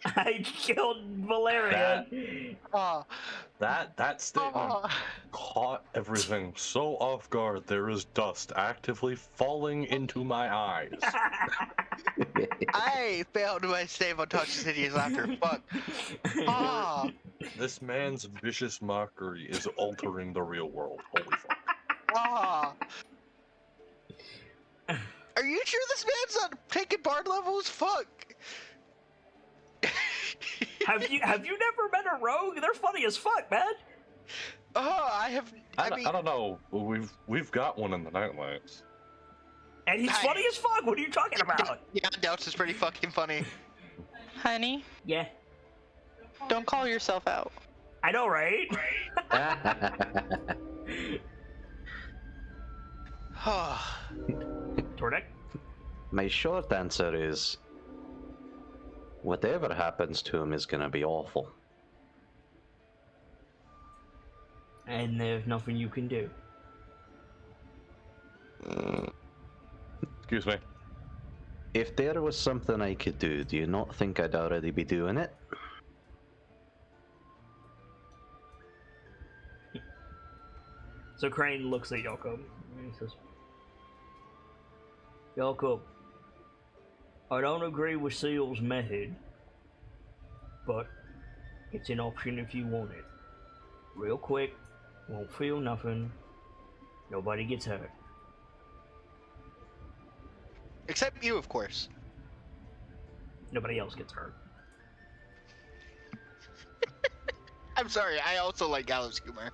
I killed Valeria. That statement caught everything so off guard. There is dust actively falling into my eyes. I failed my save on Touch City's laughter. Fuck. This man's vicious mockery is altering the real world. Holy fuck. Are you sure this man's not taking bard levels? Fuck. Have you never met a rogue? They're funny as fuck, man. I don't know. We've got one in the Nightlights. And he's funny as fuck. What are you talking about? Yeah, Doubt is pretty fucking funny. Honey, Yeah. don't call yourself out. I know, right? Tordek? My short answer is, whatever happens to him is gonna be awful. And there's nothing you can do. Excuse me. If there was something I could do you not think I'd already be doing it? So Crane looks at Yoko and he says, Yoko, I don't agree with Seal's method, but it's an option if you want it. Real quick, won't feel nothing, nobody gets hurt. Except you, of course. Nobody else gets hurt. I'm sorry. I also like gallows humor.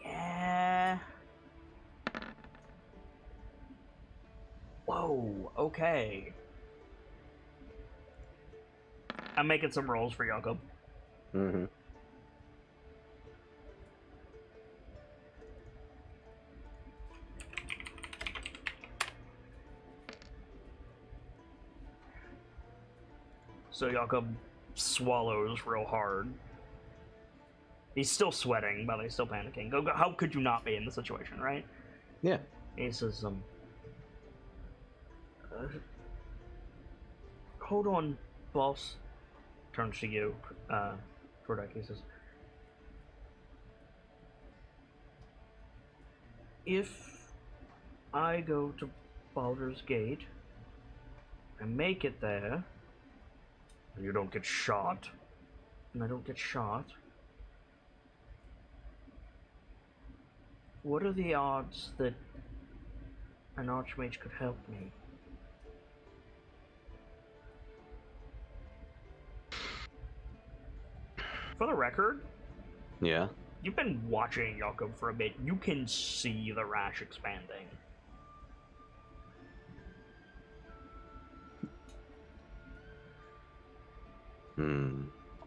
Yeah. Whoa, okay. I'm making some rolls for Jakob. Mm-hmm. So Jakob swallows real hard. He's still sweating, but he's still panicking. Go, how could you not be in the situation, right? Yeah. He says, hold on, boss. Turns to you, Tordek. He says, if I go to Baldur's Gate and make it there, and you don't get shot, and I don't get shot, what are the odds that an Archmage could help me? For the record, Yeah. you've been watching Jakob for a bit. You can see the rash expanding.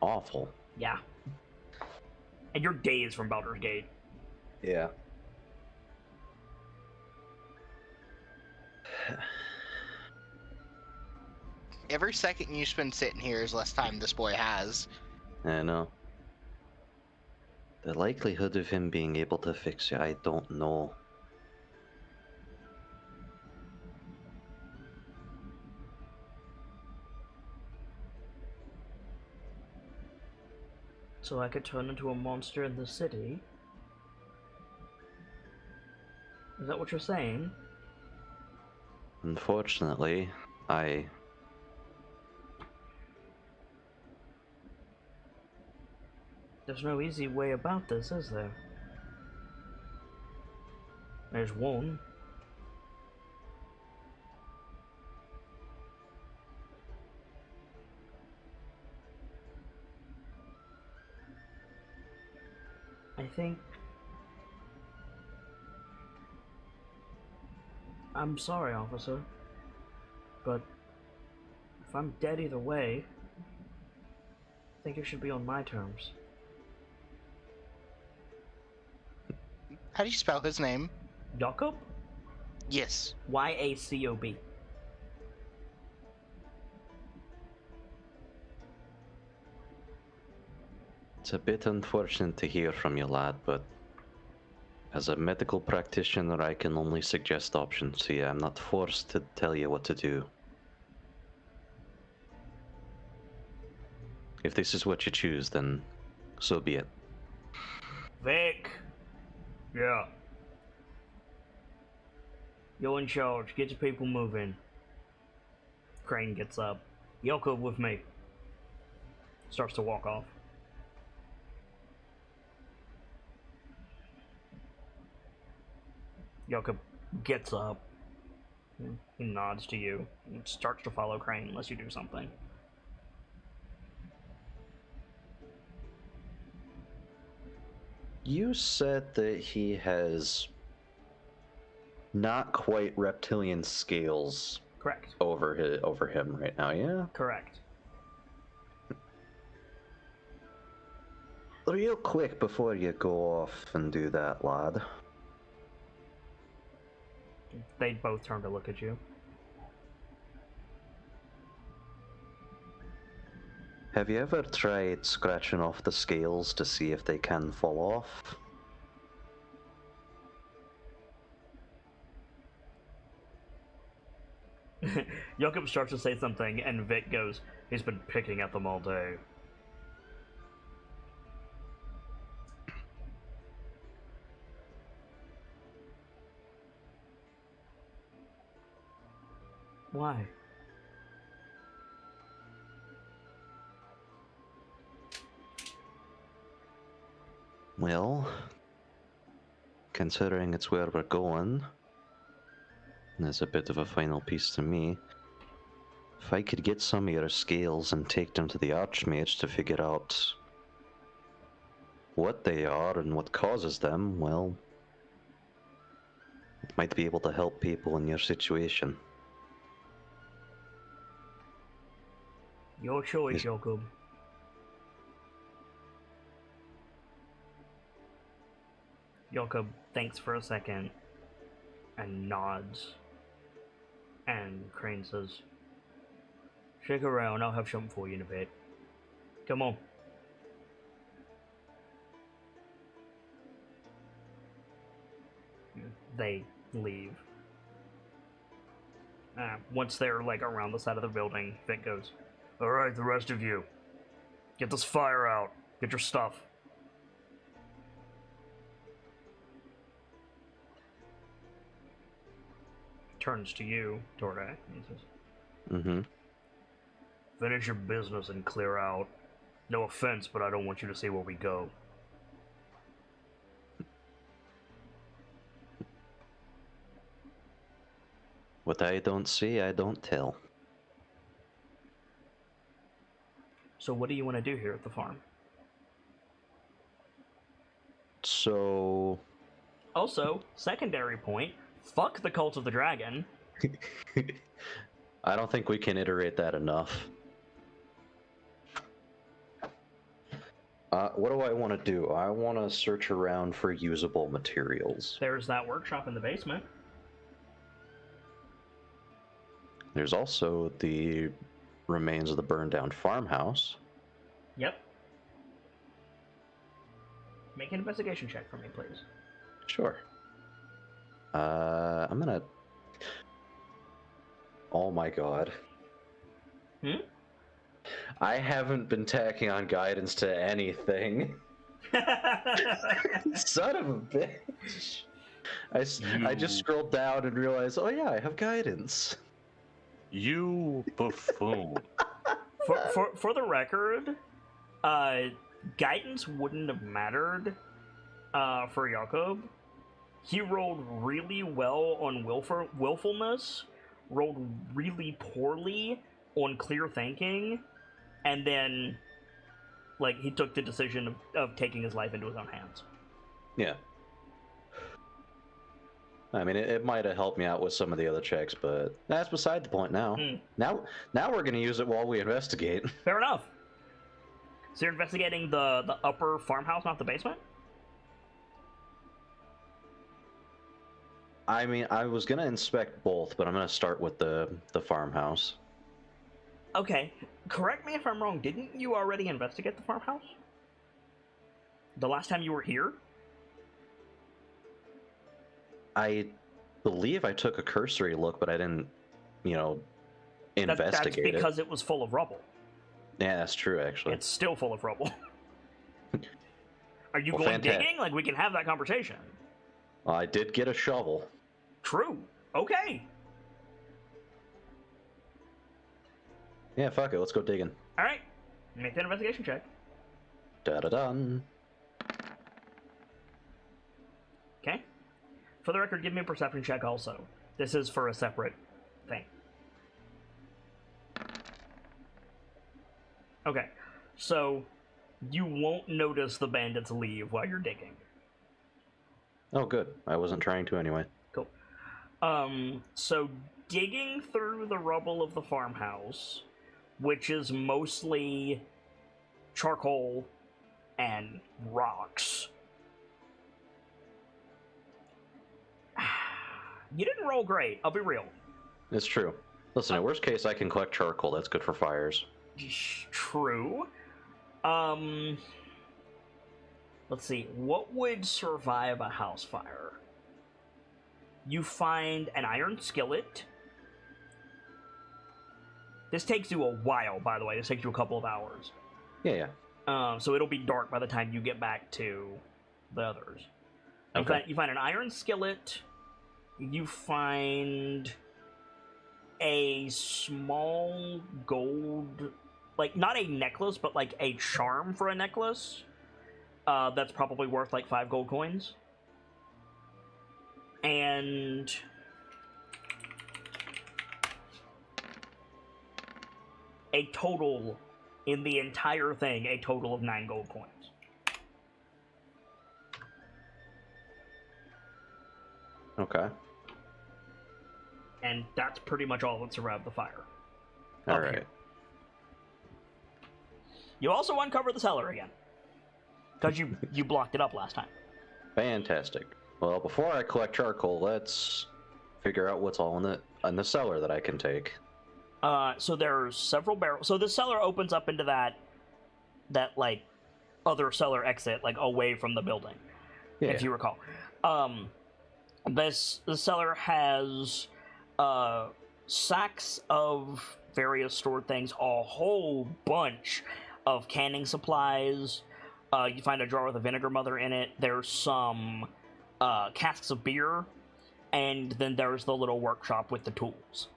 Awful. Yeah. And you're days from Baldur's Gate. Yeah. Every second you spend sitting here is less time this boy has. I know. The likelihood of him being able to fix it, I don't know. So I could turn into a monster in the city? Is that what you're saying? Unfortunately, There's no easy way about this, is there? There's one. I think... I'm sorry, officer. But if I'm dead either way, I think it should be on my terms. How do you spell his name? Jakob? Yes. Y-A-C-O-B. it's a bit unfortunate to hear from you, lad, but as a medical practitioner, I can only suggest options to you. I'm not forced to tell you what to do. If this is what you choose, then so be it. Vic! Yeah. You're in charge. Get your people moving. Crane gets up. Jakob with me. Starts to walk off. Jakob gets up. He nods to you. And starts to follow Crane unless you do something. You said that he has not quite reptilian scales Correct. over him right now, yeah? Correct. Real quick before you go off and do that, lad. They both turn to look at you. Have you ever tried scratching off the scales to see if they can fall off? Jakob starts to say something, and Vic goes, he's been picking at them all day. Why? Well, considering it's where we're going, there's a bit of a final piece to me. If I could get some of your scales and take them to the Archmage to figure out what they are and what causes them, well, might be able to help people in your situation. Your choice, Jacob. Jacob thinks for a second and nods. And Crane says, "Shake around, I'll have something for you in a bit. Come on." They leave. Once they're like around the side of the building, Vic goes, "Alright, the rest of you, get this fire out. Get your stuff." Turns to you, Tordak, and he says, Mm-hmm. "Finish your business and clear out. No offense, but I don't want you to see where we go." What I don't see, I don't tell. So what do you want to do here at the farm? So... Also, secondary point, fuck the Cult of the Dragon. I don't think we can iterate that enough. What do I want to do? I want to search around for usable materials. There's that workshop in the basement. There's also the remains of the burned down farmhouse. Yep. Make an investigation check for me, please. Sure. I'm gonna... Oh my god. I haven't been tacking on guidance to anything. Son of a bitch. I just scrolled down and realized, oh yeah, I have guidance. You buffoon. For the record, guidance wouldn't have mattered for Jakob. He rolled really well on willfulness, rolled really poorly on clear thinking, and then, like, he took the decision of taking his life into his own hands. Yeah. I mean, it might have helped me out with some of the other checks, but that's beside the point now. Now we're going to use it while we investigate. Fair enough. So you're investigating the upper farmhouse, not the basement? I mean, I was going to inspect both, but I'm going to start with the farmhouse. Okay. Correct me if I'm wrong. Didn't you already investigate the farmhouse? The last time you were here? I believe I took a cursory look, but I didn't, investigate That's because it was full of rubble. Yeah, that's true, actually. It's still full of rubble. Are you Well, going digging? Like, we can have that conversation. I did get a shovel. True. Okay. Yeah, fuck it. Let's go digging. All right. Make that investigation check. Da-da-dun. Okay. For the record, give me a perception check also. This is for a separate thing. Okay. So, you won't notice the bandits leave while you're digging. Oh, good. I wasn't trying to anyway. Cool. So digging through the rubble of the farmhouse, which is mostly charcoal and rocks. You didn't roll great, I'll be real. It's true. Listen, in worst case, I can collect charcoal. That's good for fires. True. Let's see. What would survive a house fire? You find an iron skillet. This takes you a while, by the way. This takes you a couple of hours. Yeah. So it'll be dark by the time you get back to the others. Okay. You find an iron skillet. You find a small gold, like, not a necklace, but like a charm for a necklace. That's probably worth like 5 gold coins. And a total, in the entire thing, a total of 9 gold coins. Okay. And that's pretty much all that survived the fire. All Up right. here. You also uncover the cellar again. Because you blocked it up last time. Fantastic. Well, before I collect charcoal, let's figure out what's all in the cellar that I can take. So there's several barrels. So the cellar opens up into that like other cellar exit, like away from the building, if you recall. The cellar has sacks of various stored things, a whole bunch of canning supplies. You find a jar with a vinegar mother in it. There's some casks of beer, and then there's the little workshop with the tools.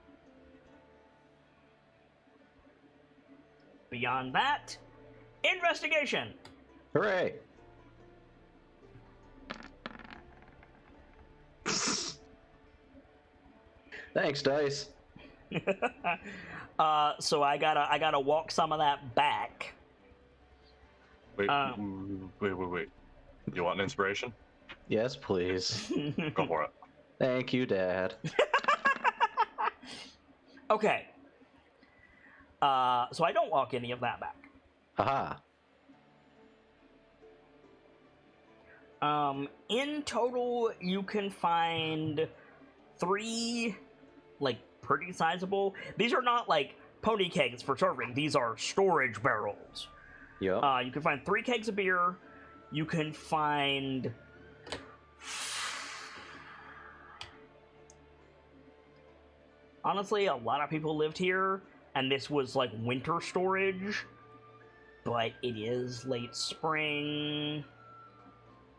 Beyond that, investigation. Hooray! Thanks, Dice. So I gotta walk some of that back. Wait. You want an inspiration? Yes, please. Go for it. Thank you, Dad. Okay. So I don't walk any of that back. Haha. In total, you can find 3, like, pretty sizable. These are not, like, pony kegs for serving. These are storage barrels. Yep. You can find 3 kegs of beer. You can find... Honestly, a lot of people lived here, and this was, like, winter storage. But it is late spring...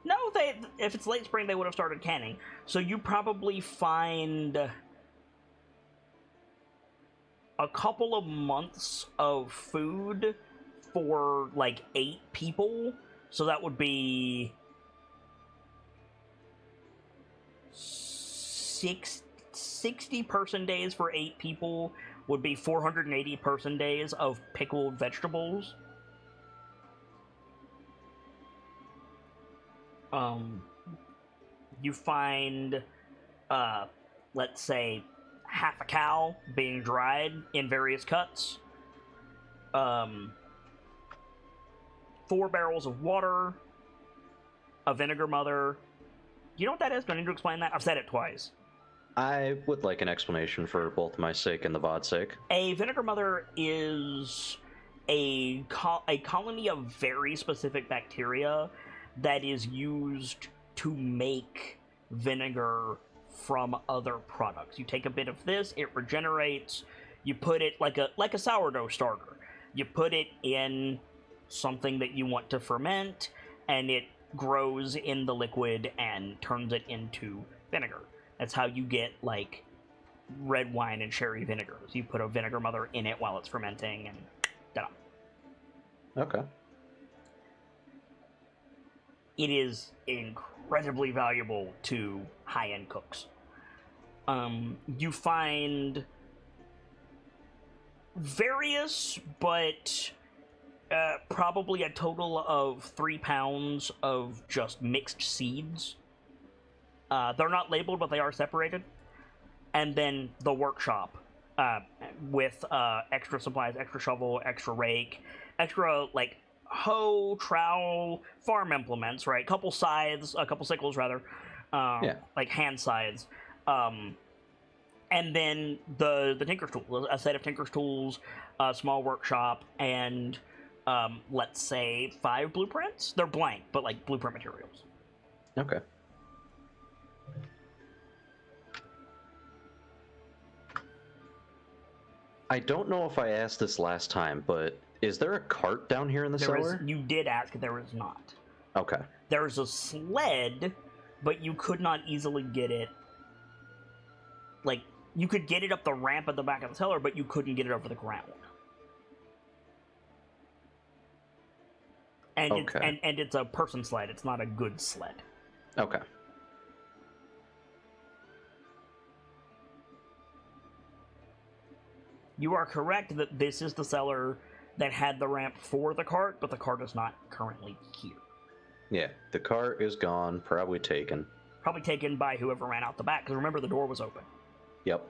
No, if it's late spring, they would have started canning. So you probably find a couple of months of food for, like, 8 people. So that would be 60 person days for 8 people would be 480 person days of pickled vegetables. You find, let's say, half a cow being dried in various cuts. 4 barrels of water. A vinegar mother. You know what that is? Do I need to explain that? I've said it twice. I would like an explanation for both my sake and the VOD's sake. A vinegar mother is a colony of very specific bacteria that is used to make vinegar from other products. You take a bit of this, it regenerates, you put it like a sourdough starter. You put it in something that you want to ferment, and it grows in the liquid and turns it into vinegar. That's how you get, like, red wine and sherry vinegars. You put a vinegar mother in it while it's fermenting, and ta-da. Okay. It is incredibly valuable to high-end cooks. You find various, but probably a total of 3 pounds of just mixed seeds. They're not labeled, but they are separated. And then the workshop with extra supplies, extra shovel, extra rake, extra, like, hoe, trowel, farm implements, right? Couple scythes, a couple sickles, rather. Like hand scythes. And then the tinker's tool, a set of tinker's tools, a small workshop, and let's say 5 blueprints. They're blank, but, like, blueprint materials. Okay. I don't know if I asked this last time, but is there a cart down here in the cellar? You did ask, there is not. Okay. There's a sled, but you could not easily get it. Like, you could get it up the ramp at the back of the cellar, but you couldn't get it over the ground. And Okay. It's a person sled. It's not a good sled. Okay. You are correct that this is the cellar that had the ramp for the cart, but the cart is not currently here. Yeah, the cart is gone, probably taken. Probably taken by whoever ran out the back, because remember, the door was open. Yep.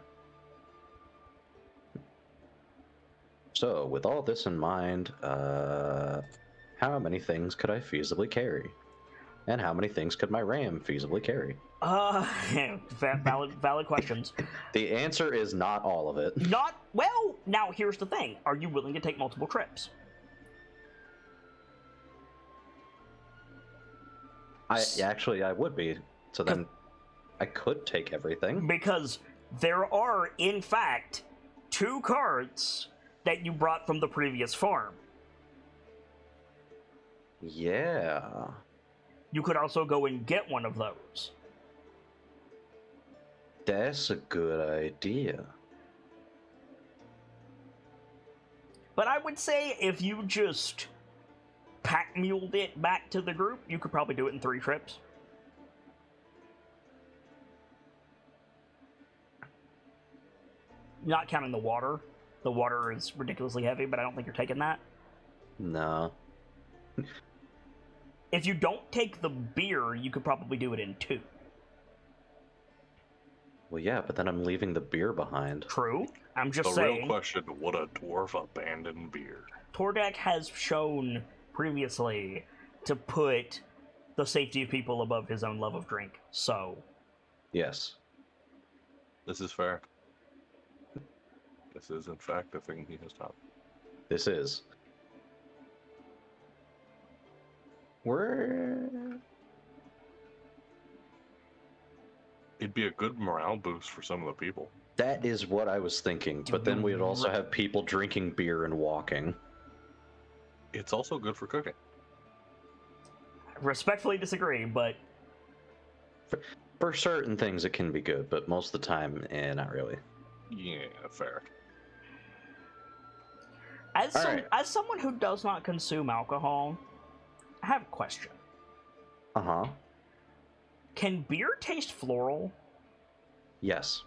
So, with all this in mind, how many things could I feasibly carry? And how many things could my ram feasibly carry? Valid questions. The answer is not all of it. Not, well, now here's the thing. Are you willing to take multiple trips? I would be. So then I could take everything. Because there are, in fact, 2 carts that you brought from the previous farm. Yeah. You could also go and get one of those. That's a good idea. But I would say if you just pack muled it back to the group, you could probably do it in 3 trips. Not counting the water. The water is ridiculously heavy, but I don't think you're taking that. No. If you don't take the beer, you could probably do it in 2. Well, yeah, but then I'm leaving the beer behind. True. I'm The just real saying. question, would a dwarf abandon beer? Tordek has shown previously to put the safety of people above his own love of drink, so... Yes. This is fair. This is, in fact, a thing he has done. This is. It'd be a good morale boost for some of the people. That is what I was thinking, but then we'd also have people drinking beer and walking. It's also good for cooking. Respectfully disagree, but... For certain things it can be good, but most of the time, not really. Yeah, fair. As someone who does not consume alcohol, I have a question. Uh-huh. Can beer taste floral? Yes.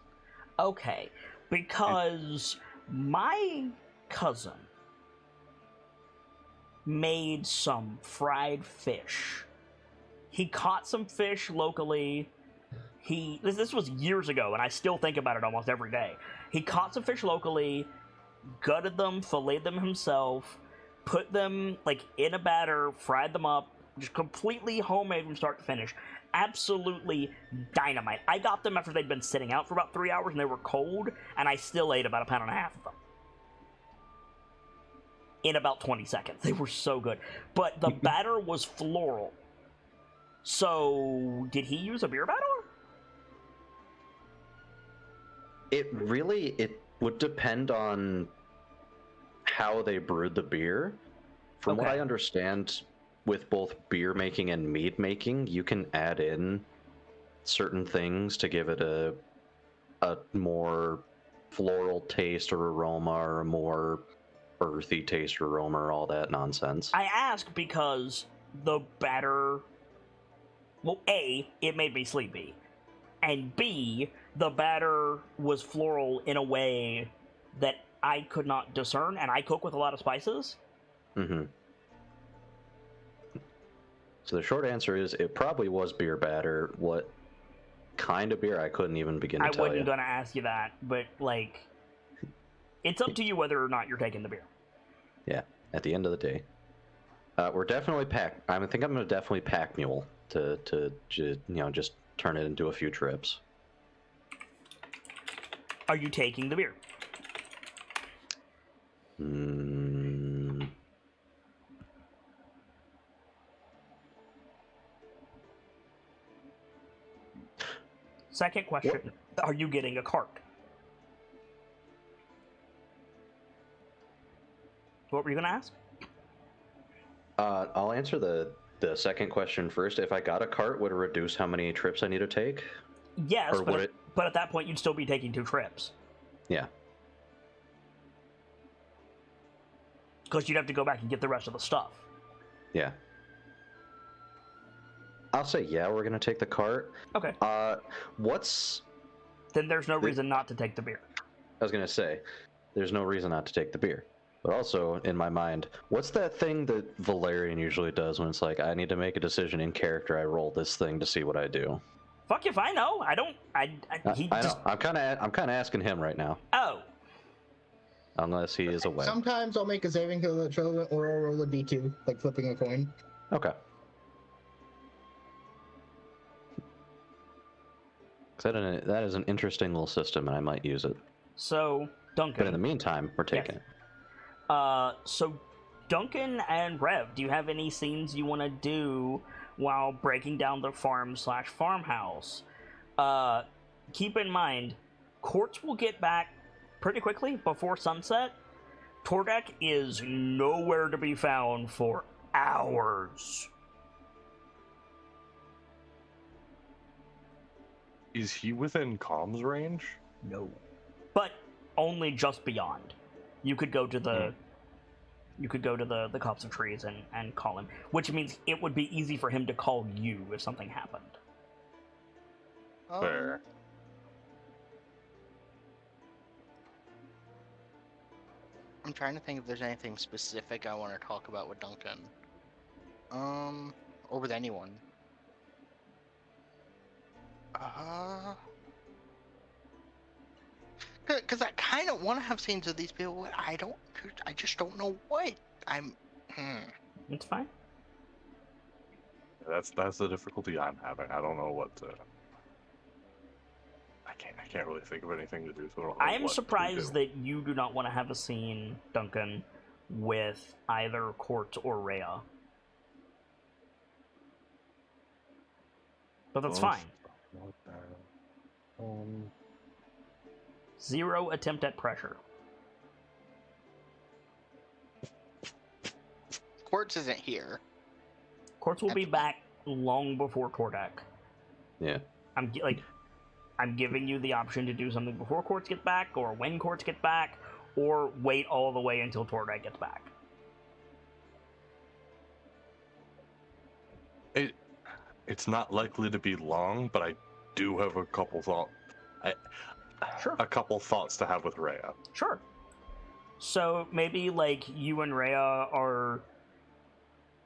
Okay, because my cousin made some fried fish. He caught some fish locally. This was years ago, and I still think about it almost every day. He caught some fish locally, gutted them, filleted them himself, put them in a batter, fried them up, just completely homemade from start to finish. Absolutely dynamite. I got them after they'd been sitting out for about 3 hours and they were cold, and I still ate about 1.5 pounds of them. In about 20 seconds. They were so good. But the batter was floral. So, did he use a beer batter? It would depend on how they brewed the beer. From what I understand, with both beer making and mead making, you can add in certain things to give it a more floral taste or aroma, or a more earthy taste or aroma, or all that nonsense. I ask because the batter... Well, A, it made me sleepy. And B, the batter was floral in a way that I could not discern, and I cook with a lot of spices. Mm-hmm. So the short answer is it probably was beer batter. What kind of beer, I couldn't even begin to tell you. I wasn't going to ask you that, but, it's up to you whether or not you're taking the beer. Yeah, at the end of the day. We're definitely I think I'm going to definitely pack mule to just turn it into a few trips. Are you taking the beer? Second question, Are you getting a cart? What were you going to ask? I'll answer the second question first. If I got a cart, would it reduce how many trips I need to take? Yes, or but at that point, you'd still be taking 2 trips. Yeah. Because you'd have to go back and get the rest of the stuff. Yeah. I'll say yeah, we're going to take the cart. Okay. What's... Then there's no reason not to take the beer. I was going to say, there's no reason not to take the beer. But also, in my mind, what's that thing that Valerian usually does when it's like, I need to make a decision in character, I roll this thing to see what I do? Fuck if I know. I don't. He I just. know. I'm kind of asking him right now, Oh. unless he is away. Sometimes I'll make a saving throw or I'll roll a d2, like flipping a coin. Okay. That is an interesting little system, and I might use it. So, Duncan. But in the meantime, we're taking it. So Duncan and Rev, do you have any scenes you want to do while breaking down the farm/farmhouse? Keep in mind, Quartz will get back pretty quickly before sunset. Tordek is nowhere to be found for hours. Is he within comms range? No. But only just beyond. You could go to the the copse of trees and call him, which means it would be easy for him to call you if something happened. Fair. I'm trying to think if there's anything specific I want to talk about with Duncan. Or with anyone. Because I kind of want to have scenes with these people, but I just don't know what. It's fine. That's the difficulty I'm having. I don't know what to. I can't really think of anything to do. So I don't know I am what to surprised do. that you do not want to have a scene, Duncan, with either Quartz or Rhea. But that's fine. Zero attempt at pressure. Quartz isn't here. Quartz will be back long before Tordek. Yeah. I'm giving you the option to do something before Quartz gets back, or when Quartz gets back, or wait all the way until Tordek gets back. It's not likely to be long, but I do have a couple thoughts. Sure. A couple thoughts to have with Rhea. Sure. So maybe like you and Rhea are.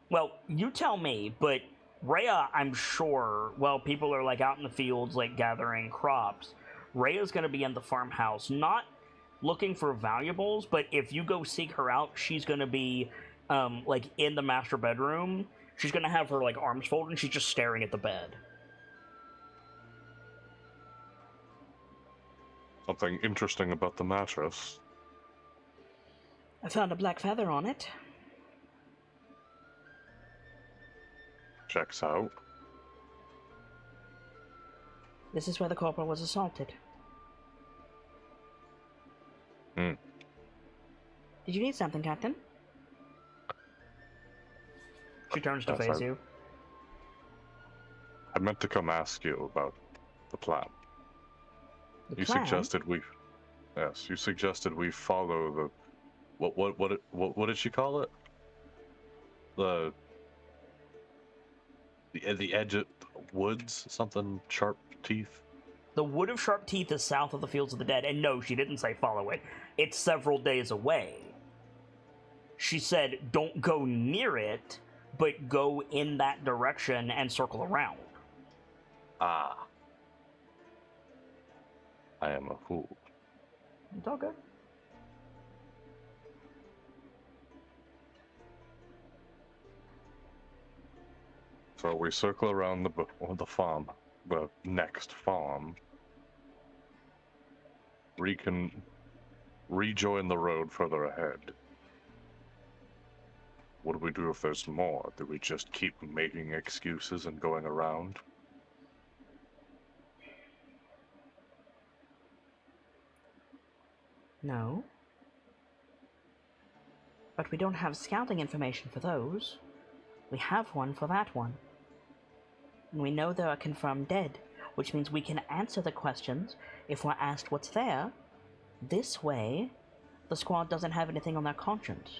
Well, you tell me, but Rhea, I'm sure. Well, people are like out in the fields, like gathering crops. Rhea's going to be in the farmhouse, not looking for valuables, but if you go seek her out, she's going to be like in the master bedroom. She's going to have her like arms folded, and she's just staring at the bed. Something interesting about the mattress. I found a black feather on it. Checks out. This is where the corporal was assaulted. Hmm. Did you need something, Captain? She turns to face you. I meant to come ask you about the plan. The plan? You suggested we follow the what did she call it? The edge of woods, something sharp teeth. The Wood of Sharp Teeth is south of the Fields of the Dead, and no, she didn't say follow it. It's several days away. She said don't go near it, but go in that direction and circle around. Ah. I am a fool. It's all good. So we circle around the farm, the next farm. We can rejoin the road further ahead. What do we do if there's more? Do we just keep making excuses and going around? No. But we don't have scouting information for those. We have one for that one. And we know they are confirmed dead, which means we can answer the questions if we're asked what's there. This way, the squad doesn't have anything on their conscience.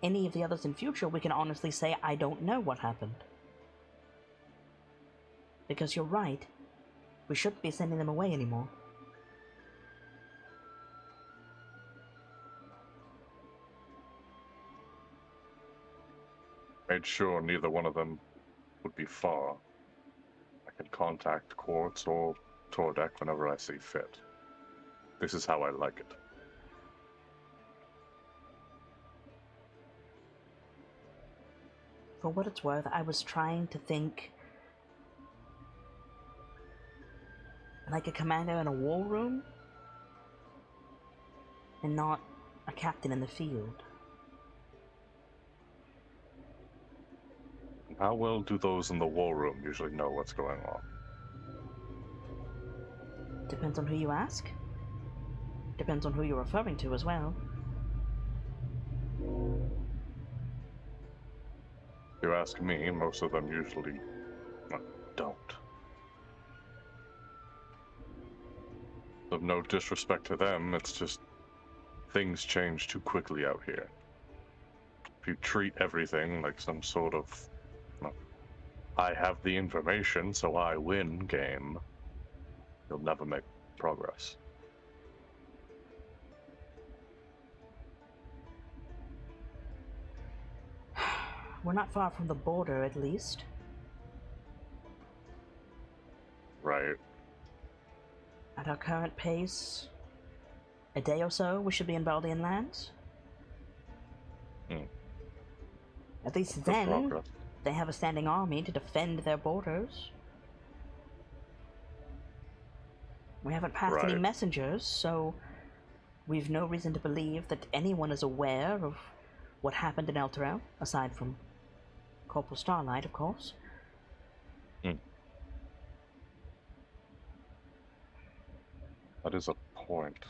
Any of the others in future, we can honestly say, I don't know what happened. Because you're right, we shouldn't be sending them away anymore. Made sure neither one of them would be far. I can contact Quartz or Tordek whenever I see fit. This is how I like it. For what it's worth, I was trying to think like a commander in a war room, and not a captain in the field. How well do those in the war room usually know what's going on? Depends on who you ask. Depends on who you're referring to as well. If you ask me, most of them usually don't. Of no disrespect to them, it's just things change too quickly out here. If you treat everything like some sort of I have the information, so I win game, you'll never make progress. We're not far from the border, at least. Right. At our current pace, a day or so, we should be in Baldian lands. At least Good then, progress. they have a standing army to defend their borders. We haven't passed any Right. messengers, so we've no reason to believe that anyone is aware of what happened in Elturel, aside from Corporal Starlight, of course. That is a point.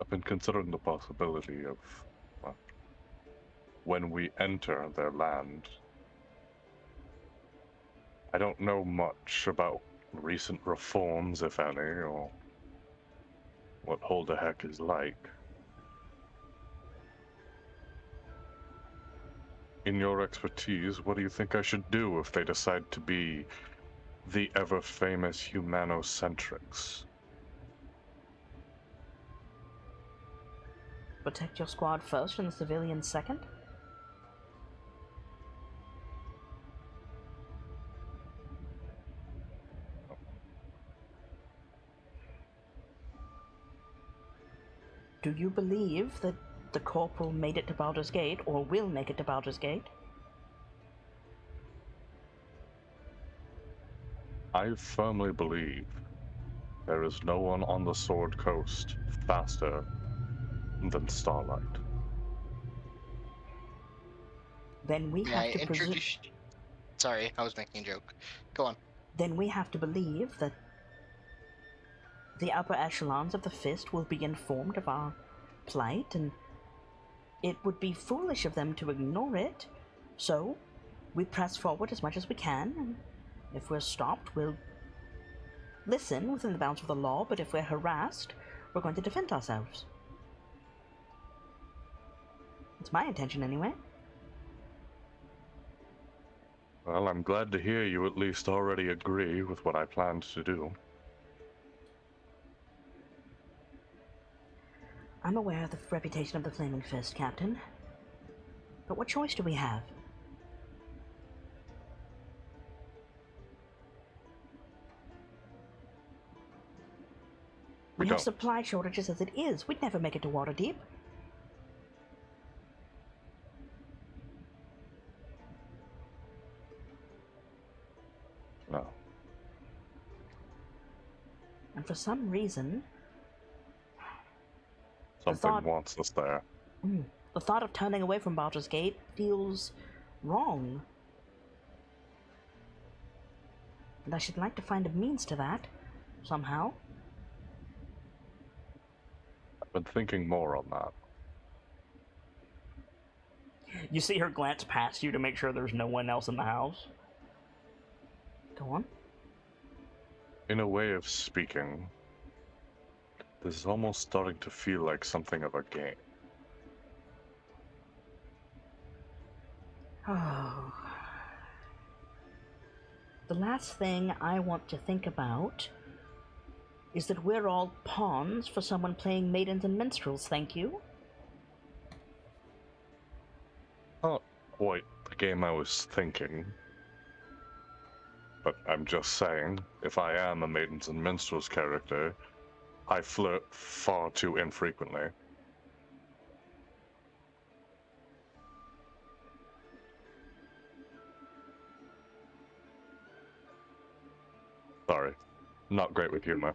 I've been considering the possibility of when we enter their land. I don't know much about recent reforms, if any, or what Hold the Heck is like. In your expertise, what do you think I should do if they decide to be the ever-famous humanocentrics? Protect your squad first and the civilians second? Do you believe that the Corporal made it to Baldur's Gate, or will make it to Baldur's Gate? I firmly believe there is no one on the Sword Coast faster than Starlight. Then we May have I to presume. introduce? Sorry, I was making a joke. Go on. Then we have to believe that the upper echelons of the Fist will be informed of our plight, and it would be foolish of them to ignore it. So, we press forward as much as we can, and if we're stopped, we'll listen within the bounds of the law, but if we're harassed, we're going to defend ourselves. It's my intention, anyway. Well, I'm glad to hear you at least already agree with what I planned to do. I'm aware of the reputation of the Flaming Fist, Captain. But what choice do we have? We have don't. supply shortages as it is. We'd never make it to Waterdeep. No. And for some reason, Something thought- wants us there. the thought of turning away from Baldur's Gate feels wrong. And I should like to find a means to that, somehow. I've been thinking more on that. You see her glance past you to make sure there's no one else in the house. Go on. In a way of speaking, this is almost starting to feel like something of a game. Oh. The last thing I want to think about is that we're all pawns for someone playing maidens and minstrels, thank you. quite the game I was thinking. But I'm just saying, if I am a Maidens and Minstrels character, I flirt far too infrequently. Sorry, not great with humor.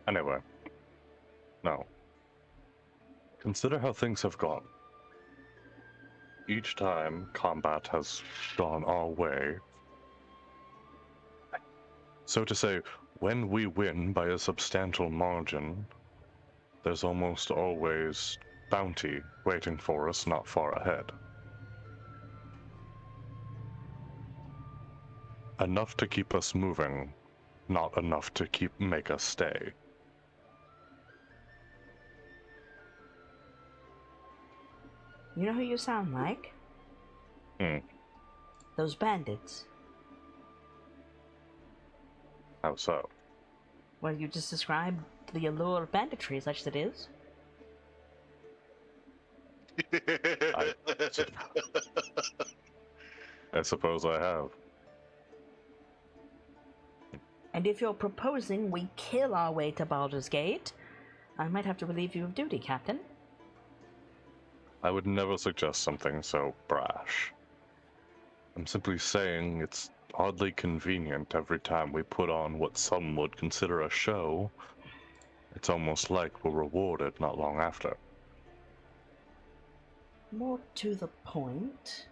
Anyway, no. Consider how things have gone. Each time combat has gone our way, so to say, when we win by a substantial margin, there's almost always bounty waiting for us not far ahead. Enough to keep us moving, not enough to make us stay. You know who you sound like? Those bandits. How so? Well, you just described the allure of banditry, such it is. I suppose I have. And if you're proposing we kill our way to Baldur's Gate, I might have to relieve you of duty, Captain. I would never suggest something so brash. I'm simply saying it's oddly convenient every time we put on what some would consider a show. It's almost like we're rewarded not long after. More to the point.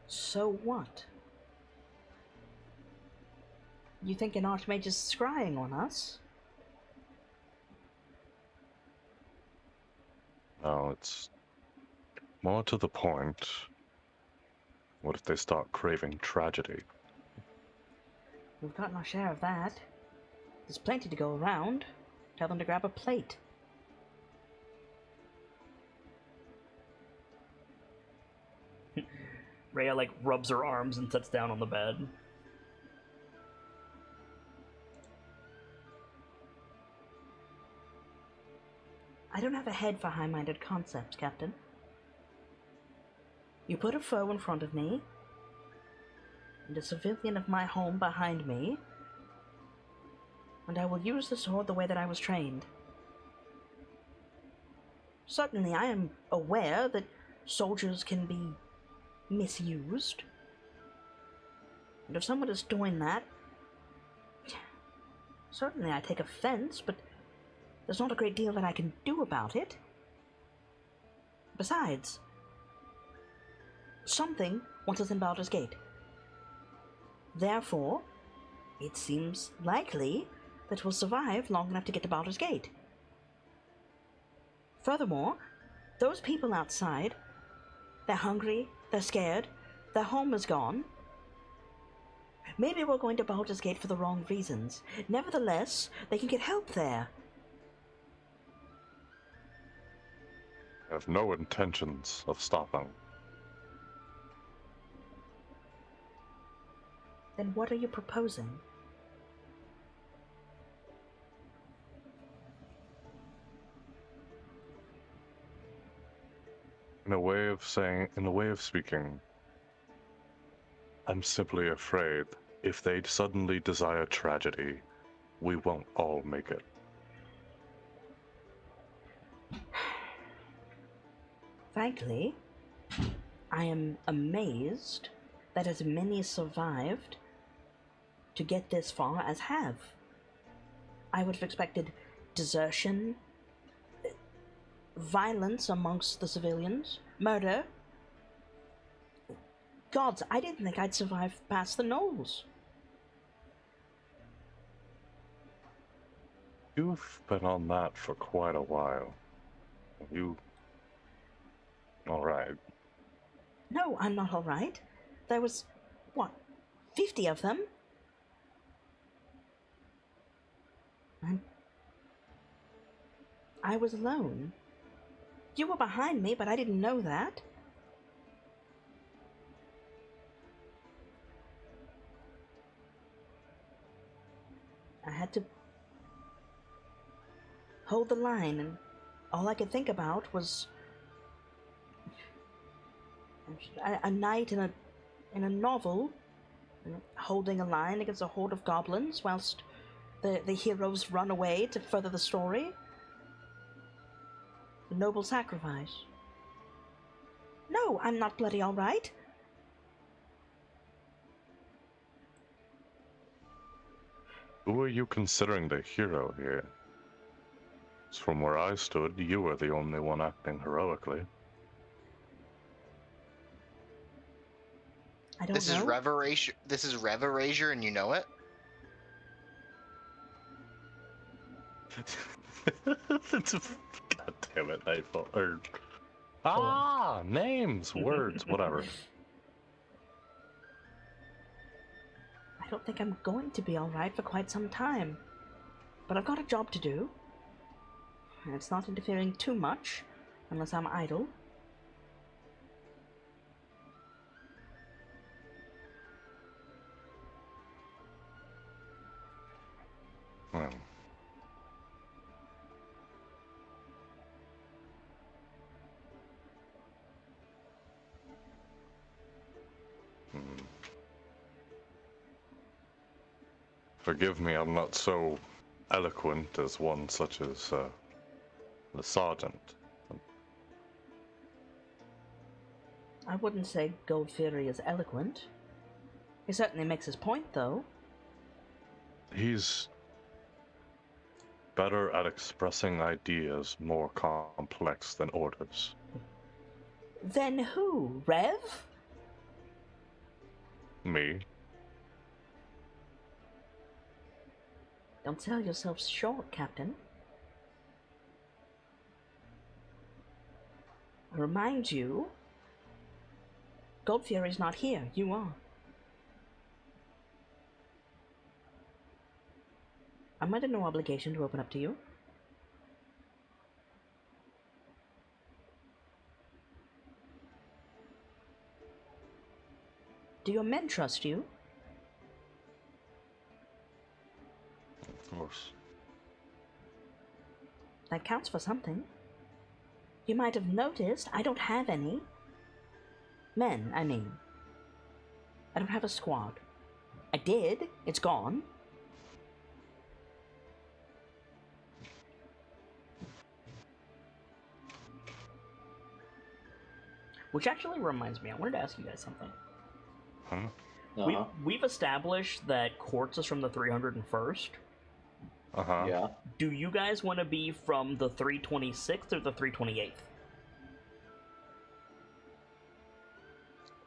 So what? You think an Archmage is scrying on us? No, it's more to the point. What if they start craving tragedy? We've gotten our share of that. There's plenty to go around. Tell them to grab a plate. Rhea, like, rubs her arms and sits down on the bed. I don't have a head for high-minded concepts, Captain. You put a foe in front of me, and a civilian of my home behind me, and I will use the sword the way that I was trained. Certainly, I am aware that soldiers can be misused, and if someone is doing that, certainly I take offense, but there's not a great deal that I can do about it. Besides, something wants us in Baldur's Gate. Therefore, it seems likely that we'll survive long enough to get to Baldur's Gate. Furthermore, those people outside, they're hungry, they're scared, their home is gone. Maybe we're going to Baldur's Gate for the wrong reasons. Nevertheless, they can get help there. I have no intentions of stopping. Then what are you proposing? In a way of speaking, I'm simply afraid if they suddenly desire tragedy, we won't all make it. Frankly, I am amazed that as many survived to get this far as have. I would have expected desertion, violence amongst the civilians, murder. Gods, I didn't think I'd survive past the Knolls. You've been on that for quite a while. Alright. No, I'm not all right. There was, 50 of them? I was alone. You were behind me, but I didn't know that. I had to hold the line and all I could think about was a knight in a novel, holding a line against a horde of goblins, whilst the heroes run away to further the story. A noble sacrifice. No, I'm not bloody all right. Who are you considering the hero here? 'Cause from where I stood, you were the only one acting heroically. I don't This know. is Reveration. This is Reveration, and you know it. God damn it, Nightfall. Names, words, whatever. I don't think I'm going to be alright for quite some time. But I've got a job to do. And it's not interfering too much, unless I'm idle. Well. Forgive me, I'm not so eloquent as one such as the sergeant. I wouldn't say Gold Fury is eloquent. He certainly makes his point, though. He's better at expressing ideas more complex than orders. Then who? Rev? Me? Don't sell yourself short, Captain. I remind you, Gold Fury's not here. You are. I'm under no obligation to open up to you. Do your men trust you? Of course. That counts for something. You might have noticed I don't have any. Men, I mean. I don't have a squad. I did. It's gone. Which actually reminds me, I wanted to ask you guys something. Huh? We've established that Quartz is from the 301st. Uh-huh. Yeah. Do you guys want to be from the 326th or the 328th?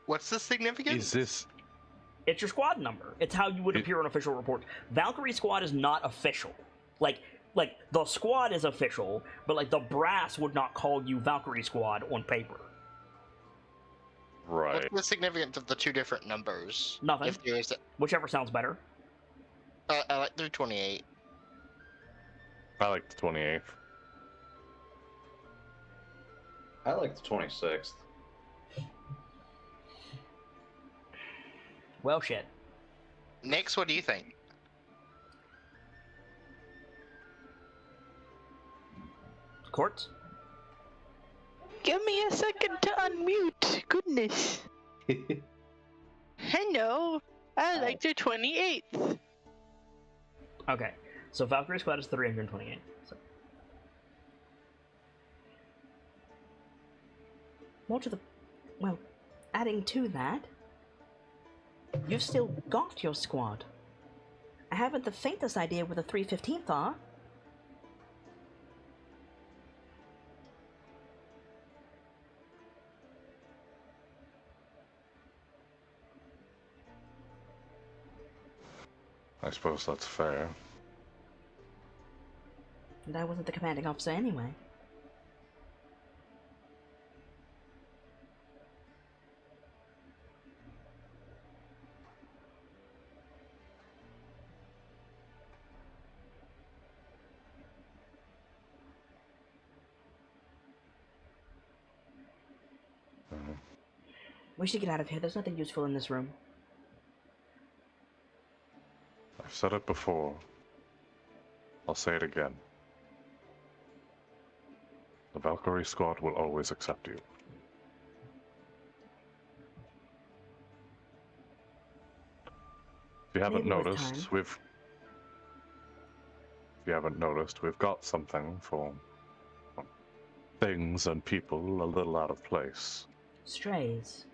What's the significance? Is this... It's your squad number. It's how you would appear on official reports. Valkyrie squad is not official. Like the squad is official, but like the brass would not call you Valkyrie squad on paper. Right. What's the significance of the two different numbers? Nothing. If there is, Whichever sounds better. I like 328. I like the 28th. I like the 26th. Well, shit. Nix, what do you think? Quartz? Give me a second to unmute. Goodness. Hello. I like the 28th. Okay. So Valkyrie squad is 328. So. More to the... Well, adding to that, you've still got your squad. I haven't the faintest idea where the 315th are. I suppose that's fair. And I wasn't the commanding officer anyway. We should get out of here. There's nothing useful in this room. I've said it before. I'll say it again. The Valkyrie squad will always accept you. If you haven't Maybe with noticed, time. we've got something for things and people a little out of place. Strays.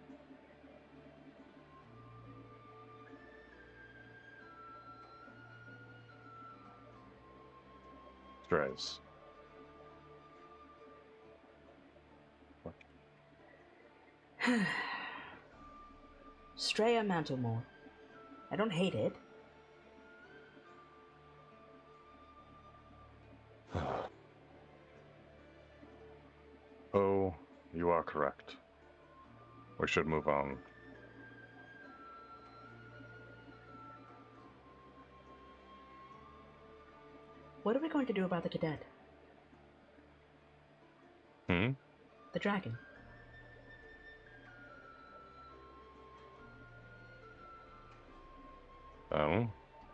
Strays. Stray or Mantlemore. I don't hate it. Oh, you are correct. We should move on. What are we going to do about the cadet? Hmm? The dragon. Oh,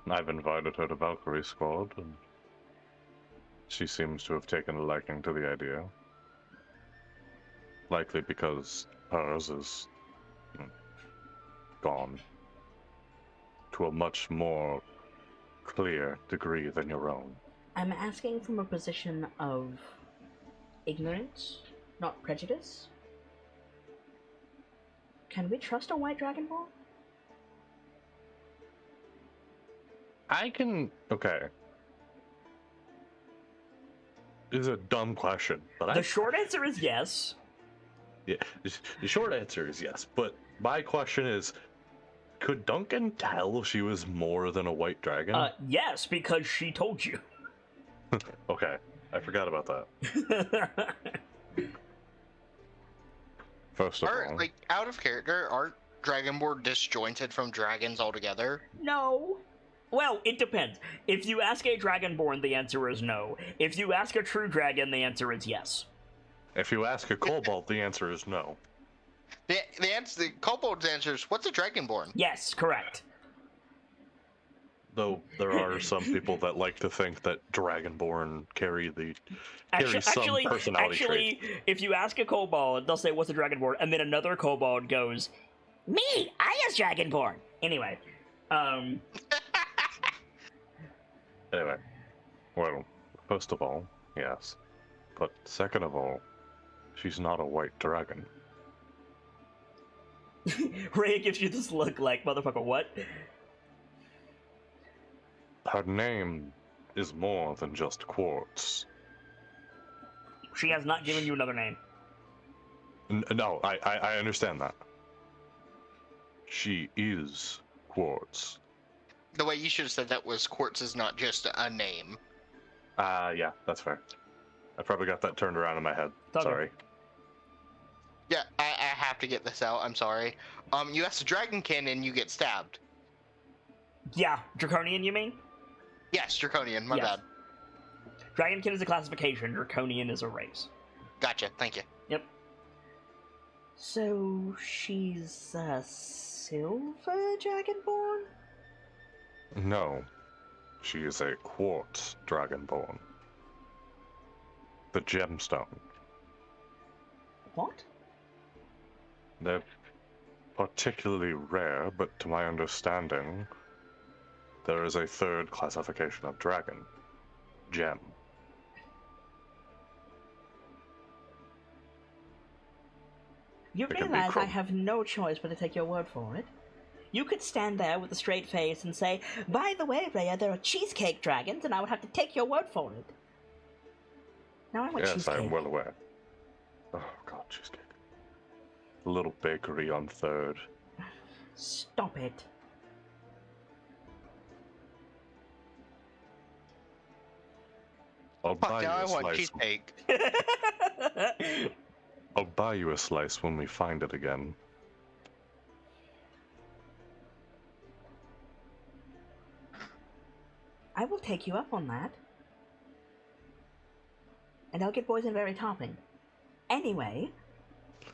I've invited her to Valkyrie Squad, and she seems to have taken a liking to the idea. Likely because hers is gone to a much more clear degree than your own. I'm asking from a position of ignorance, not prejudice. Can we trust a white dragonborn? I can. Okay. It's a dumb question, but The short answer is yes. Yeah, the short answer is yes, but my question is, could Duncan tell she was more than a white dragon? Yes, because she told you. Okay, I forgot about that. First of all, Like, out of character, aren't Dragonborn disjointed from dragons altogether? No. Well, it depends. If you ask a dragonborn, the answer is no. If you ask a true dragon, the answer is yes. if you ask a kobold, the answer is no. The kobold's answer is, what's a Dragonborn? Yes, correct. Though there are some people that like to think that Dragonborn carry some personality actually, traits. if you ask a kobold, they'll say, "What's a dragonborn?" And then another kobold goes, "Me, I is dragonborn." Anyway, Anyway, well, first of all, yes, but second of all, she's not a white dragon. Rhea gives you this look like, "Motherfucker, what?" Her name is more than just quartz. She has not given you another name. No, I understand that. She is quartz. The way you should have said that was quartz is not just a name. Yeah, that's fair. I probably got that turned around in my head. It's okay. Sorry. Yeah, I have to get this out. I'm sorry. You ask a dragonkin and you get stabbed. Yeah, draconian, you mean? Yes, draconian. My Yes. bad. Dragonkin is a classification. Draconian is a race. Gotcha. Thank you. Yep. So she's a silver dragonborn? No, she is a quartz dragonborn. The gemstone. What? They're particularly rare, but to my understanding, there is a third classification of dragon. Gem. You It can be realize I chrome. have no choice but to take your word for it. You could stand there with a straight face and say, "By the way, Rhea, there are cheesecake dragons," and I would have to take your word for it. Now I want Yes, cheesecake. I am well aware. Oh god, cheesecake. A little bakery on 3rd. Stop it. I'll Fuck buy yeah, I you a want slice. cheesecake. I'll buy you a slice when we find it again. I will take you up on that. And I'll get boysenberry topping. Anyway,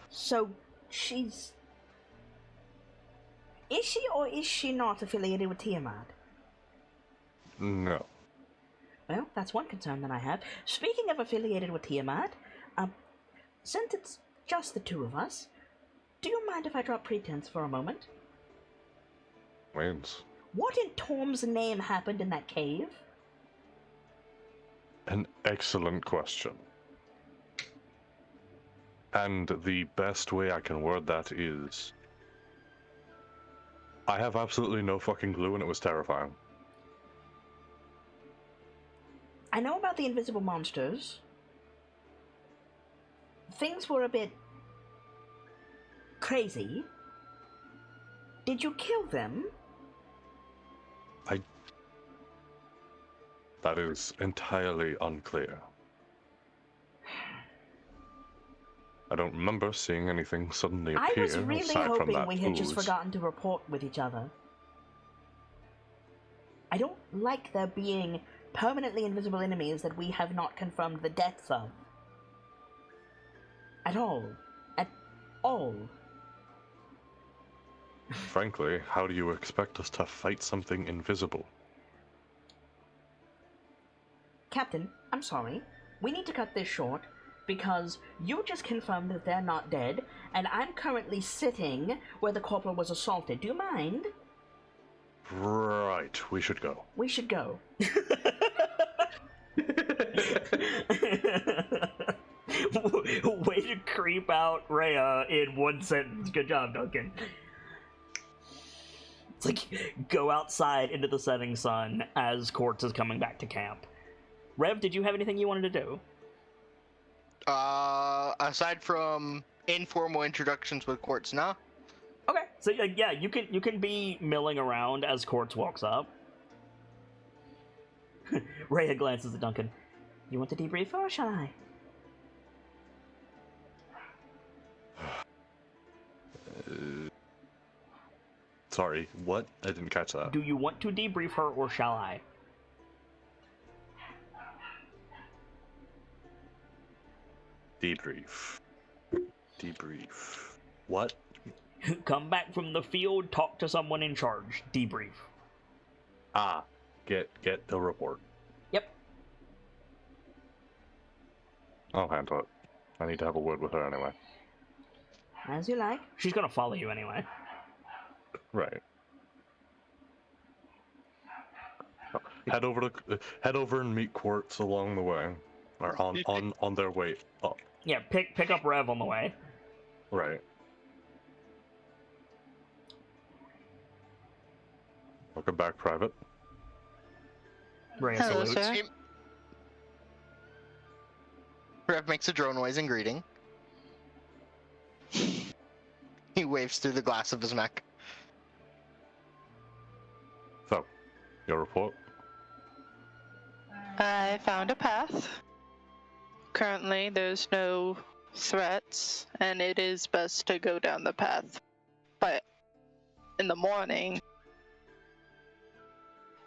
so she's... Is she or is she not affiliated with Tiamat? No. Well, that's one concern that I have. Speaking of affiliated with Tiamat, Since it's just the two of us, do you mind if I drop pretense for a moment? Waynes. What in Tom's name happened in that cave? An excellent question. And the best way I can word that is... I have absolutely no fucking clue, and it was terrifying. I know about the invisible monsters. Things were a bit... crazy. Did you kill them? That is entirely unclear. I don't remember seeing anything suddenly I appear was really aside from hoping that we had just ooze. forgotten to report with each other. I don't like there being permanently invisible enemies that we have not confirmed the deaths of. At all. At all. Frankly, how do you expect us to fight something invisible? Captain, I'm sorry. We need to cut this short, because you just confirmed that they're not dead, and I'm currently sitting where the corporal was assaulted. Do you mind? Right, we should go. We should go. Way to creep out Rhea in one sentence. Good job, Duncan. It's like, go outside into the setting sun as Quartz is coming back to camp. Rev, did you have anything you wanted to do? Aside from informal introductions with Quartz, no. Okay, so yeah, you can be milling around as Quartz walks up. Rhea glances at Duncan. You want to debrief or shall I? Sorry, what? I didn't catch that. Do you want to debrief her or shall I? Debrief. Debrief. What? Come back from the field, talk to someone in charge. Debrief. Ah, get the report. Yep. I'll handle it. I need to have a word with her anyway. As you like. She's gonna follow you anyway. Right. Head over and meet Quartz along the way, or on their way up. Yeah, pick up Rev on the way. Right. Welcome back, Private. Rhea Hello, salutes. sir. Rev makes a drone noise in greeting. He waves through the glass of his mech. So, your report? I found a path. Currently, there's no threats, and it is best to go down the path. But in the morning,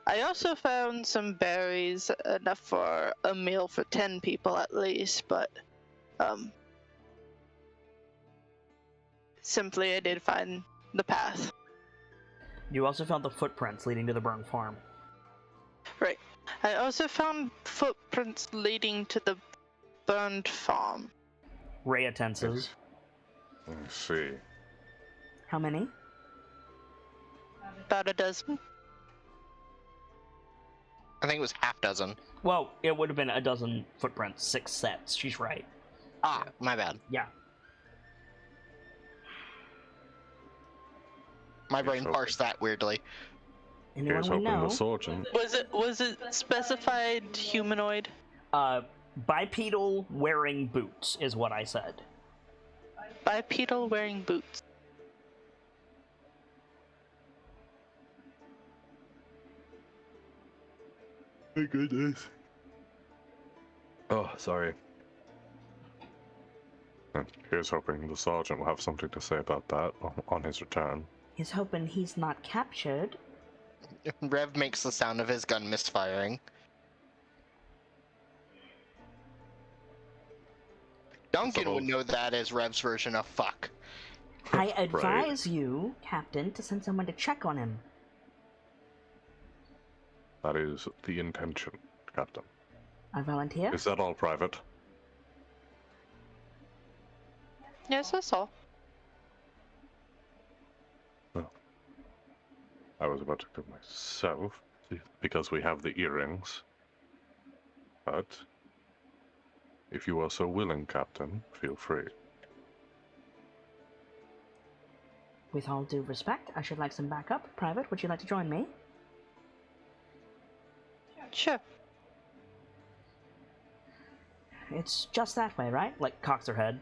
I also found some berries, enough for a meal for 10 people at least, but simply I did find the path. You also found the footprints leading to the burned farm. Right. I also found footprints leading to the burned farm. Rhea tenses. Let's see. How many? About a dozen. I think it was half dozen. Well, it would have been a dozen footprints, 6 sets. She's right. Ah, my bad. Yeah. My brain so- parsed that weirdly. Anyone Here's we hoping know. the sergeant. Was it specified humanoid? Bipedal wearing boots is what I said. Bipedal wearing boots. My goodness. Oh, sorry. Here's hoping the sergeant will have something to say about that on his return. He's hoping he's not captured. Rev makes the sound of his gun misfiring. Duncan would know that as Rev's version of fuck. I advise you, Captain, to send someone to check on him. That is the intention, Captain. I volunteer. Is that all, Private? Yes, I saw. I was about to go myself because we have the earrings. But if you are so willing, Captain, feel free. With all due respect, I should like some backup. Private, would you like to join me? Sure. It's just that way, right? Like, cocks her head.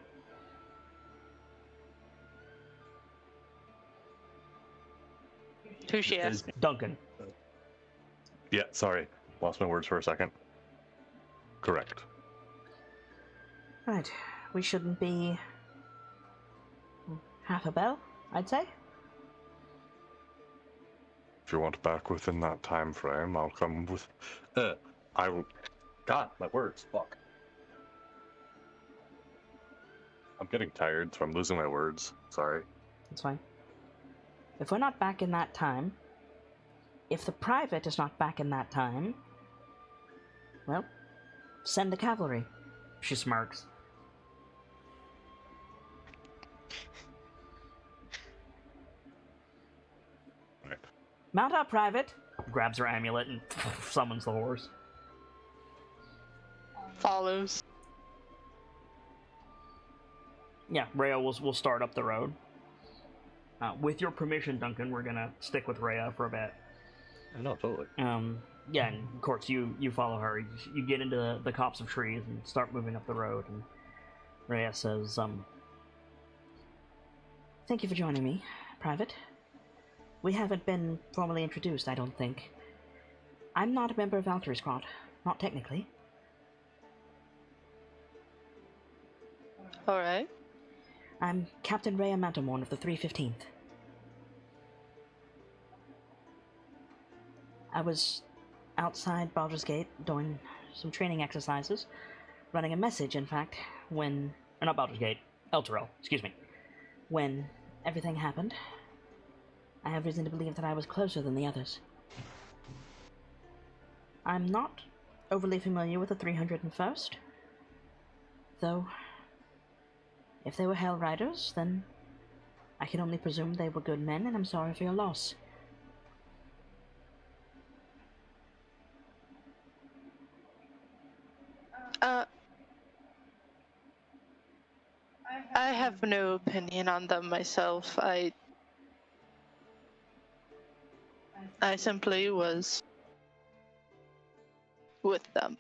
Who she asked? Duncan. Yeah, sorry. Lost my words for a second. Correct. Right. We shouldn't be... half a bell, I'd say? If you want back within that time frame, I'll come with... I will... God, my words. Fuck. I'm getting tired, so I'm losing my words. Sorry. That's fine. If we're not back in that time... If the private is not back in that time... Well, send the cavalry. She smirks. Right. Mount up, Private! Grabs her amulet and summons the horse. Follows. Yeah, Rhea will start up the road. With your permission, Duncan, we're gonna stick with Rhea for a bit. No, totally. Yeah, and of course you follow her. You get into the copse of trees and start moving up the road, and Rhea says, Thank you for joining me, Private. We haven't been formally introduced, I don't think. I'm not a member of Valkyrie Squad. Not technically. Alright. I'm Captain Rhea Mantelmorn of the 315th. I was outside Baldur's Gate doing some training exercises, running a message, in fact, when... not Baldur's Gate, Elturel, excuse me. When everything happened, I have reason to believe that I was closer than the others. I'm not overly familiar with the 301st, though if they were Hell Riders, then I can only presume they were good men, and I'm sorry for your loss. I have no opinion on them myself. I simply was with them.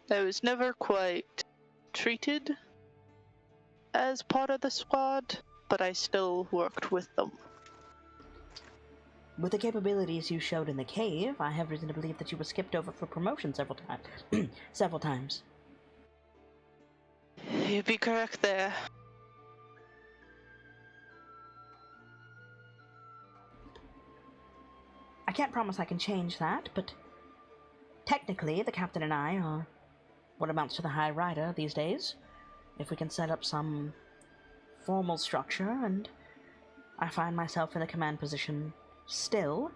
I was never quite treated as part of the squad, but I still worked with them. With the capabilities you showed in the cave, I have reason to believe that you were skipped over for promotion several times. Several times. You'd be correct there. I can't promise I can change that, but technically the captain and I are what amounts to the High Rider these days. If we can set up some formal structure and I find myself in a command position still,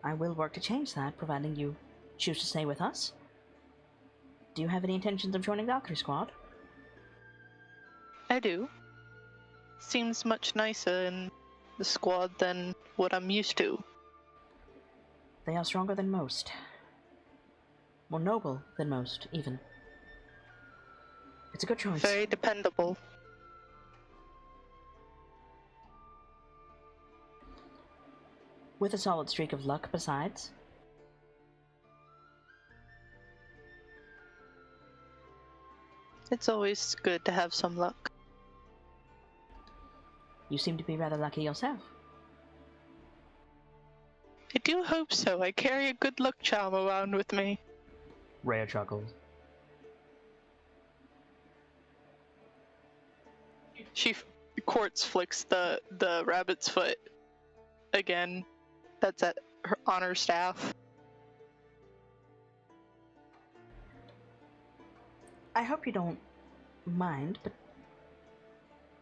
I will work to change that, providing you choose to stay with us. Do you have any intentions of joining Valkyrie Squad? I do. Seems much nicer in the squad than what I'm used to. They are stronger than most. More noble than most, even. It's a good choice. Very dependable. With a solid streak of luck besides. It's always good to have some luck. You seem to be rather lucky yourself. I do hope so. I carry a good luck charm around with me. Rhea chuckles. She Quartz flicks the rabbit's foot again. That's on her staff. I hope you don't mind, but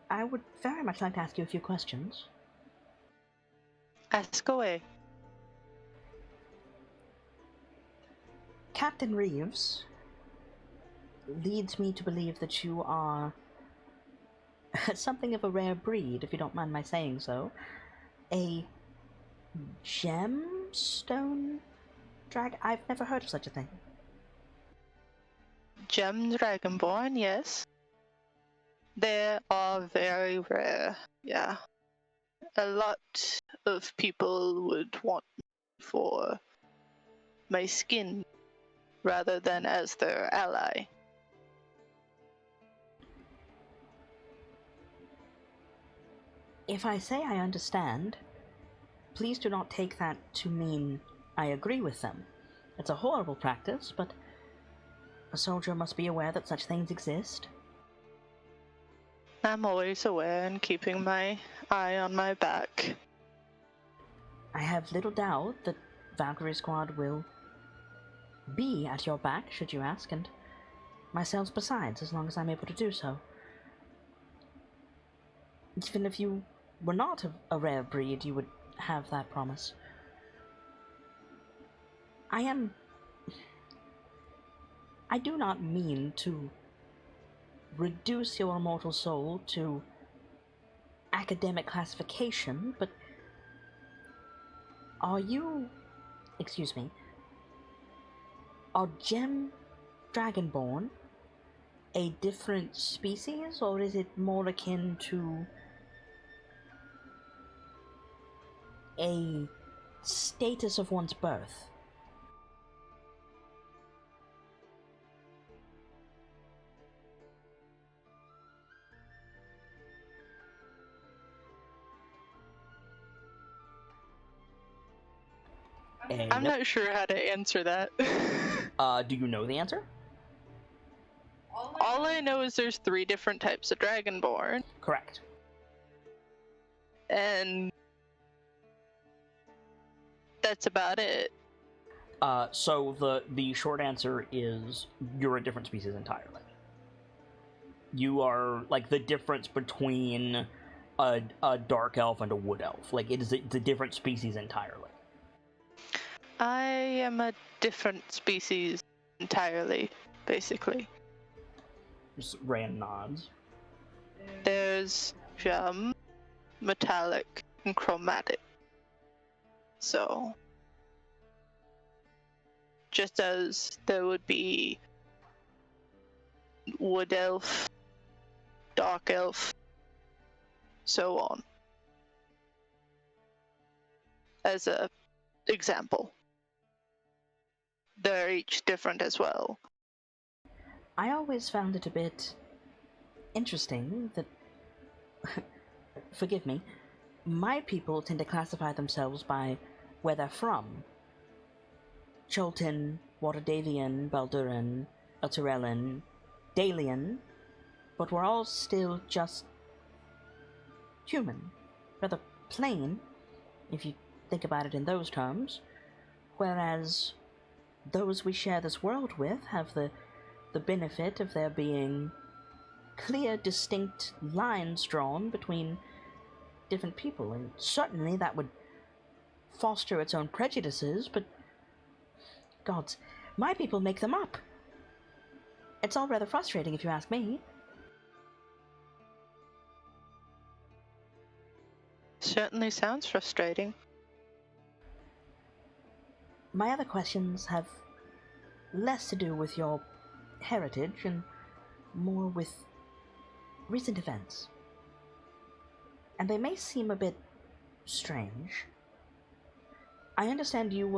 I would very much like to ask you a few questions. Ask away. Captain Reeves, leads me to believe that you are something of a rare breed, if you don't mind my saying so. A gemstone drag? I've never heard of such a thing. Gem Dragonborn, yes. They are very rare, yeah. A lot of people would want for my skin rather than as their ally. If I say I understand, please do not take that to mean I agree with them. It's a horrible practice, but a soldier must be aware that such things exist. I'm always aware and keeping my eye on my back. I have little doubt that Valkyrie Squad will be at your back, should you ask, and myself besides, as long as I'm able to do so. Even if you were not a rare breed, you would have that promise. I do not mean to reduce your immortal soul to academic classification, but are gem dragonborn a different species, or is it more akin to a status of one's birth? I'm not sure how to answer that. Do you know the answer? All I know is there's 3 different types of Dragonborn, Correct. and that's about it. So the short answer is you're a different species entirely. You are like the difference between a dark elf and a wood elf. Like it's a different species entirely. I am a different species entirely, basically. Just Rand nods. There's gem, metallic, and chromatic. So, just as there would be wood elf, dark elf, so on. As a example. They're each different as well. I always found it a bit interesting that, forgive me, my people tend to classify themselves by where they're from. Cholton, Waterdavian, Balduran, Elturellan, Dalian, but we're all still just human. Rather plain, if you think about it in those terms, whereas those we share this world with have the benefit of there being clear, distinct lines drawn between different people, and certainly that would foster its own prejudices, but gods, my people make them up. It's all rather frustrating if you ask me. Certainly sounds frustrating. My other questions have less to do with your heritage and more with recent events. And they may seem a bit strange. I understand you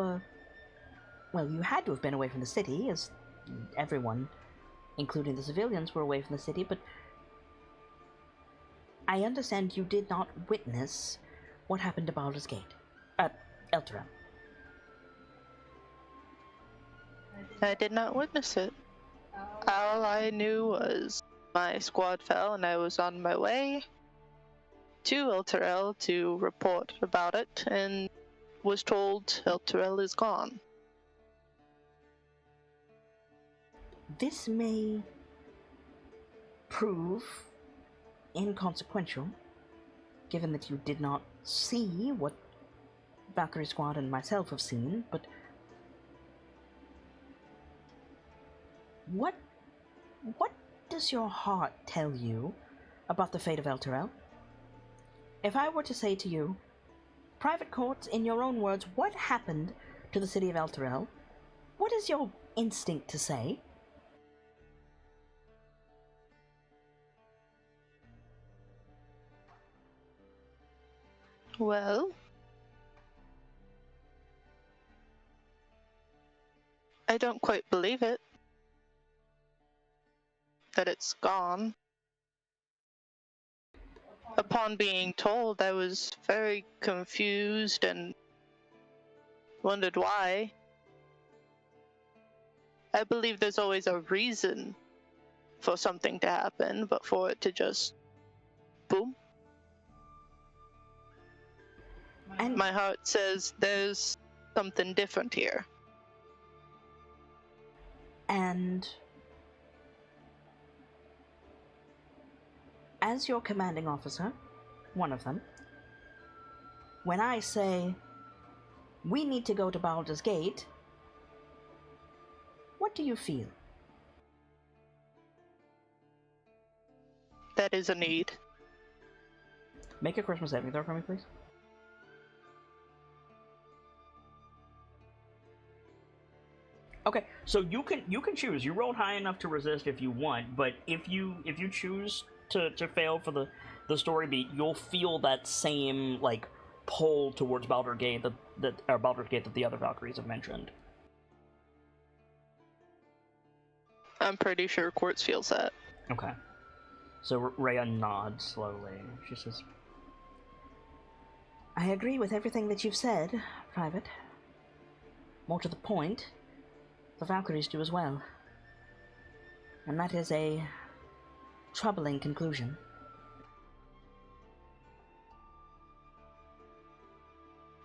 you had to have been away from the city, as everyone, including the civilians, were away from the city, but I understand you did not witness what happened to Baldur's Gate. Elturel. I did not witness it. All I knew was my squad fell and I was on my way to Elturel to report about it and was told Elturel is gone. This may prove inconsequential, given that you did not see what Valkyrie Squad and myself have seen, but what what does your heart tell you about the fate of Elturel? If I were to say to you, Private Court, in your own words, what happened to the city of Elturel, what is your instinct to say? Well, I don't quite believe it. That it's gone. Upon being told, I was very confused and wondered why. I believe there's always a reason for something to happen, but for it to just boom. And My heart says there's something different here. And as your commanding officer, one of them, when I say we need to go to Baldur's Gate, what do you feel? That is a need. Make a Christmas saving throw for me, please. Okay, so you can choose. You rolled high enough to resist if you want, but if you choose to fail for the story beat, you'll feel that same like pull towards Baldur's Gate Baldur's Gate that the other Valkyries have mentioned. I'm pretty sure Quartz feels that. Okay. So Rhea nods slowly. She says, I agree with everything that you've said, Private. More to the point, the Valkyries do as well. And that is a troubling conclusion.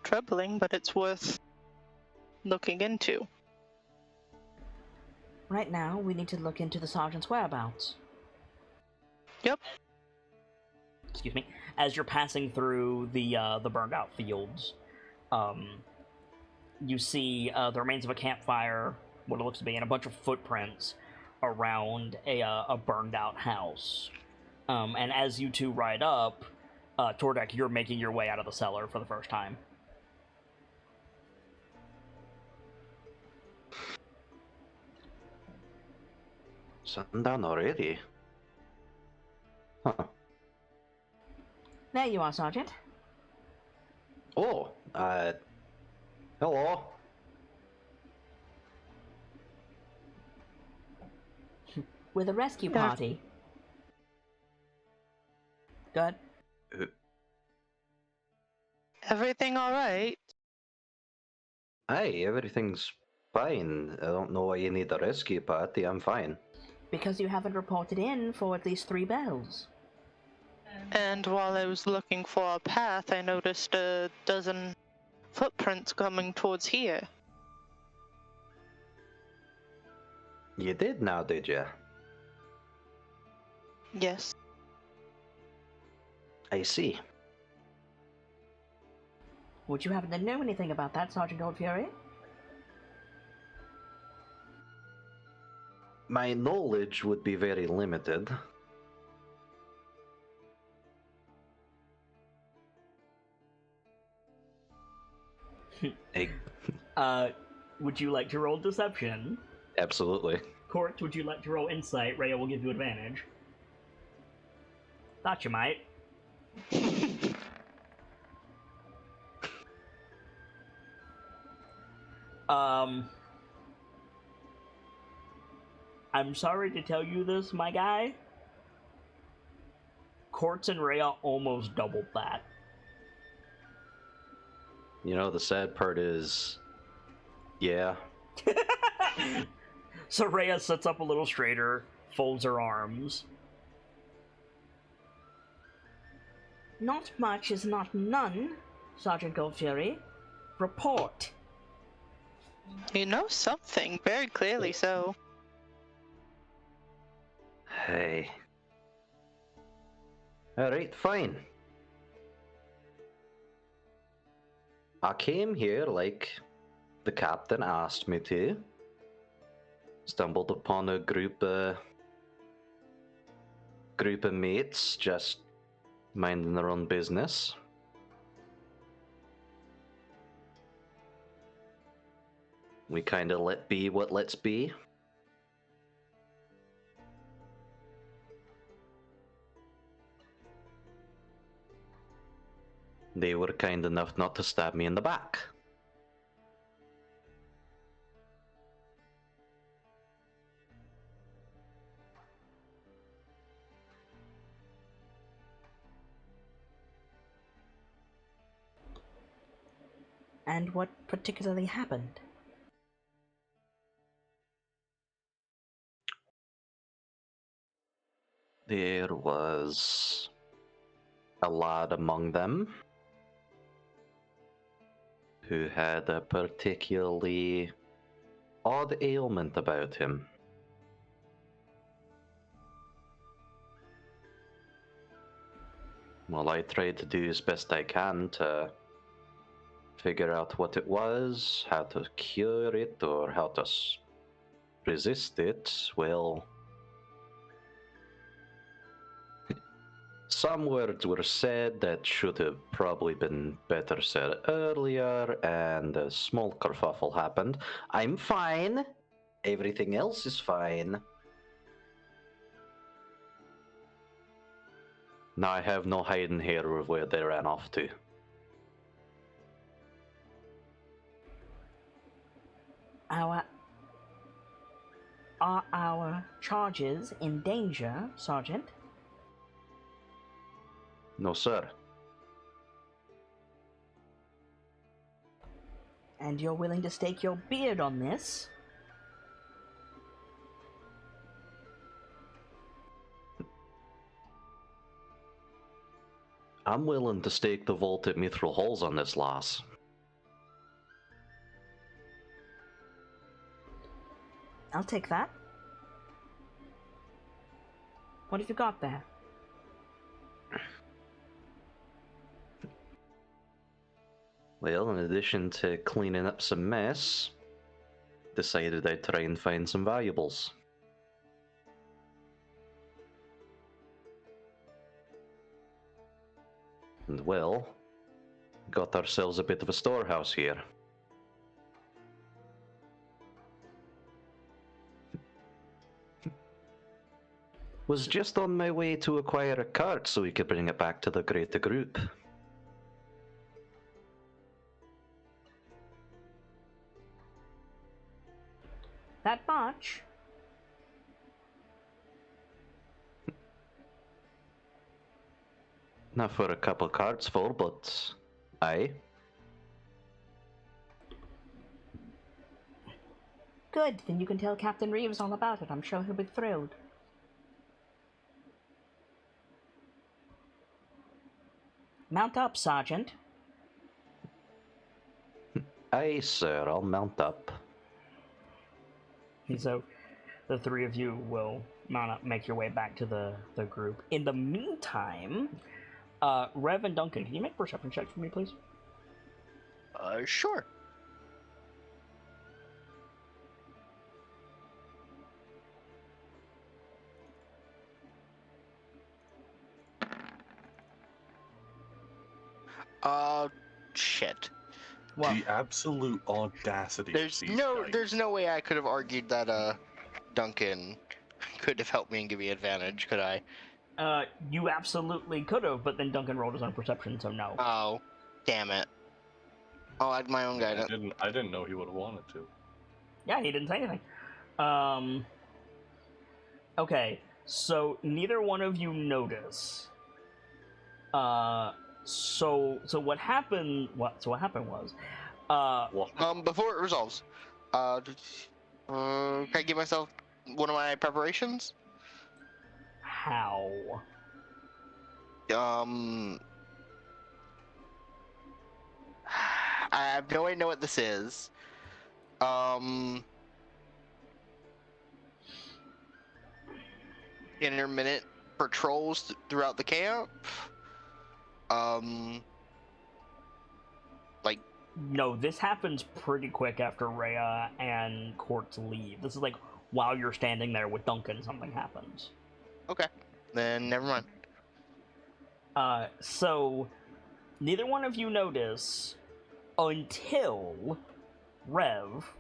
Troubling, but it's worth looking into. Right now, we need to look into the Sergeant's whereabouts. Yep. Excuse me. As you're passing through the burned out fields, you see the remains of a campfire, what it looks to be, and a bunch of footprints around a burned out house. And as you two ride up, Tordek, you're making your way out of the cellar for the first time. Sundown already? Huh. There you are, Sergeant. Oh, hello. With a rescue Yeah. party. Good. Everything alright? Hey, everything's fine. I don't know why you need a rescue party. I'm fine. Because you haven't reported in for at least 3 bells. And while I was looking for a path, I noticed a dozen footprints coming towards here. You did now, did you? Yes. I see. Would you happen to know anything about that, Sergeant Goldfury? My knowledge would be very limited. Hey, Would you like to roll deception? absolutely. Court, would you like to roll insight? Rhea will give you advantage. Thought you might. I'm sorry to tell you this, my guy. Quartz and Rhea almost doubled that. You know, the sad part is, yeah. So Rhea sits up a little straighter, folds her arms. Not much is not none, Sergeant Goldfury. Report. You know something, very clearly so. Hey. Alright, fine. I came here like the captain asked me to. Stumbled upon a group of group of mates just minding their own business. We kind of let be what lets be. They were kind enough not to stab me in the back. And what particularly happened? There was a lad among them who had a particularly odd ailment about him. Well, I tried to do as best I can to figure out what it was, how to cure it, or how to resist it. Well, some words were said that should have probably been better said earlier, and a small kerfuffle happened. I'm fine. Everything else is fine. Now I have no hiding here of where they ran off to. Are our charges in danger, Sergeant? No, sir. And you're willing to stake your beard on this? I'm willing to stake the vault at Mithril Halls on this, lass. I'll take that. What have you got there? Well, in addition to cleaning up some mess, decided I'd try and find some valuables. And well, got ourselves a bit of a storehouse here. Was just on my way to acquire a cart so we could bring it back to the greater group. That much? Not for a couple carts full, but aye. Good, then you can tell Captain Reeves all about it. I'm sure he'll be thrilled. Mount up, Sergeant. Aye, sir, I'll mount up. And so, the three of you will mount up, make your way back to the group. In the meantime, Rev and Duncan, can you make perception checks for me, please? Sure. Shit. Well, The absolute audacity. There's of these no, guys. there's no way I could have argued that Duncan could have helped me and give me advantage, could I? you absolutely could have, but then Duncan rolled his own perception, so no. Oh, damn it. I'll add my own guidance. I didn't know he would have wanted to. Yeah, he didn't say anything. Okay, so neither one of you notice. So what happened? What happened was, Well, Before it resolves, can I give myself one of my preparations? how? I have no idea what this is. Intermittent patrols throughout the camp. Like, No, this happens pretty quick after Rhea and Quartz leave. This is like while you're standing there with Duncan, something happens. okay. Then never mind. So neither one of you notice until Rev.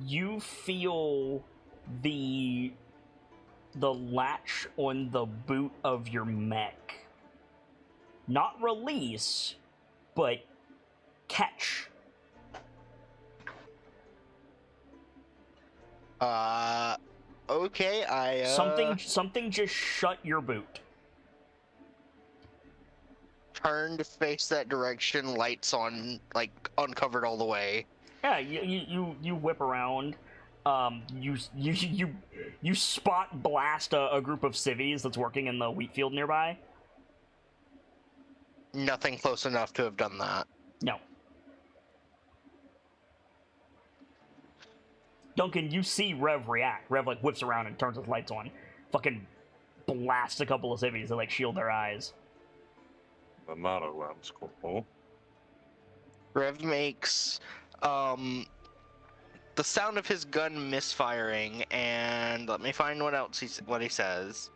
You feel the latch on the boot of your mech not release, but catch. Okay, Something just shut your boot. Turn to face that direction, lights on, like, uncovered all the way. Yeah, you whip around. You spot blast a group of civvies that's working in the wheat field nearby. Nothing close enough to have done that. No. Duncan, you see Rev react. Rev, like, whips around and turns his lights on. Fucking blasts a couple of civvies to, like, shield their eyes. The motto lens, cool. Rev makes, the sound of his gun misfiring, and let me find what he says.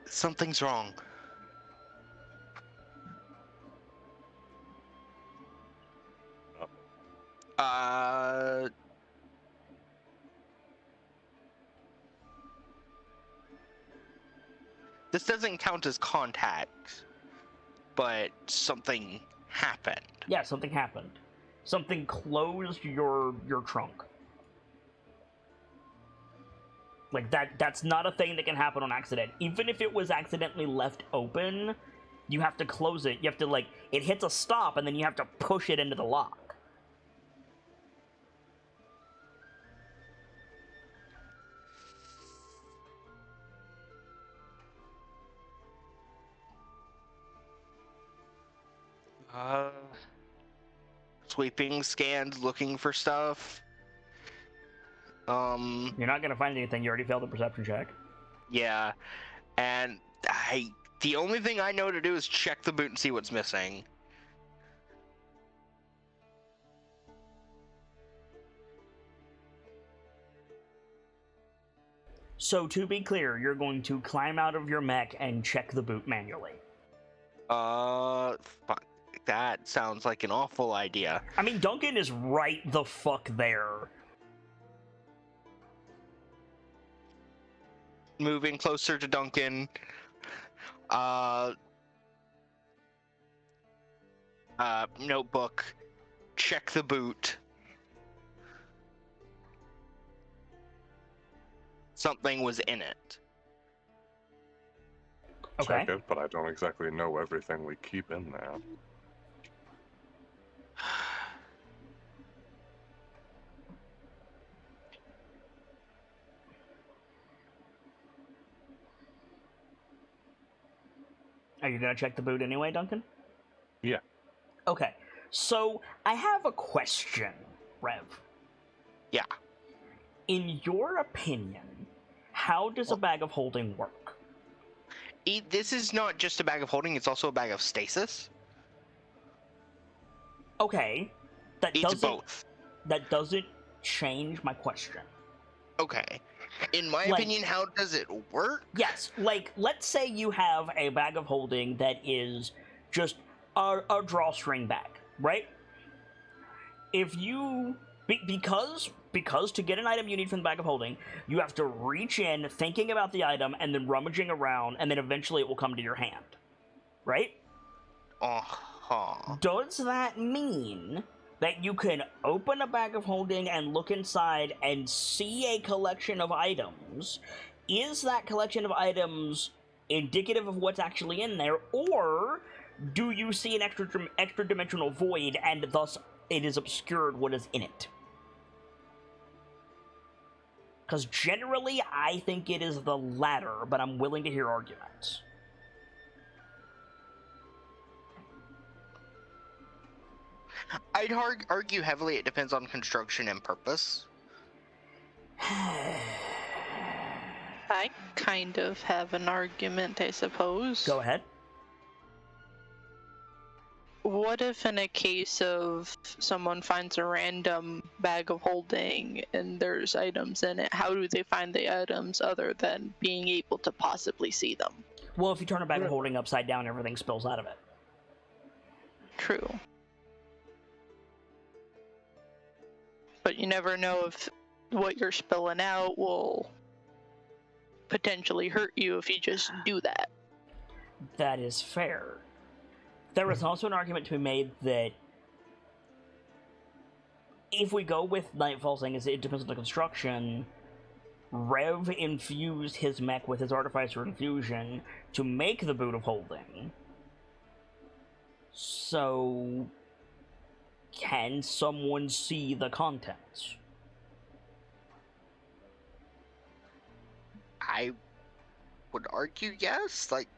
Something's wrong. This doesn't count as contact, but something happened. Yeah, something happened. Something closed your trunk. Like, that's not a thing that can happen on accident. Even if it was accidentally left open, you have to close it. You have to, like, it hits a stop, and then you have to push it into the lock. Sweeping scans, looking for stuff. You're not gonna find anything. You already failed the perception check. Yeah, and the only thing I know to do is check the boot and see what's missing. So, to be clear, you're going to climb out of your mech and check the boot manually. Fuck. That sounds like an awful idea. I mean, Duncan is right the fuck there. Moving closer to Duncan. Notebook. Check the boot. Something was in it. Okay. Check it, but I don't exactly know everything we keep in there. Are you gonna check the boot anyway, Duncan? Yeah. Okay. So, I have a question, Rev. Yeah. In your opinion, how does a bag of holding work? This is not just a bag of holding, it's also a bag of stasis. Okay. It's both. That doesn't change my question. Okay. In my Like- opinion, how does it work? Yes, like, let's say you have a bag of holding that is just a drawstring bag, right? If you... Because to get an item you need from the bag of holding, you have to reach in, thinking about the item, and then rummaging around, and then eventually it will come to your hand. Right? Uh-huh. Does that mean that you can open a bag of holding and look inside and see a collection of items? Is that collection of items indicative of what's actually in there, or do you see an extra dimensional void and thus it is obscured what is in it? Because generally, I think it is the latter, but I'm willing to hear arguments. I'd argue heavily it depends on construction and purpose. I kind of have an argument, I suppose. Go ahead. what if in a case of someone finds a random bag of holding and there's items in it, how do they find the items other than being able to possibly see them? Well, if you turn a bag of holding upside down, everything spills out of it. True. But you never know if what you're spilling out will potentially hurt you if you just do that. That is fair. There is also an argument to be made that if we go with Nightfall saying it depends on the construction, Rev infused his mech with his Artificer infusion to make the Boot of Holding. So, can someone see the contents? I would argue yes. Like,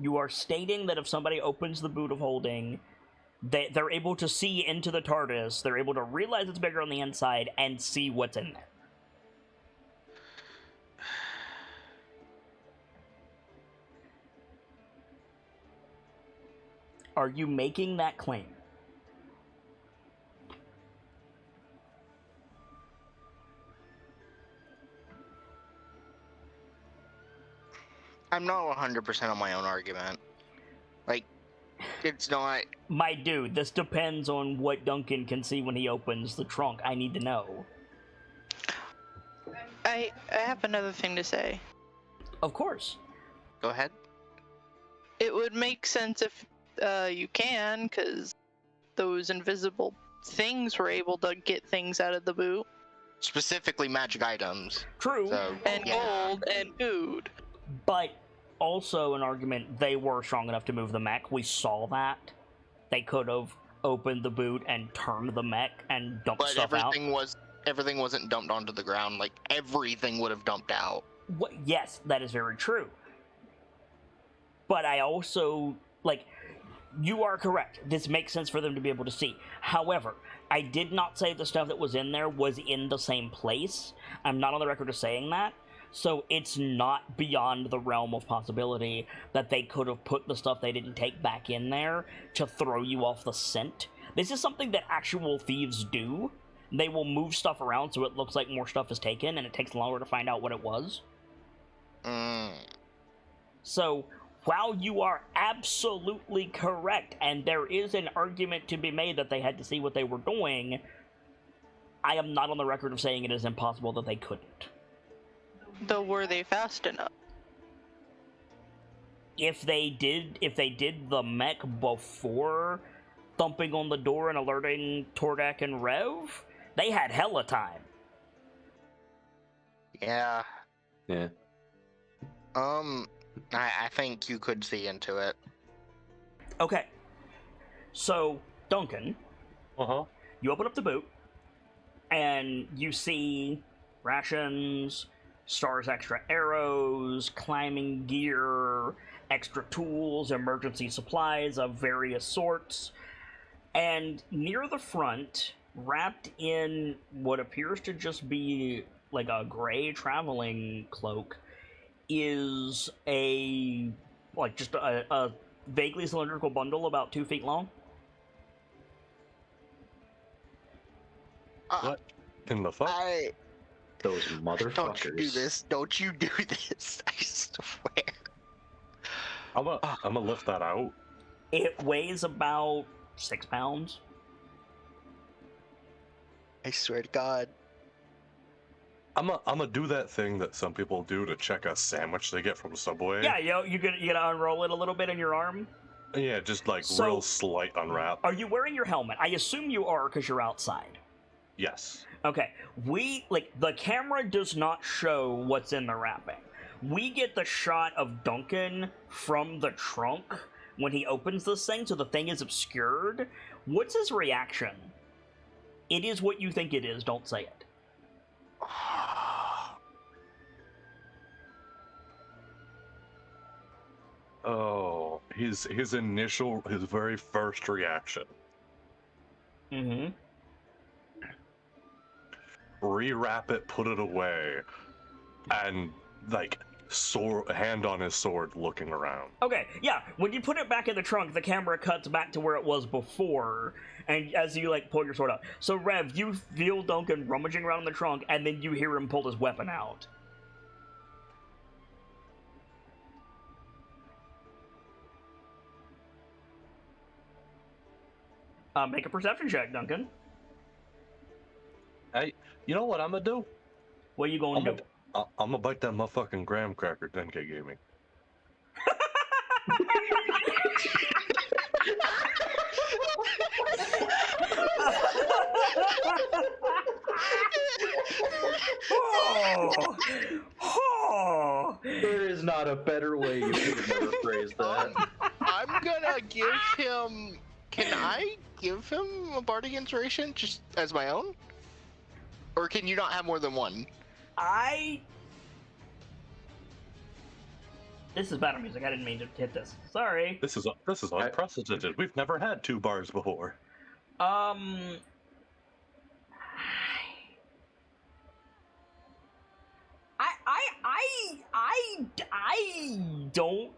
You are stating that if somebody opens the Boot of Holding, they're able to see into the TARDIS, they're able to realize it's bigger on the inside, and see what's in there. Are you making that claim? I'm not 100% on my own argument. Like, it's not. My dude, this depends on what Duncan can see when he opens the trunk. I need to know. I have another thing to say. Of course. Go ahead. It would make sense if you can, because those invisible things were able to get things out of the boot. Specifically magic items. True. So, And yeah. gold and food. But also an argument, they were strong enough to move the mech. We saw that. They could have opened the boot and turned the mech and dumped But stuff out. everything wasn't dumped onto the ground. Like, everything would have dumped out. Yes, that is very true. But I also, like, you are correct. This makes sense for them to be able to see. However, I did not say the stuff that was in there was in the same place. I'm not on the record of saying that. So it's not beyond the realm of possibility that they could have put the stuff they didn't take back in there to throw you off the scent. This is something that actual thieves do. They will move stuff around so it looks like more stuff is taken, and it takes longer to find out what it was. So, while you are absolutely correct, and there is an argument to be made that they had to see what they were doing, I am not on the record of saying it is impossible that they couldn't. Though were they fast enough? If they did the mech before thumping on the door and alerting Tordek and Rev, they had hella time. Yeah. Yeah. I think you could see into it. Okay. So, Duncan, you open up the boot, and you see rations, Star's extra arrows, climbing gear, extra tools, emergency supplies of various sorts. And near the front, wrapped in what appears to just be like a gray traveling cloak, is a vaguely cylindrical bundle about 2 feet long. What in the fuck? Those motherfuckers. Don't you do this. Don't you do this. I swear. I'm gonna lift that out. It weighs about 6 pounds. I swear to God. I'm gonna do that thing that some people do to check a sandwich they get from Subway. Yeah, you gotta unroll it a little bit in your arm. Yeah, just like So- real slight unwrap. Are you wearing your helmet? I assume you are because you're outside. Yes. Okay, the camera does not show what's in the wrapping. We get the shot of Duncan from the trunk when he opens this thing, so the thing is obscured. What's his reaction? It is what you think it is, don't say it. Oh, his very first reaction. Mm-hmm. Rewrap it, put it away, and like sword, hand on his sword, looking around. Okay, yeah. When you put it back in the trunk, the camera cuts back to where it was before, and as you like pull your sword out. So Rev, you feel Duncan rummaging around in the trunk, and then you hear him pull his weapon out. Make a perception check, Duncan. Hey, you know what I'm gonna do? What are you going to do? I'm gonna bite that motherfucking graham cracker Denke gave me. Oh! Oh! There is not a better way you could have never phrased that. I'm gonna give him. Can I give him a bardic inspiration just as my own? Or can you not have more than one? This is battle music. I didn't mean to hit this. Sorry. This is unprecedented. We've never had 2 bars before. I don't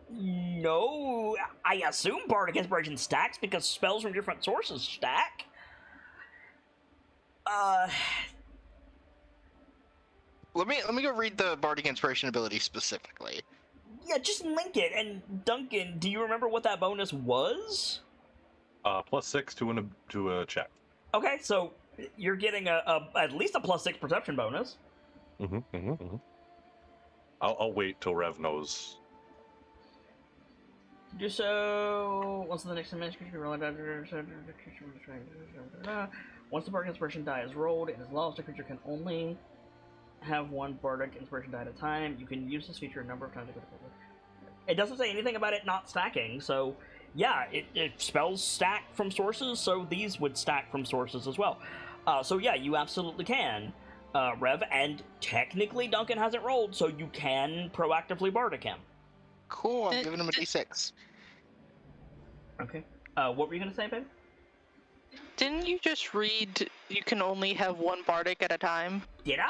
know. I assume bardic inspiration stacks because spells from different sources stack. Let me go read the bardic inspiration ability specifically. Yeah, just link it. And Duncan, do you remember what that bonus was? +6 to a check. Okay, so you're getting at least a +6 perception bonus. I'll wait till Rev knows. Do so. Once the next dimension creature roll. Once the bardic inspiration die is rolled, it is lost. A creature can only have 1 bardic inspiration die at a time. You can use this feature a number of times. It doesn't say anything about it not stacking, so yeah, it spells stack from sources, so these would stack from sources as well. So yeah, you absolutely can, Rev, and technically Duncan hasn't rolled, so you can proactively bardic him. Cool, I'm giving him a d6. Okay. What were you gonna say, babe? Didn't you just read you can only have 1 bardic at a time? Did I?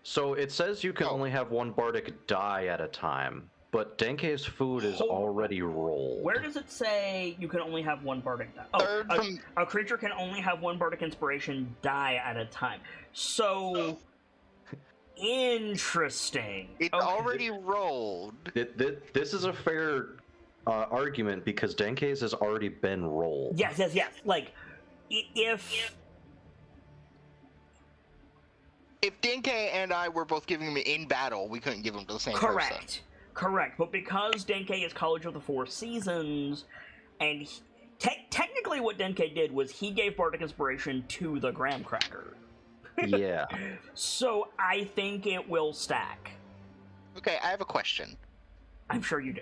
So it says you can only have 1 bardic die at a time, but Denke's food is already rolled. Where does it say you can only have 1 bardic die? Third from... A creature can only have 1 bardic inspiration die at a time. So interesting. It's already rolled. This is a fair argument because Denke's has already been rolled. Yes. Like, if Denke and I were both giving him in battle, we couldn't give him to the same person. Correct. But because Denke is College of the 4 Seasons, and technically what Denke did was he gave bardic inspiration to the graham cracker. Yeah. So I think it will stack. Okay, I have a question. I'm sure you do.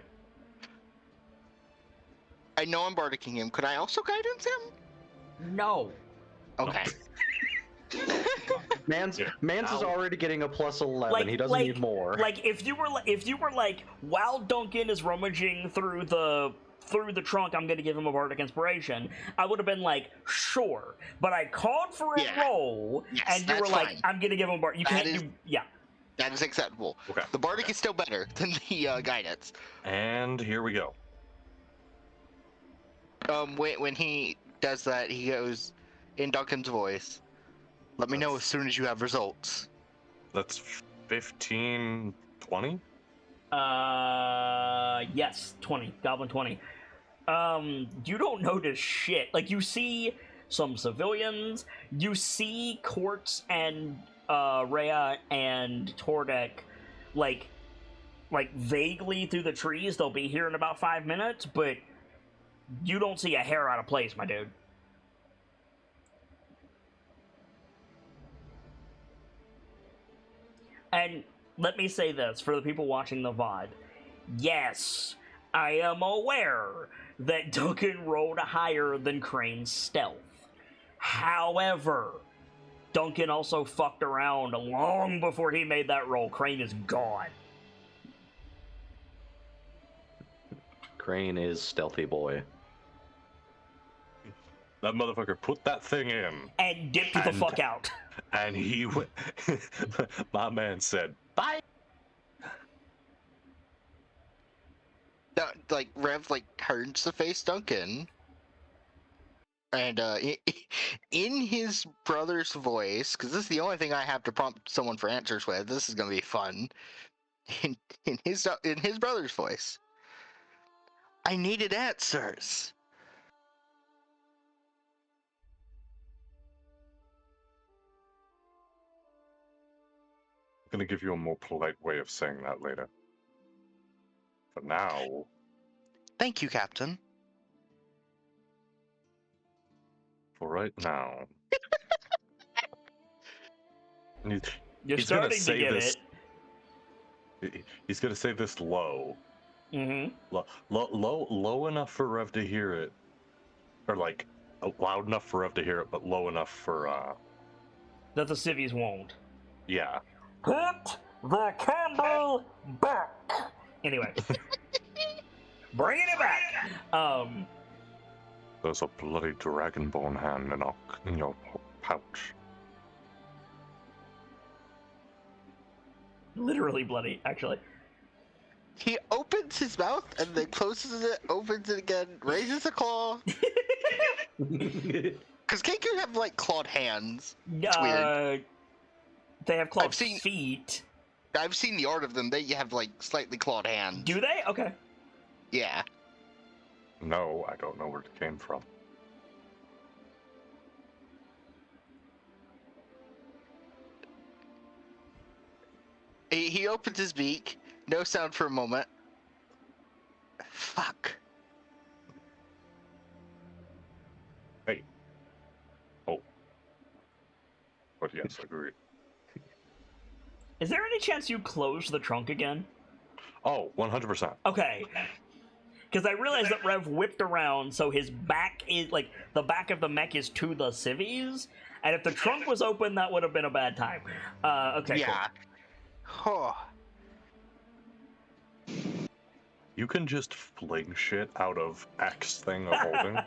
I know I'm bardicking him. Could I also guidance him? No. Okay. Man's is already getting a +11. He doesn't need more. Like if you were like, while Duncan is rummaging through the trunk, I'm gonna give him a bardic inspiration, I would have been like, sure. But I called for a roll, and you were like, fine. I'm gonna give him a bardic. You That can't is- do. Yeah. That is acceptable. Okay. The bardic is still better than the guidance. And here we go. When he does that, he goes in Duncan's voice. Let me know as soon as you have results. That's 15, 20? Yes, 20. Goblin 20. You don't notice shit. Like, you see some civilians, you see Quartz and, Rhea and Tordek, like, vaguely through the trees. They'll be here in about 5 minutes, but you don't see a hair out of place, my dude. And let me say this for the people watching the VOD. Yes, I am aware that Duncan rolled higher than Crane's stealth. However, Duncan also fucked around long before he made that roll. Crane is gone. Crane is stealthy boy. That motherfucker put that thing in. And dipped the fuck out. And he went. My man said, bye. like Rev like turns to face Duncan, and in his brother's voice, because this is the only thing I have to prompt someone for answers with. This is gonna be fun. In, in his brother's voice, I needed answers. I'm gonna give you a more polite way of saying that later. For now, Thank you, Captain. for right now. And You're he's gonna starting to say get this. He's gonna say this low. it. Low enough for Rev to hear it, or like loud enough for Rev to hear it, but low enough for That the civvies won't. yeah. Put the candle back. Anyway, bringing it back. There's a bloody dragonbone hand in your pouch. Literally bloody, actually. He opens his mouth and then closes it, opens it again, raises a claw. Because Kenku have like clawed hands. It's weird. They have clawed I've seen- feet. I've seen the art of them. They have like slightly clawed hands. Do they? Okay. Yeah. No, I don't know where it came from. He opens his beak. No sound for a moment. Fuck. Hey. Oh. But yes, agreed. Is there any chance you close the trunk again? Oh, 100%. Okay. Because I realized that Rev whipped around, so his back is, like, the back of the mech is to the civvies, and if the trunk was open, that would have been a bad time. Okay, Yeah. Oh. You can just fling shit out of X thing of holding.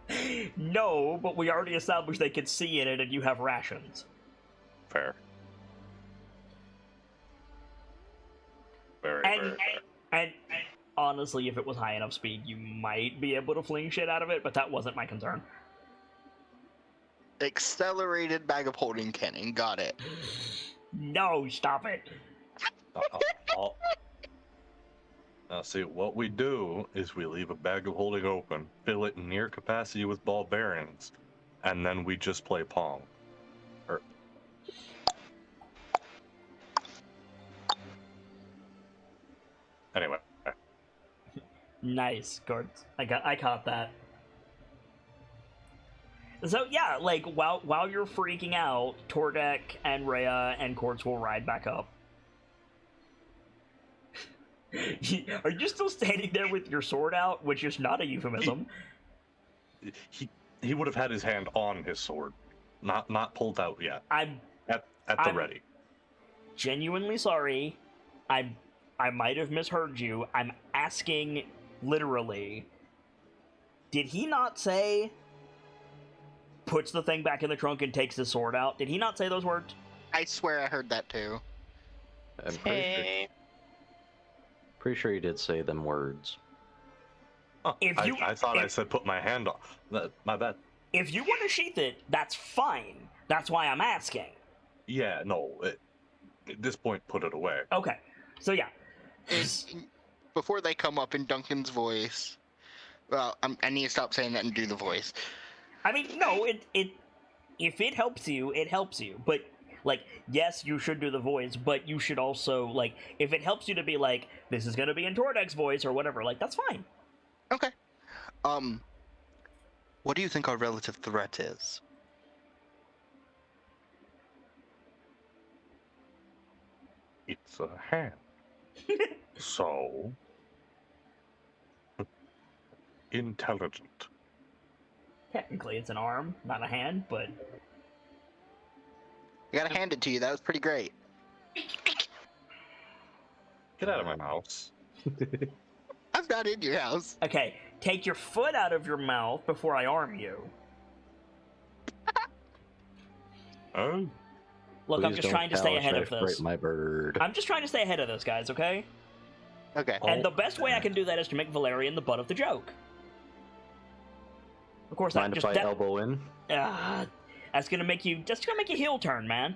Cool. No, but we already established they could see in it, and you have rations. Fair. Very, And, very fair. and honestly, if it was high enough speed, you might be able to fling shit out of it, but that wasn't my concern. Accelerated bag of holding cannon. Got it. No, stop it. Now, see, what we do is we leave a bag of holding open, fill it near capacity with ball bearings, and then we just play Pong. Anyway, Nice, Gord. I caught that. So yeah, like while you're freaking out, Tordek and Rhea and Quartz will ride back up. Are you still standing there with your sword out, which is not a euphemism? he would have had his hand on his sword, not pulled out yet. I'm at the ready. Genuinely sorry. I might have misheard you. I'm asking literally. Did he not say puts the thing back in the trunk and takes his sword out? Did he not say those words? I swear I heard that too. I'm pretty sure you did say them words. Oh, If you- I thought I if- said put my hand on. My bad. If you want to sheath it, that's fine. That's why I'm asking. Yeah, no. At this point, put it away. Okay. So yeah. Before they come up in Duncan's voice. Well, I need to stop saying that and do the voice. I mean, no, it if it helps you, it helps you. But like, yes, you should do the voice, but you should also like, if it helps you to be like, this is gonna be in Tordek's voice or whatever, like that's fine. Okay. What do you think our relative threat is? It's a hand. So intelligent. Technically, it's an arm, not a hand, but I gotta hand it to you. That was pretty great. Get out of my house. I'm not in your house. okay. Take your foot out of your mouth before I arm you. Oh, Look, I'm Please just don't trying to stay ahead of castrate this. my bird. I'm just trying to stay ahead of this, guys. Okay. Okay. And the best way I can do that is to make Valerian the butt of the joke. Of course, Mind if I elbow in? that's gonna make you heel turn, man.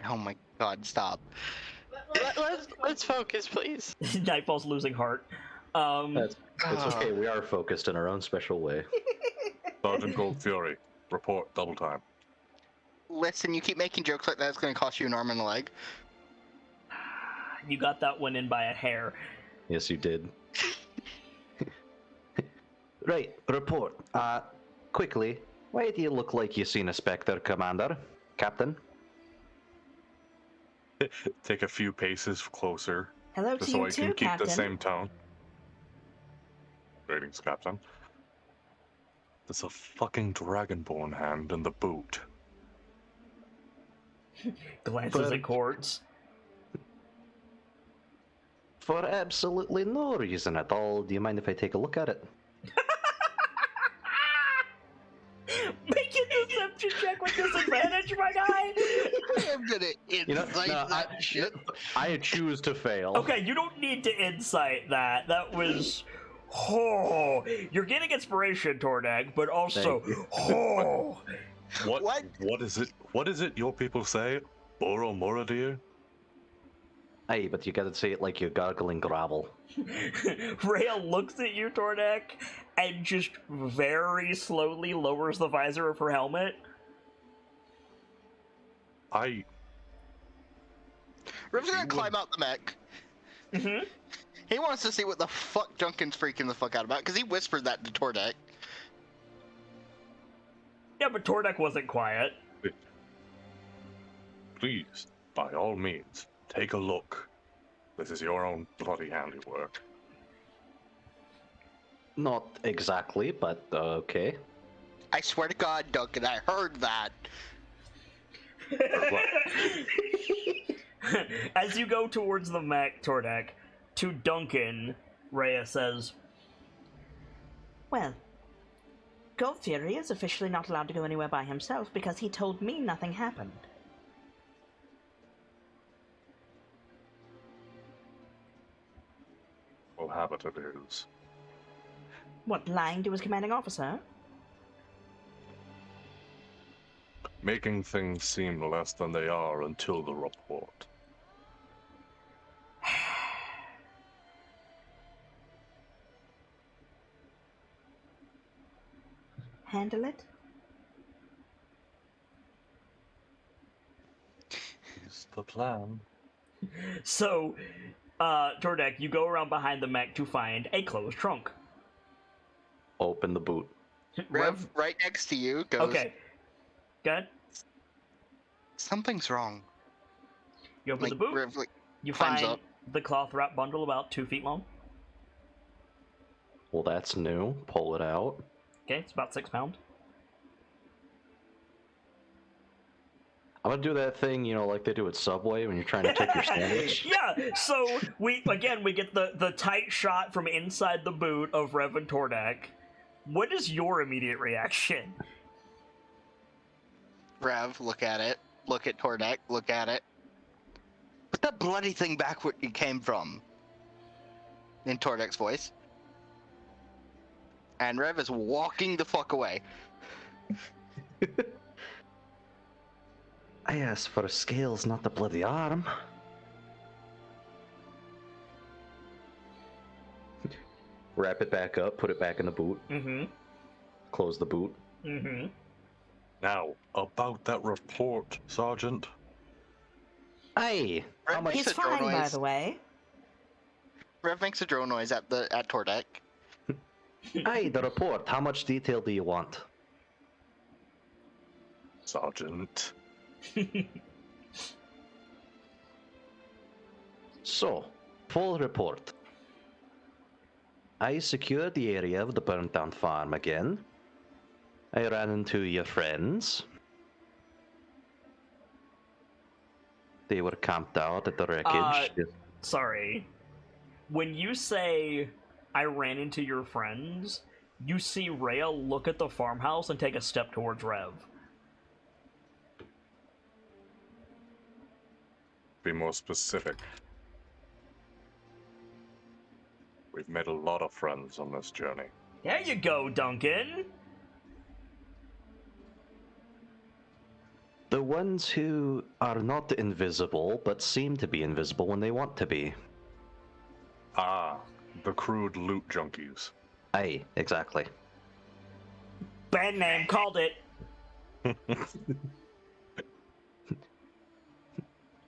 Oh my god, stop. Let's focus, please. Nightfall's losing heart. It's okay, we are focused in our own special way. Sergeant Cold Fury, report double time. Listen, you keep making jokes like that, it's gonna cost you an arm and a leg. You got that one in by a hair. Yes, you did. Right, report. Quickly, why do you look like you seen a specter, Commander? Captain? Take a few paces closer, Hello just to so you I too, can keep Captain. the same tone. Greetings, Captain. There's a fucking dragonborn hand in the boot. Glances at Quartz. For absolutely no reason at all. Do you mind if I take a look at it? Make a deception check with disadvantage, my guy! I'm gonna insight that shit. I choose to fail. Okay, you don't need to insight that. That was... Oh, you're getting inspiration, Tordak, but also... Oh... What is it? What is it your people say? Boro Moradir? Hey, but you gotta say it like you're gargling gravel. Rhea looks at you, Tordak, and just very slowly lowers the visor of her helmet. I Riv's gonna climb out the mech. Mm-hmm. He wants to see what the fuck Duncan's freaking the fuck out about, because he whispered that to Tordek. Yeah, but Tordak wasn't quiet. please, by all means, take a look. This is your own bloody handiwork. Not exactly, but okay. I swear to God, Duncan, I heard that. As you go towards the mech, Tordak, to Duncan, Rhea says, "Well, Gold Fury is officially not allowed to go anywhere by himself because he told me nothing happened." Well, habit it is. What, lying to his commanding officer? Making things seem less than they are until the report. Handle it? Is the plan? So, Tordak, you go around behind the mech to find a closed trunk. Open the boot. Rev, right next to you, goes, Okay. Good. something's wrong. You open Like, the boot. Rev, like, You climbs find up. the cloth wrap bundle about 2 feet long. Well, that's new. Pull it out. Okay, it's about 6 pounds. I'm gonna do that thing, you know, like they do at Subway when you're trying to take your sandwich. Yeah, so we get the tight shot from inside the boot of Rev and Tordak. What is your immediate reaction? Rev, look at it. Look at Tordek, look at it. Put that bloody thing back where it came from. In Tordek's voice. And Rev is walking the fuck away. I asked for scales, not the bloody arm. Wrap it back up, put it back in the boot, Mm-hmm. close the boot. Mm-hmm. Now, about that report, Sergeant. Hey! How Rev much? makes a drone noise. way. Rev makes a drone noise at Tordek. Hey, the report. How much detail do you want? Sergeant. So, full report. I secured the area of the burnt down farm again. I ran into your friends. They were camped out at the wreckage. Sorry. When you say, "I ran into your friends," you see Rhea look at the farmhouse and take a step towards Rev. Be more specific. We've made a lot of friends on this journey. There you go, Duncan. The ones who are not invisible, but seem to be invisible when they want to be. Ah, the crude loot junkies. Aye, exactly. Bad name, called it.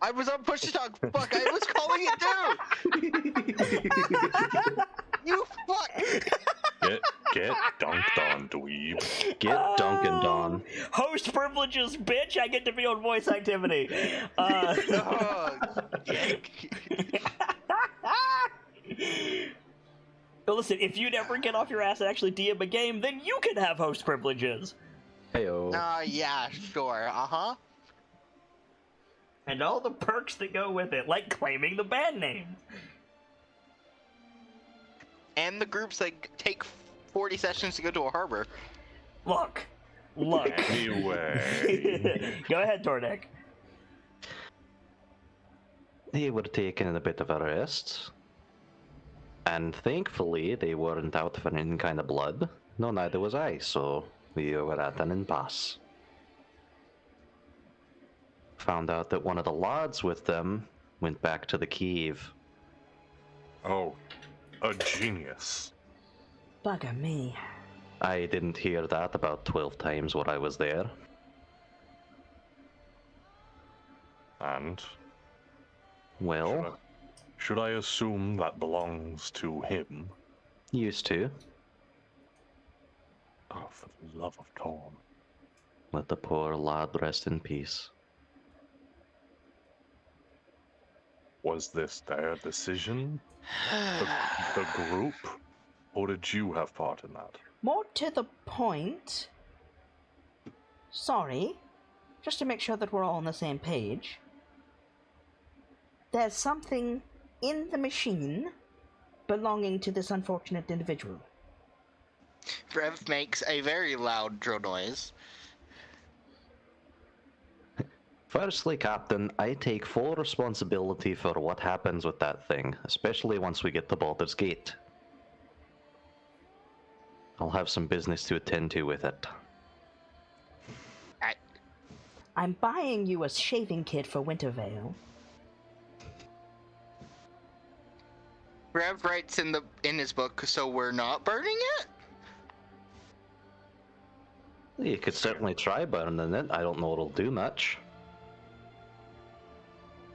I was on push to talk. Fuck, I was calling it too. You fuck. Get dunked on, dweeb. Get Duncan Don. Host privileges, bitch. I get to be on voice activity. Oh, But listen, if you never get off your ass and actually DM a game, then you can have host privileges. Heyo. yeah, sure. Uh-huh. And all the perks that go with it, like claiming the band name. And the groups that take 40 sessions to go to a harbor. Look. Anyway. Go ahead, Tordek. They were taking a bit of a rest. And thankfully, they weren't out for any kind of blood. No, neither was I, so we were at an impasse. Found out that one of the lads with them went back to the cave. Oh, a genius. Bugger me. I didn't hear that about 12 times while I was there. And Well, should I assume that belongs to him? used to. Oh, for the love of Tom. Let the poor lad rest in peace. Was this their decision? The group? Or did you have part in that? More to the point. Sorry. Just to make sure that we're all on the same page. There's something in the machine belonging to this unfortunate individual. Rev makes a very loud drill noise. Firstly, Captain, I take full responsibility for what happens with that thing, especially once we get to Baldur's Gate. I'll have some business to attend to with it. I'm buying you a shaving kit for Wintervale. Rev writes in his book, so we're not burning it? You could certainly try burning it. I don't know it'll do much.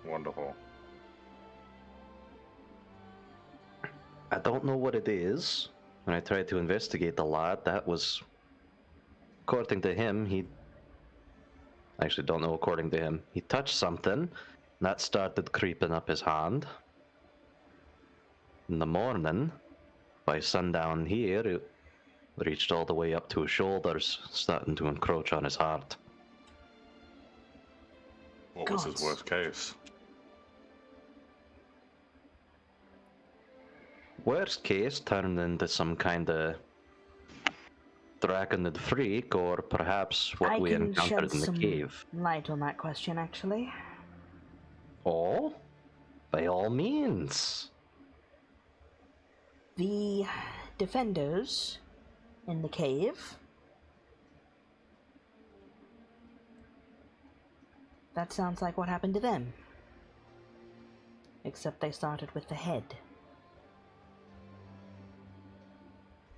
Wonderful. I don't know what it is. When I tried to investigate the lad, that was... According to him, I actually don't know according to him. He touched something, and that started creeping up his hand. In the morning, by sundown here, it reached all the way up to his shoulders, starting to encroach on his heart. What was his Gods. worst case? Worst case, turned into some kind of draconid freak, or perhaps what we encountered in the cave. Light on that question, actually. Oh, by all means. The defenders in the cave. That sounds like what happened to them. Except they started with the head.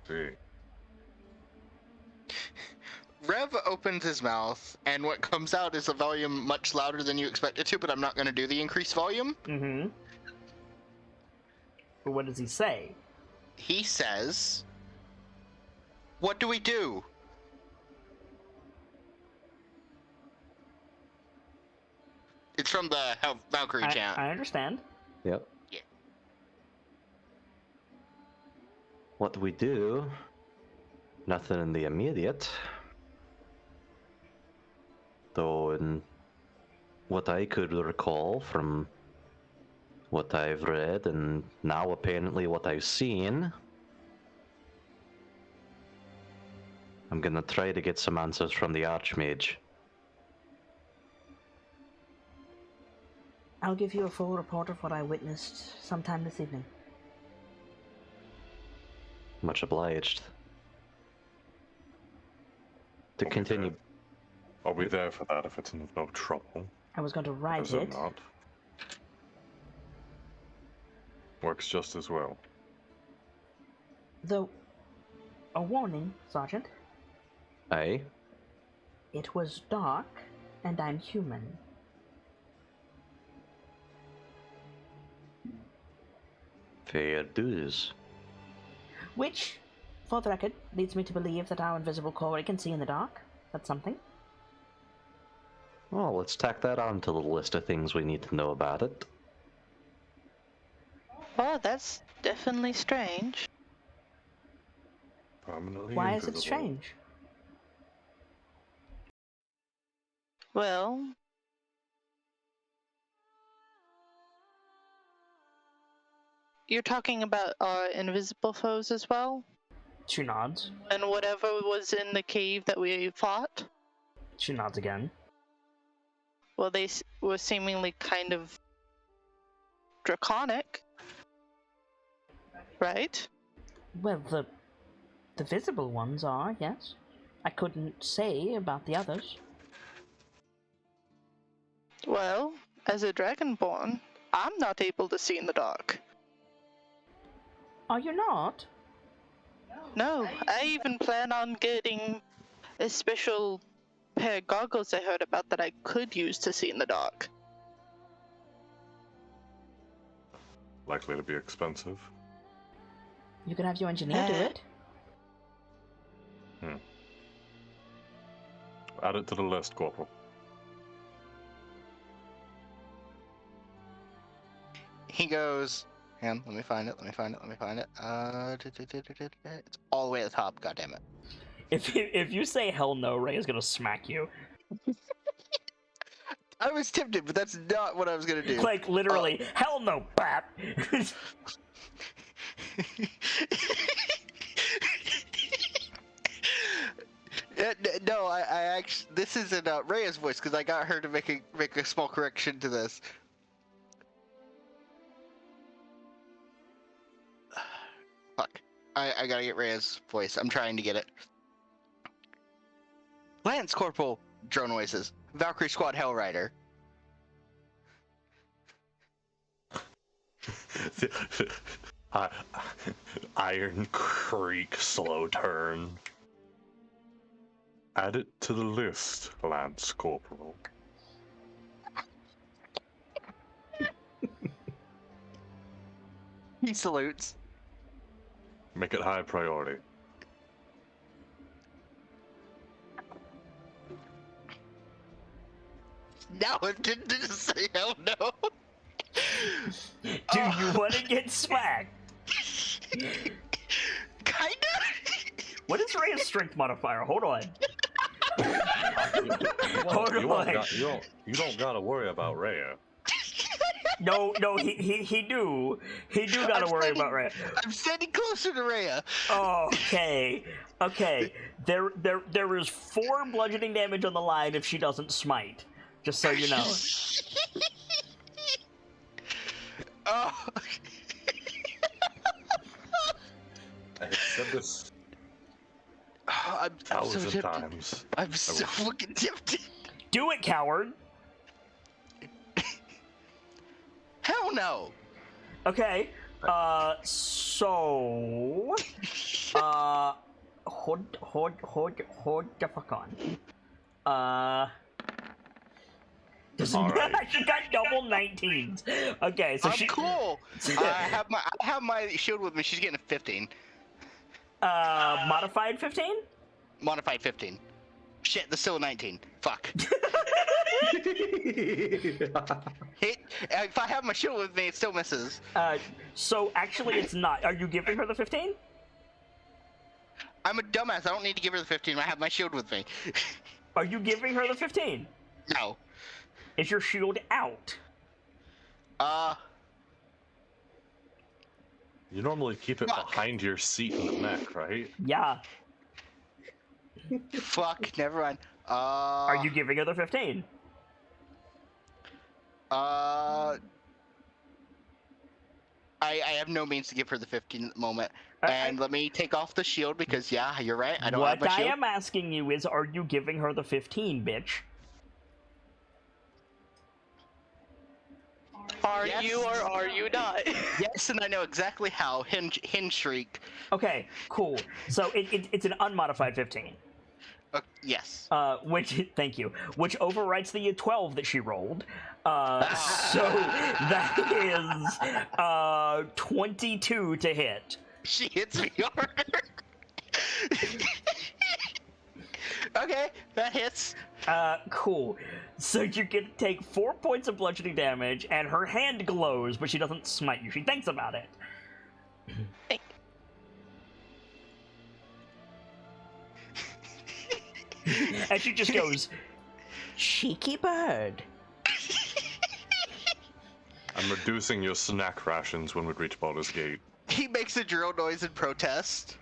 See. Rev opens his mouth, and what comes out is a volume much louder than you expect it to, but I'm not going to do the increased volume. Mm-hmm. But what does he say? He says, "What do we do?" It's from the Valkyrie chant. I understand. Yep. Yeah. What we do? Nothing in the immediate. Though, in what I could recall from what I've read, and now apparently what I've seen, I'm gonna try to get some answers from the Archmage. I'll give you a full report of what I witnessed sometime this evening. Much obliged. To continue. I'll be there for that if it's no trouble. I was going to write Is it. it not? Works just as well. Though, a warning, Sergeant. Aye? It was dark, and I'm human. Fair dues. Which, for the record, leads me to believe that our invisible core can see in the dark. That's something. Well, let's tack that on to the list of things we need to know about it. Oh, that's definitely strange. Permanently Why is it invisible. strange? Well, you're talking about our invisible foes as well? She nods. And whatever was in the cave that we fought? She nods again. Well, they were seemingly kind of draconic, right? Well, the visible ones are, yes. I couldn't say about the others. Well, as a dragonborn, I'm not able to see in the dark. Are you not? No, I even plan on getting a special pair of goggles I heard about that I could use to see in the dark. Likely to be expensive. You could have your engineer do it. Add it to the list, Corporal. He goes, hang on, let me find it. It's all the way at the top, goddammit. If you say hell no, Ray is gonna smack you. I was tempted, but that's not what I was gonna do. Like, literally, hell no, bap! No, I actually, this isn't Rhea's voice, because I got her to make a small correction to this. Fuck. I gotta get Rhea's voice. I'm trying to get it. Lance Corporal drone noises. Valkyrie Squad Hellrider. Iron Creek slow turn. Add it to the list, Lance Corporal. He salutes. Make it high priority. Now I'm tempted to say hell no. Do you want to get smacked? Kinda. What is Ray's strength modifier? Hold on. Hold You on. don't gotta worry about Rhea. No, he do. He do gotta worry about Ray. I'm standing closer to Rhea. Okay. There is 4 bludgeoning damage on the line if she doesn't smite. Just so you know. Oh. I have said this I'm so thousands of tempted. times. I'm so fucking tempted. Do it, coward. Hell no. Okay. So. Hold the fuck on. All right. She got double 19s. Okay, so I'm cool. I have my shield with me. She's getting a 15. Modified 15? Modified 15. Shit, that's still a 19. Fuck. If I have my shield with me, it still misses. So actually it's not. Are you giving her the 15? I'm a dumbass. I don't need to give her the 15. I have my shield with me. Are you giving her the 15? No. Is your shield out? You normally keep it behind your seat in the neck, right? Yeah. Fuck, never mind. Are you giving her the 15? I have no means to give her the 15 at the moment. I- And let me take off the shield because, yeah, you're right. I don't have What my I shield. am asking you is, are you giving her the 15, bitch? Are Yes. you or are you not? Yes, and I know exactly how. Hinge shriek. Okay, cool. So it's an unmodified 15. Yes. Which, thank you, which overwrites the 12 that she rolled. So that is 22 to hit. She hits me hard. Okay, that hits. Cool. So you can take 4 points of bludgeoning damage, and her hand glows, but she doesn't smite you. She thinks about it. And she just goes, cheeky bird. I'm reducing your snack rations when we reach Baldur's Gate. He makes a drill noise in protest.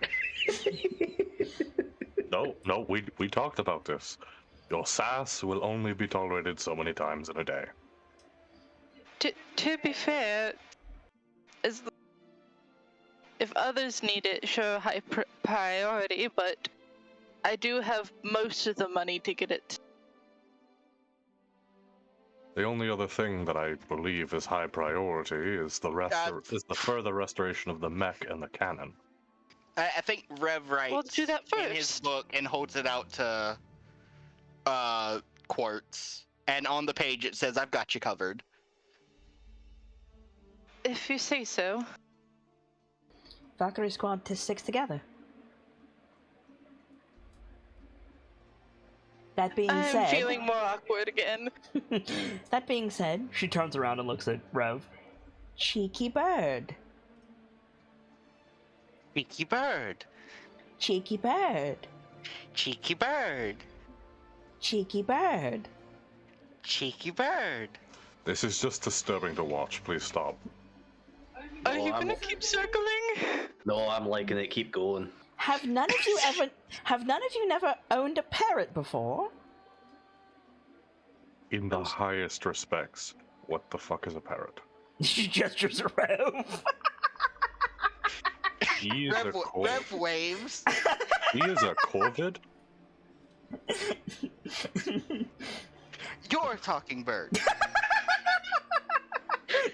No, we talked about this. Your sass will only be tolerated so many times in a day. To be fair, if others need it, sure, high priority, but I do have most of the money to get it. The only other thing that I believe is high priority is the further restoration of the mech and the cannon. I think Rev writes Well, do that in his first. book and holds it out to Quartz. And on the page it says, I've got you covered. If you say so. Valkyrie squad to 6 together. That being I'm said, feeling more awkward again. that being said, she turns around and looks at Rev. Cheeky bird. Cheeky bird. Cheeky bird. Cheeky bird. Cheeky bird. Cheeky bird. This is just disturbing to watch. Please stop. Are No, you I'm- gonna keep circling? No, I'm liking it. Keep going. Have none of you never owned a parrot before? In the highest respects, what the fuck is a parrot? She gestures at Rev. He is a Rev waves. He is a corvid. You're a talking bird.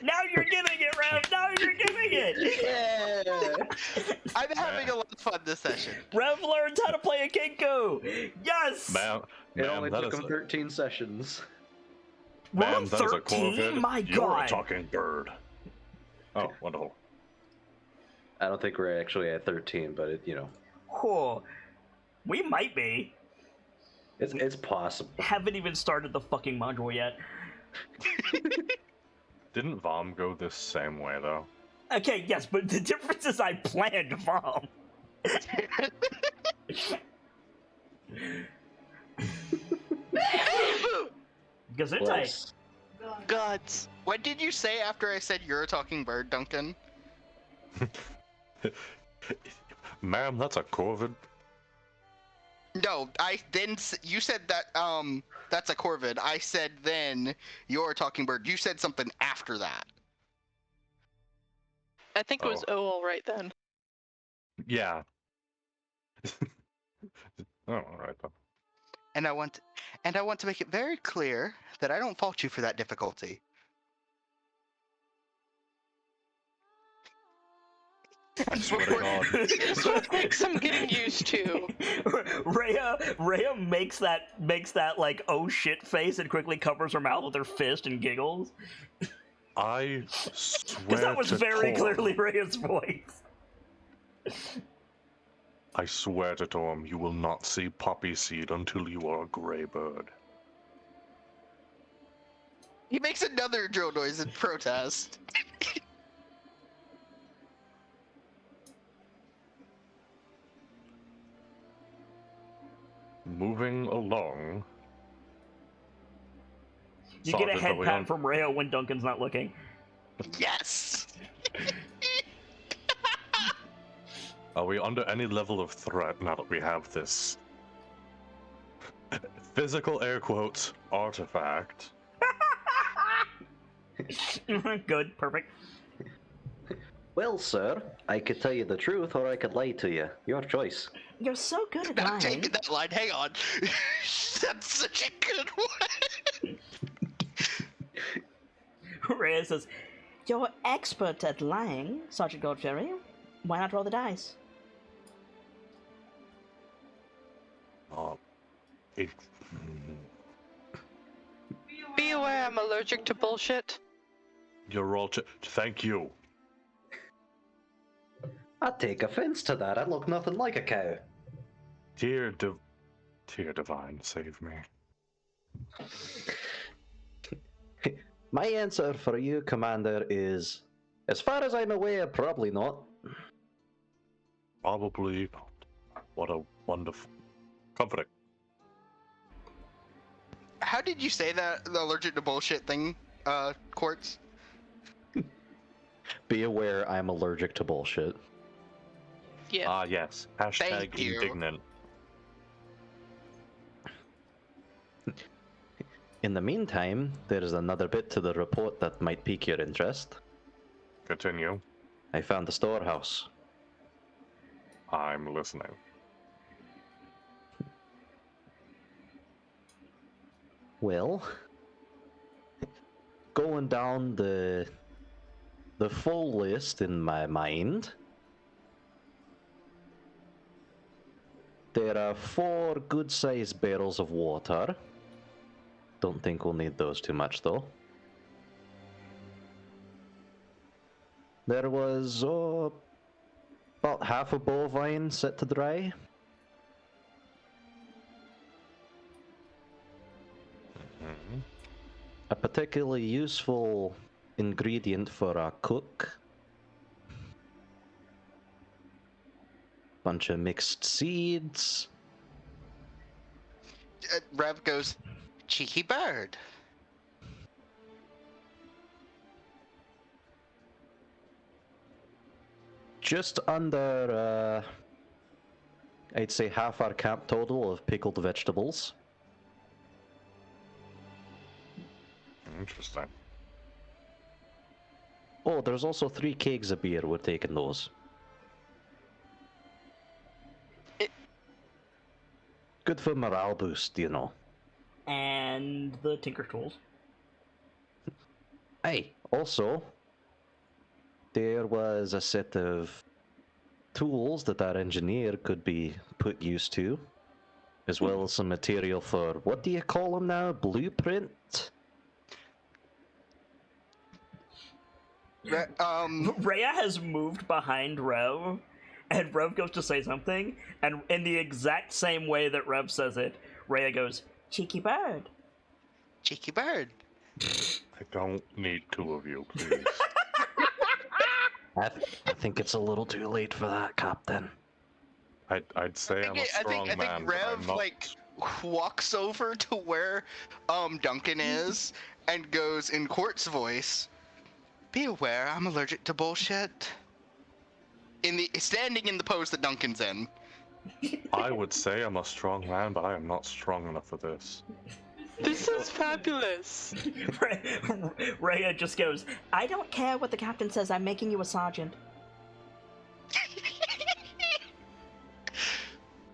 Now you're getting it, Rev. Now you're getting it. Yeah. I'm having a lot of fun this session. Rev learns how to play a Kenku. Yes. Ma'am, It only that took is him 13 sessions. Roll that is a 13? corvid. My You're God. a talking bird. Oh, wonderful. I don't think we're actually at 13, but it, Oh, we might be. it's possible. Haven't even started the fucking module yet. Didn't Vom go this same way though? Okay, yes, but the difference is I planned Vom. Gesundheit. Close. Gods. What did you say after I said you're a talking bird, Duncan? Ma'am, that's a corvid. No, you said that that's a corvid. I said then you're a talking bird. You said something after that. I think it was all right then. Yeah. Oh, all right then. And I want to make it very clear that I don't fault you for that difficulty. I Swear to God. So it takes some getting used to. Rhea makes that like oh shit face and quickly covers her mouth with her fist and giggles. I swear Because that was to very Torm, clearly Rhea's voice. I swear to Torm, you will not see poppy seed until you are a gray bird. He makes another drill noise in protest. Moving along. You get a Sergeant, head are we pat on- from Rhea when Duncan's not looking. Yes. Are we under any level of threat now that we have this physical air quotes artifact? Good, perfect. Well, sir, I could tell you the truth or I could lie to you. Your choice. You're so good at I'm lying. taking that line. Hang on. That's such a good one. Rhea says, "You're expert at lying, Sergeant Goldberry. Why not roll the dice?" It, Be aware I'm allergic to bullshit. you're all. Thank you. I take offense to that. I look nothing like a cow. Dear divine, save me. My answer for you, Commander, is, as far as I'm aware, probably not. Probably not. What a wonderful, comforting. How did you say that? The allergic to bullshit thing, Quartz? Be aware I'm allergic to bullshit. Yeah. Ah, yes. Hashtag Thank you. indignant. In the meantime, there is another bit to the report that might pique your interest. Continue. I found the storehouse. I'm listening. Well, going down the full list in my mind, there are 4 good-sized barrels of water. Don't think we'll need those too much, though. There was about half a bovine set to dry. Mhm. A particularly useful ingredient for a cook. Bunch of mixed seeds. Rev goes, cheeky bird. Just under, I'd say half our camp total of pickled vegetables. Interesting. Oh, there's also 3 kegs of beer. We're taking those. Good for morale boost, you know. And the Tinker Tools. Hey, also, there was a set of tools that our engineer could be put used to, as well as some material for, what do you call them now? Blueprint? Rhea has moved behind Rev, and Rev goes to say something, and in the exact same way that Rev says it, Rhea goes, "Cheeky bird." Cheeky bird. I don't need 2 of you, please. I think it's a little too late for that, Captain. I'd say I'm a strong man, I think but I'm Rev not. like walks over to where Duncan is and goes in Quart's voice, "Be aware, I'm allergic to bullshit." Standing in the pose that Duncan's in. I would say I'm a strong man, but I am not strong enough for this. This is fabulous. Rhea just goes, "I don't care what the captain says, I'm making you a sergeant."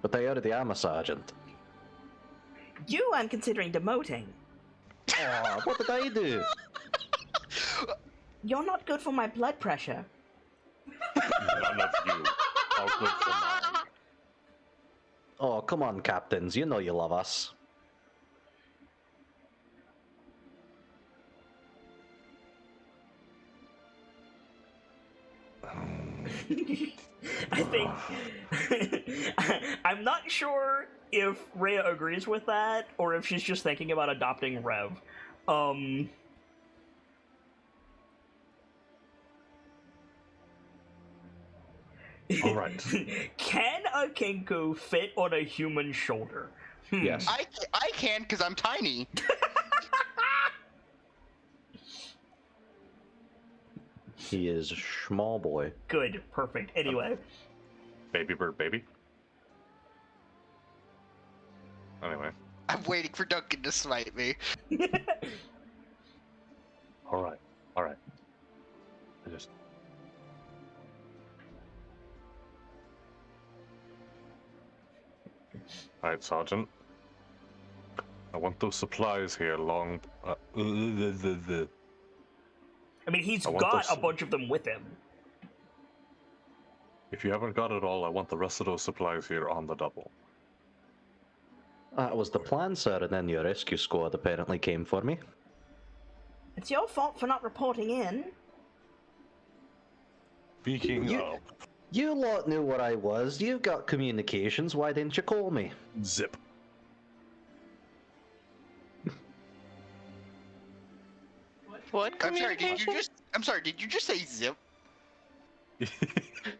But I already am a sergeant. You I'm considering demoting. Oh, what did I do? You're not good for my blood pressure. None of you are good for mine. Oh, come on, captains. You know you love us. I think I'm not sure if Rhea agrees with that or if she's just thinking about adopting Rev. All right. Can a Kinku fit on a human shoulder? Yes. I can because I'm tiny. He is a small boy. Good, perfect. Anyway, Baby bird, baby. Anyway. I'm waiting for Duncan to smite me. All right. I just. Alright, Sergeant. I want those supplies here long. I mean, he's I want got those- a bunch of them with him. If you haven't got it all, I want the rest of those supplies here on the double. That was the plan, sir, and then your rescue squad apparently came for me. It's your fault for not reporting in. Speaking You- of, You lot knew where I was. You've got communications. Why didn't you call me? zip. What I'm sorry. communication? Did you just say zip?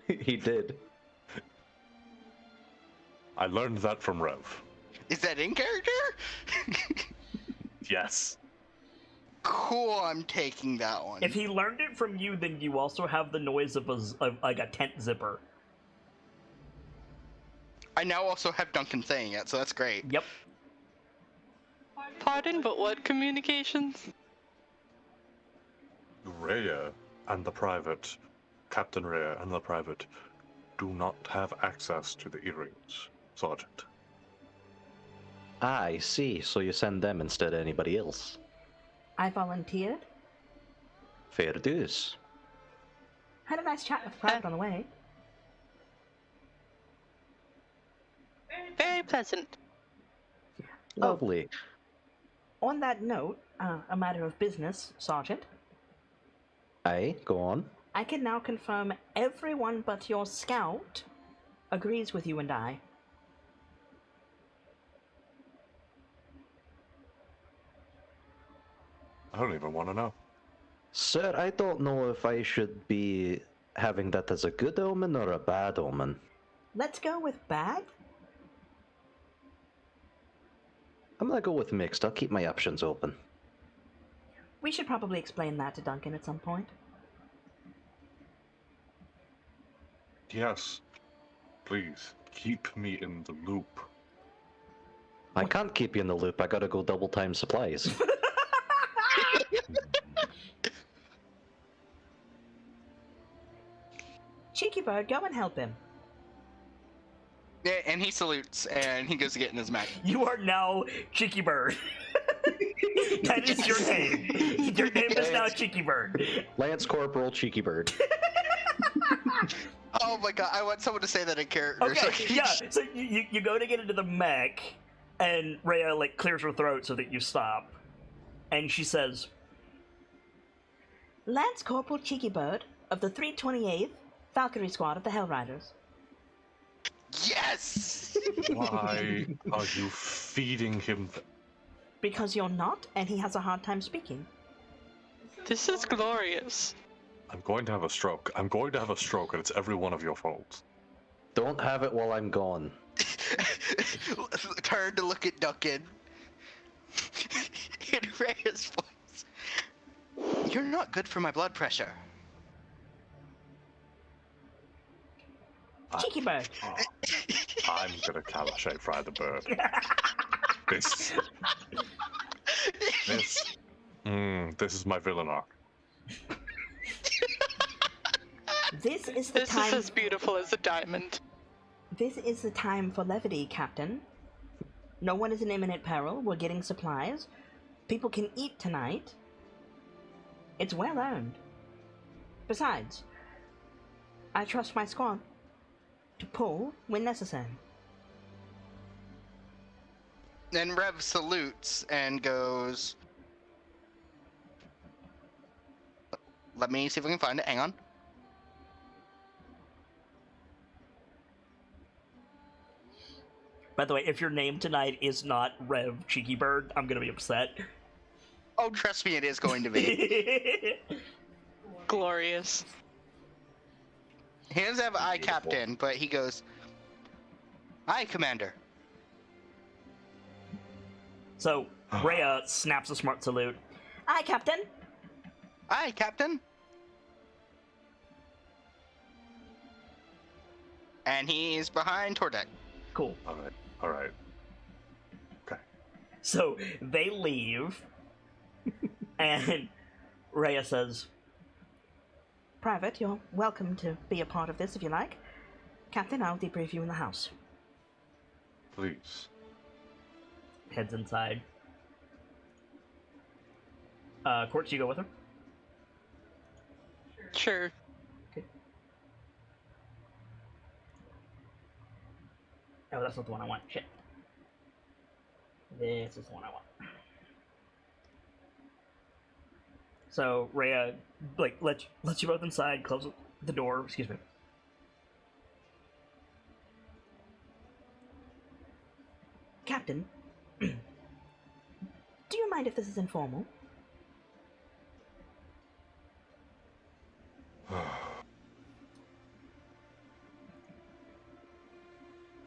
He did. I learned that from Rev. Is that in character? Yes. Cool. I'm taking that one. If he learned it from you, then you also have the noise of like a tent zipper. I now also have Duncan saying it, so that's great. Yep. Pardon, but what communications? Rhea and the private, Captain Rhea and the private, do not have access to the earrings, Sergeant. Ah, I see. So you send them instead of anybody else. I volunteered. Fair dues. Had a nice chat with Private on the way. Very pleasant. Lovely. On that note, a matter of business, Sergeant. Aye, go on. I can now confirm everyone but your scout agrees with you and I. I don't even want to know. Sir, I don't know if I should be having that as a good omen or a bad omen. Let's go with bad? I'm gonna go with mixed. I'll keep my options open. We should probably explain that to Duncan at some point. Yes. Please, keep me in the loop. I can't keep you in the loop. I gotta go double time supplies. Cheeky bird, go and help him. Yeah, and he salutes, and he goes to get in his mech. You are now Cheeky Bird. That is your name. Your name is now Cheeky Bird. Lance Corporal Cheeky Bird. Oh my god, I want someone to say that in character. Okay, yeah, so you go to get into the mech, and Rhea, like, clears her throat so that you stop. And she says, Lance Corporal Cheeky Bird of the 328th Falconry Squad of the Hell Riders. Yes! Why are you feeding him? Because you're not, and he has a hard time speaking. This is glorious. I'm going to have a stroke. I'm going to have a stroke, and it's every one of your faults. Don't have it while I'm gone. Turn to look at Duncan. In Rhea's voice. You're not good for my blood pressure. Cheeky Bird. Oh, I'm gonna Calichet fry the bird. This is my villain arc. This is the This time. is as beautiful as a diamond. This is the time for levity, Captain. No one is in imminent peril. We're getting supplies. People can eat tonight. It's well earned. Besides, I trust my squad to pull when necessary. Then Rev salutes and goes, let me see if we can find it. Hang on. By the way, if your name tonight is not Rev Cheeky Bird, I'm gonna be upset. Oh, trust me, it is going to be. Glorious. He doesn't have I Captain, but he goes, Aye, Commander. So, Rhea snaps a smart salute. Aye, Captain. Aye, Captain. And he's behind Tordek. Cool. All right. Okay. So, they leave, and Rhea says, Private, you're welcome to be a part of this if you like. Captain, I'll debrief you in the house. Please. Heads inside. Court, you go with her? Sure. Okay. Oh, that's not the one I want. Shit. This is the one I want. So Rhea, like, lets you both inside, close the door. Excuse me. Captain, do you mind if this is informal?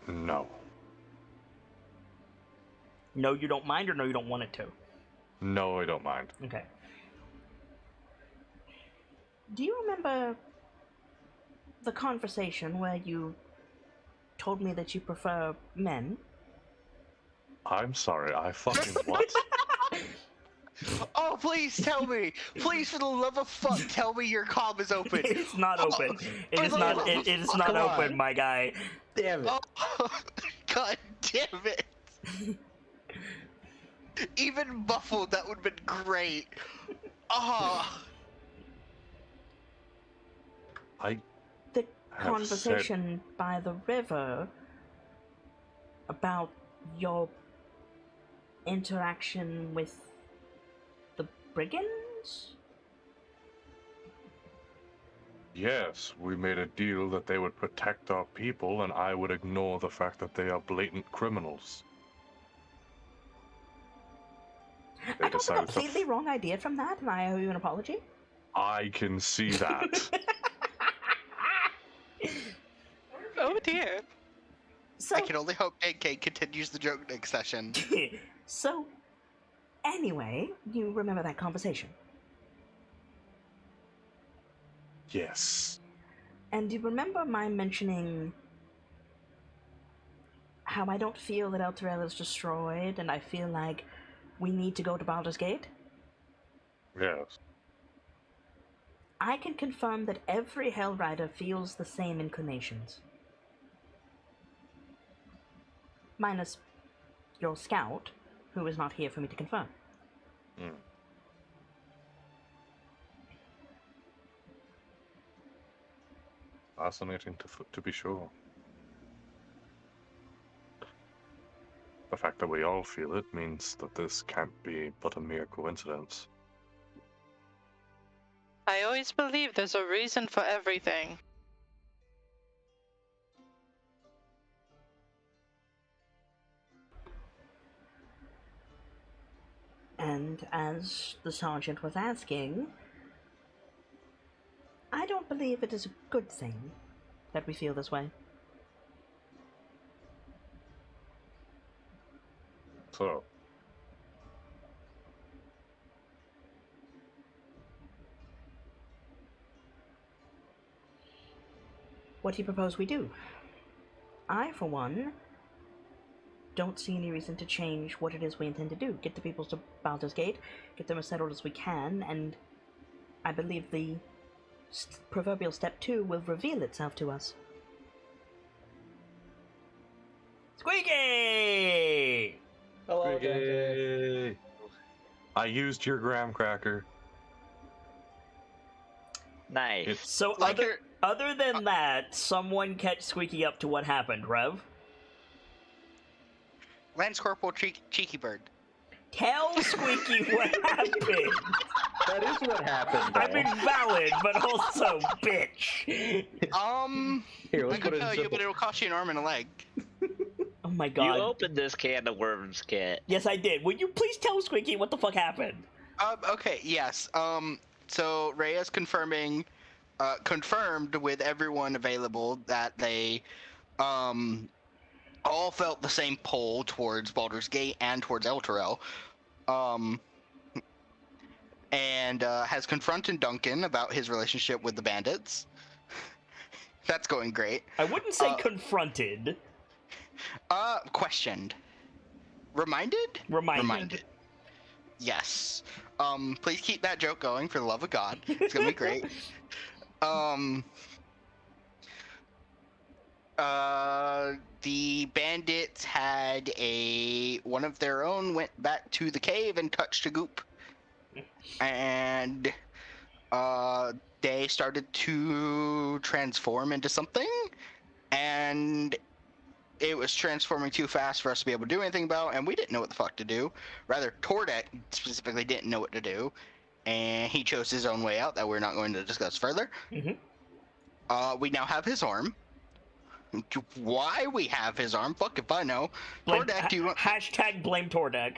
No. No, you don't mind, or no, you don't want it to? No, I don't mind. Okay. Do you remember the conversation where you told me that you prefer men? I'm sorry, I fucking what? Oh, please tell me! Please, for the love of fuck, tell me your comm is open. It's not open. It For is the not. love of It is fuck, not come open, on. my guy. Damn it. Oh, god damn it! Even muffled, that would have been great. Oh, I The have conversation by the river about your interaction with the brigands? Yes, we made a deal that they would protect our people and I would ignore the fact that they are blatant criminals. They I got the decided to completely wrong idea from that, and I owe you an apology. I can see that. Oh dear. So, I can only hope AK continues the joke next session. so, anyway, you remember that conversation? Yes. And do you remember my mentioning how I don't feel that El Terrell is destroyed, and I feel like we need to go to Baldur's Gate? Yes. I can confirm that every Hell Rider feels the same inclinations. Minus your scout, who is not here for me to confirm. Mm. Fascinating to be sure. The fact that we all feel it means that this can't be but a mere coincidence. I always believe there's a reason for everything. And as the sergeant was asking, I don't believe it is a good thing that we feel this way. So, What do you propose we do? I, for one, don't see any reason to change what it is we intend to do. Get the people to Baldur's Gate, get them as settled as we can, and I believe the proverbial step 2 will reveal itself to us. Squeaky! Hello, Dante. yay! I used your graham cracker. Nice. It's So Like other than that, someone catch Squeaky up to what happened, Rev. Lance Corporal Cheeky Bird. Tell Squeaky what happened. That is what happened, though. I mean, valid, but also bitch. Here, I let's put could it in tell you, simple. but it'll cost you an arm and a leg. Oh my You god. opened this can of worms, Kit. Yes, I did. Would you please tell Squeaky what the fuck happened? Okay, yes. So Rhea's confirmed with everyone available that they, all felt the same pull towards Baldur's Gate and towards Elturel. And has confronted Duncan about his relationship with the bandits. That's going great. I wouldn't say confronted. Questioned. Reminded? Reminded. Yes. Please keep that joke going for the love of God. It's gonna be great. The bandits had one of their own went back to the cave and touched a goop, and they started to transform into something, and it was transforming too fast for us to be able to do anything about, and we didn't know what the fuck to do. Rather, Tordek specifically didn't know what to do, and he chose his own way out that we're not going to discuss further. We now have his arm. Why we have his arm? Fuck if I know. Tordek, do you want... Hashtag blame Tordek.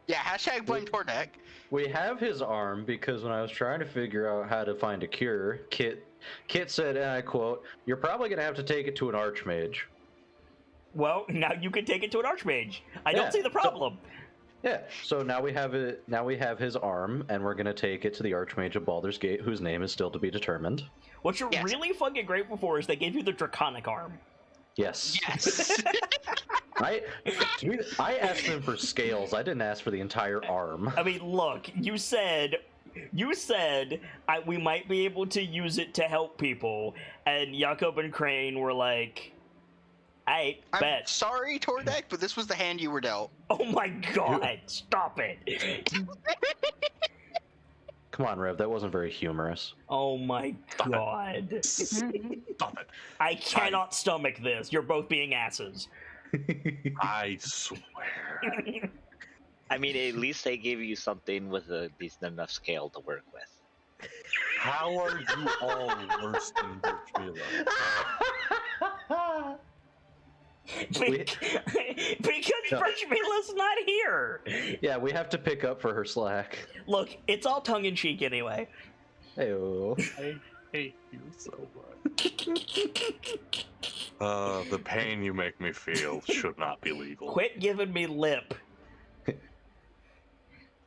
Yeah, hashtag blame Tordek. We have his arm because when I was trying to figure out how to find a cure, Kit said, and I quote, "You're probably going to have to take it to an archmage." Well, now you can take it to an archmage. I don't see the problem. So now we have it. Now we have his arm, and we're going to take it to the archmage of Baldur's Gate, whose name is still to be determined. What you're really fucking grateful for is they gave you the draconic arm. Yes. Yes. I asked them for scales. I didn't ask for the entire arm. I mean, look, you said we might be able to use it to help people, and Jakob and Crane were like, I I'm bet. sorry, Tordek, but this was the hand you were dealt. Oh my god, stop it. Come on, Rev, that wasn't very humorous. Oh my god. Stop it. I cannot stomach this. You're both being asses. I swear. I mean, at least they gave you something with a decent enough scale to work with. How are you all worse than Birchmila? Because Birchmila's not here. Yeah, we have to pick up for her slack. Look, it's all tongue-in-cheek anyway. Hey-oh. I hate you so much. The pain you make me feel should not be legal. Quit giving me lip.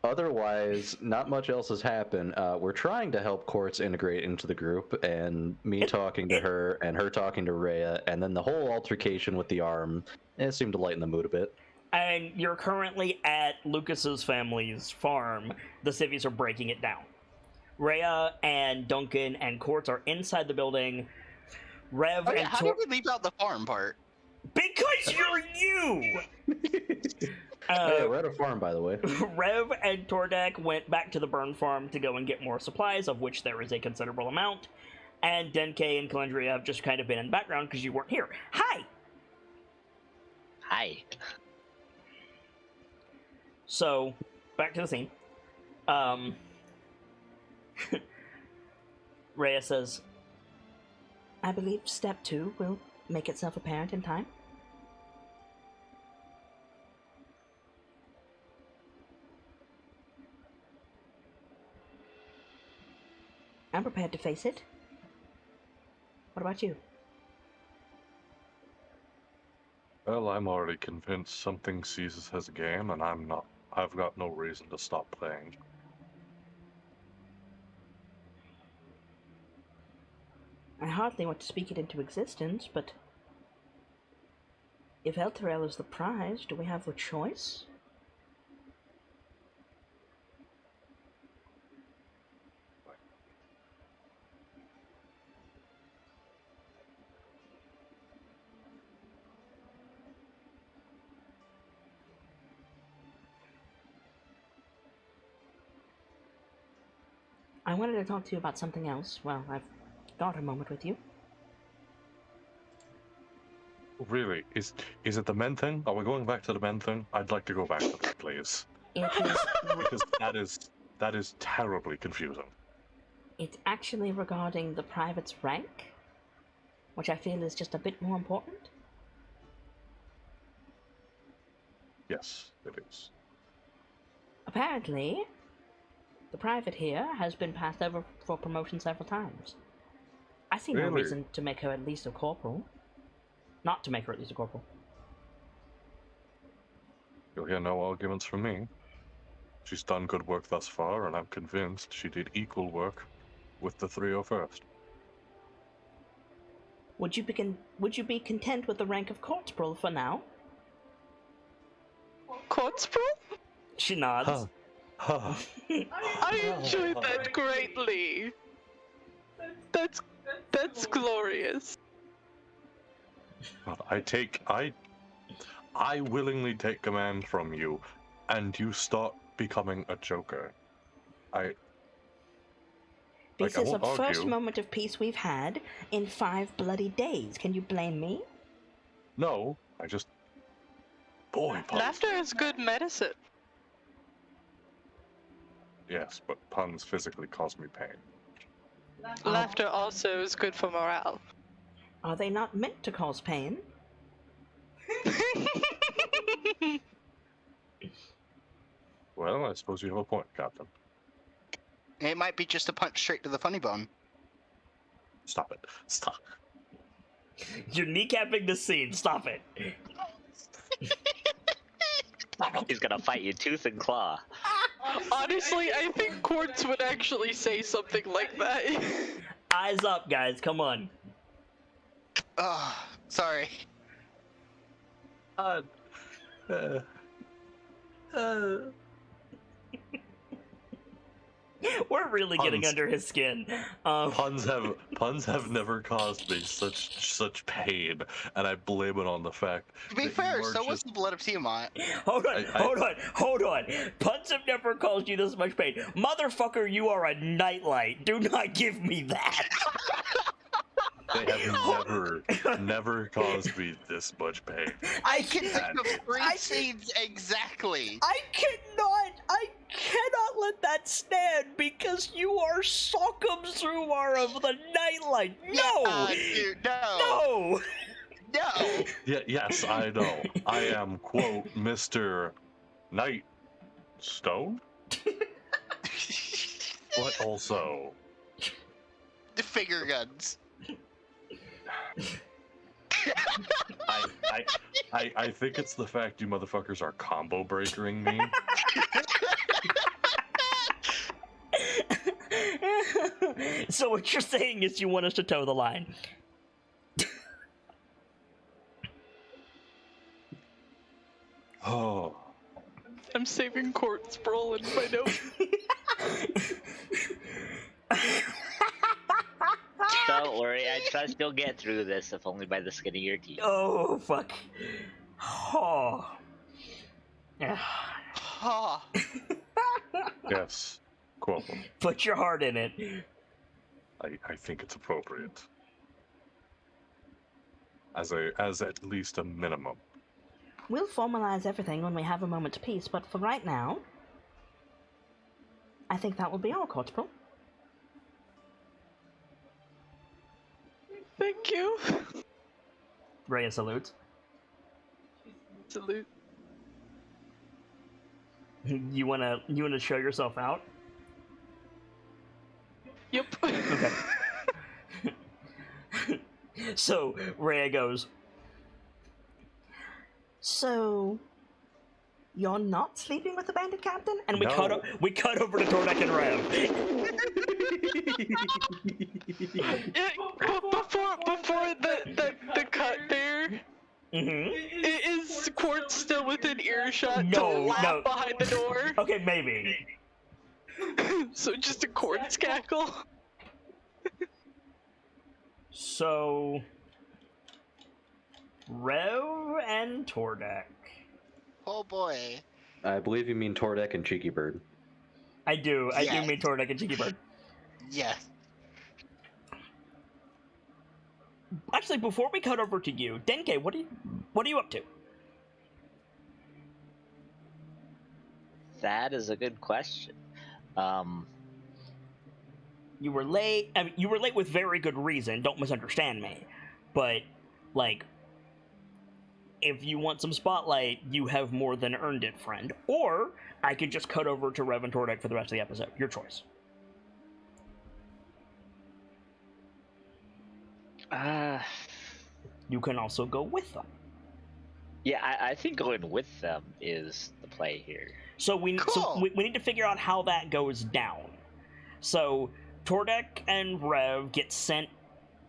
Otherwise, not much else has happened. We're trying to help Quartz integrate into the group, and me talking to her, and her talking to Rhea, and then the whole altercation with the arm, it seemed to lighten the mood a bit. And you're currently at Lucas's family's farm. The civvies are breaking it down. Rhea and Duncan and Quartz are inside the building. Rev Oh, yeah, and how did we leave out the farm part? Because you're you! Hey, we're at a farm, by the way. Rev and Tordek went back to the burn farm to go and get more supplies, of which there is a considerable amount. And Denke and Calendria have just kind of been in the background because you weren't here. Hi! Hi. So, back to the scene. Rhea says, I believe step 2 will make itself apparent in time. I'm prepared to face it. What about you? Well, I'm already convinced something seizes his game, and I'm not. I've got no reason to stop playing. I hardly want to speak it into existence, but if Elturel is the prize, do we have a choice? I wanted to talk to you about something else. Well, I've got a moment with you. Really? Is it the men thing? Are we going back to the men thing? I'd like to go back to that, please. It is. Because that is terribly confusing. It's actually regarding the private's rank, which I feel is just a bit more important. Yes, it is. Apparently, the private here has been passed over for promotion several times. I see no Really? reason to make her at least a corporal. Not to make her at least a corporal. You'll hear no arguments from me. She's done good work thus far, and I'm convinced she did equal work with the 301st. Would you be content with the rank of corporal for now? Corporal? She nods. Huh. I enjoyed that greatly. That's glorious. God, I willingly take command from you, and you start becoming a joker. This I is the won't first argue. moment of peace we've had in 5 bloody days. Can you blame me? No, I just... Boy, puns. Laughter is good medicine. Yes, but puns physically cause me pain. Laughter also is good for morale. Are they not meant to cause pain? Well, I suppose you have a point, Captain. It might be just a punch straight to the funny bone. Stop it. Stop. You're kneecapping the scene. Stop it. He's gonna fight you tooth and claw. Honestly, I think Quartz would actually say something like that. Eyes up, guys. Come on. Oh, sorry. We're really getting Puns. under his skin. Puns have never caused me such pain, and I blame it on the fact. To be that fair, you are so was just- the blood of Tiamat. Hold on, I- hold on. Puns have never caused you this much pain. Motherfucker, you are a nightlight. Do not give me that. They have never caused me this much pain. I can think of 3 I- scenes exactly. I cannot let that stand because you are Sock'em of the nightlight. No! Dude, no. No! No. Yeah, yes, I know. I am, quote, Mr. Nightstone? But also... The finger guns. I think it's the fact you motherfuckers are combo breakering me. So what you're saying is you want us to toe the line. Oh. I'm saving Quartz Brawl in my note. Don't worry, I trust you'll get through this, if only by the skin of your teeth. Oh, fuck. Oh. Yeah. Oh. Yes. Quote. Put your heart in it. I think it's appropriate. As at least a minimum. We'll formalize everything when we have a moment of peace, but for right now, I think that will be all, Corporal. Thank you. Rhea salutes. Salute. You wanna show yourself out? Yep. Okay. So Rhea goes, so you're not sleeping with the bandit captain? And we No. cut over to Tordak and Rev. Yeah, before the cut there, is Quartz still within earshot No, to laugh no. behind the door? Okay, maybe. So just a Quartz cackle. So Rev and Tordak. Oh boy. I believe you mean Tordek and Cheeky Bird. I do Yes. mean Tordak and Cheeky Bird. Yes. Actually, before we cut over to you, Denke, what are you up to? That is a good question. You were late. I mean, you were late with very good reason. Don't misunderstand me. But, like, if you want some spotlight, you have more than earned it, friend. Or I could just cut over to Rev and Tordek for the rest of the episode. Your choice. You can also go with them. Yeah, I think going with them is the play here. So we Cool. need to figure out how that goes down. So Tordek and Rev get sent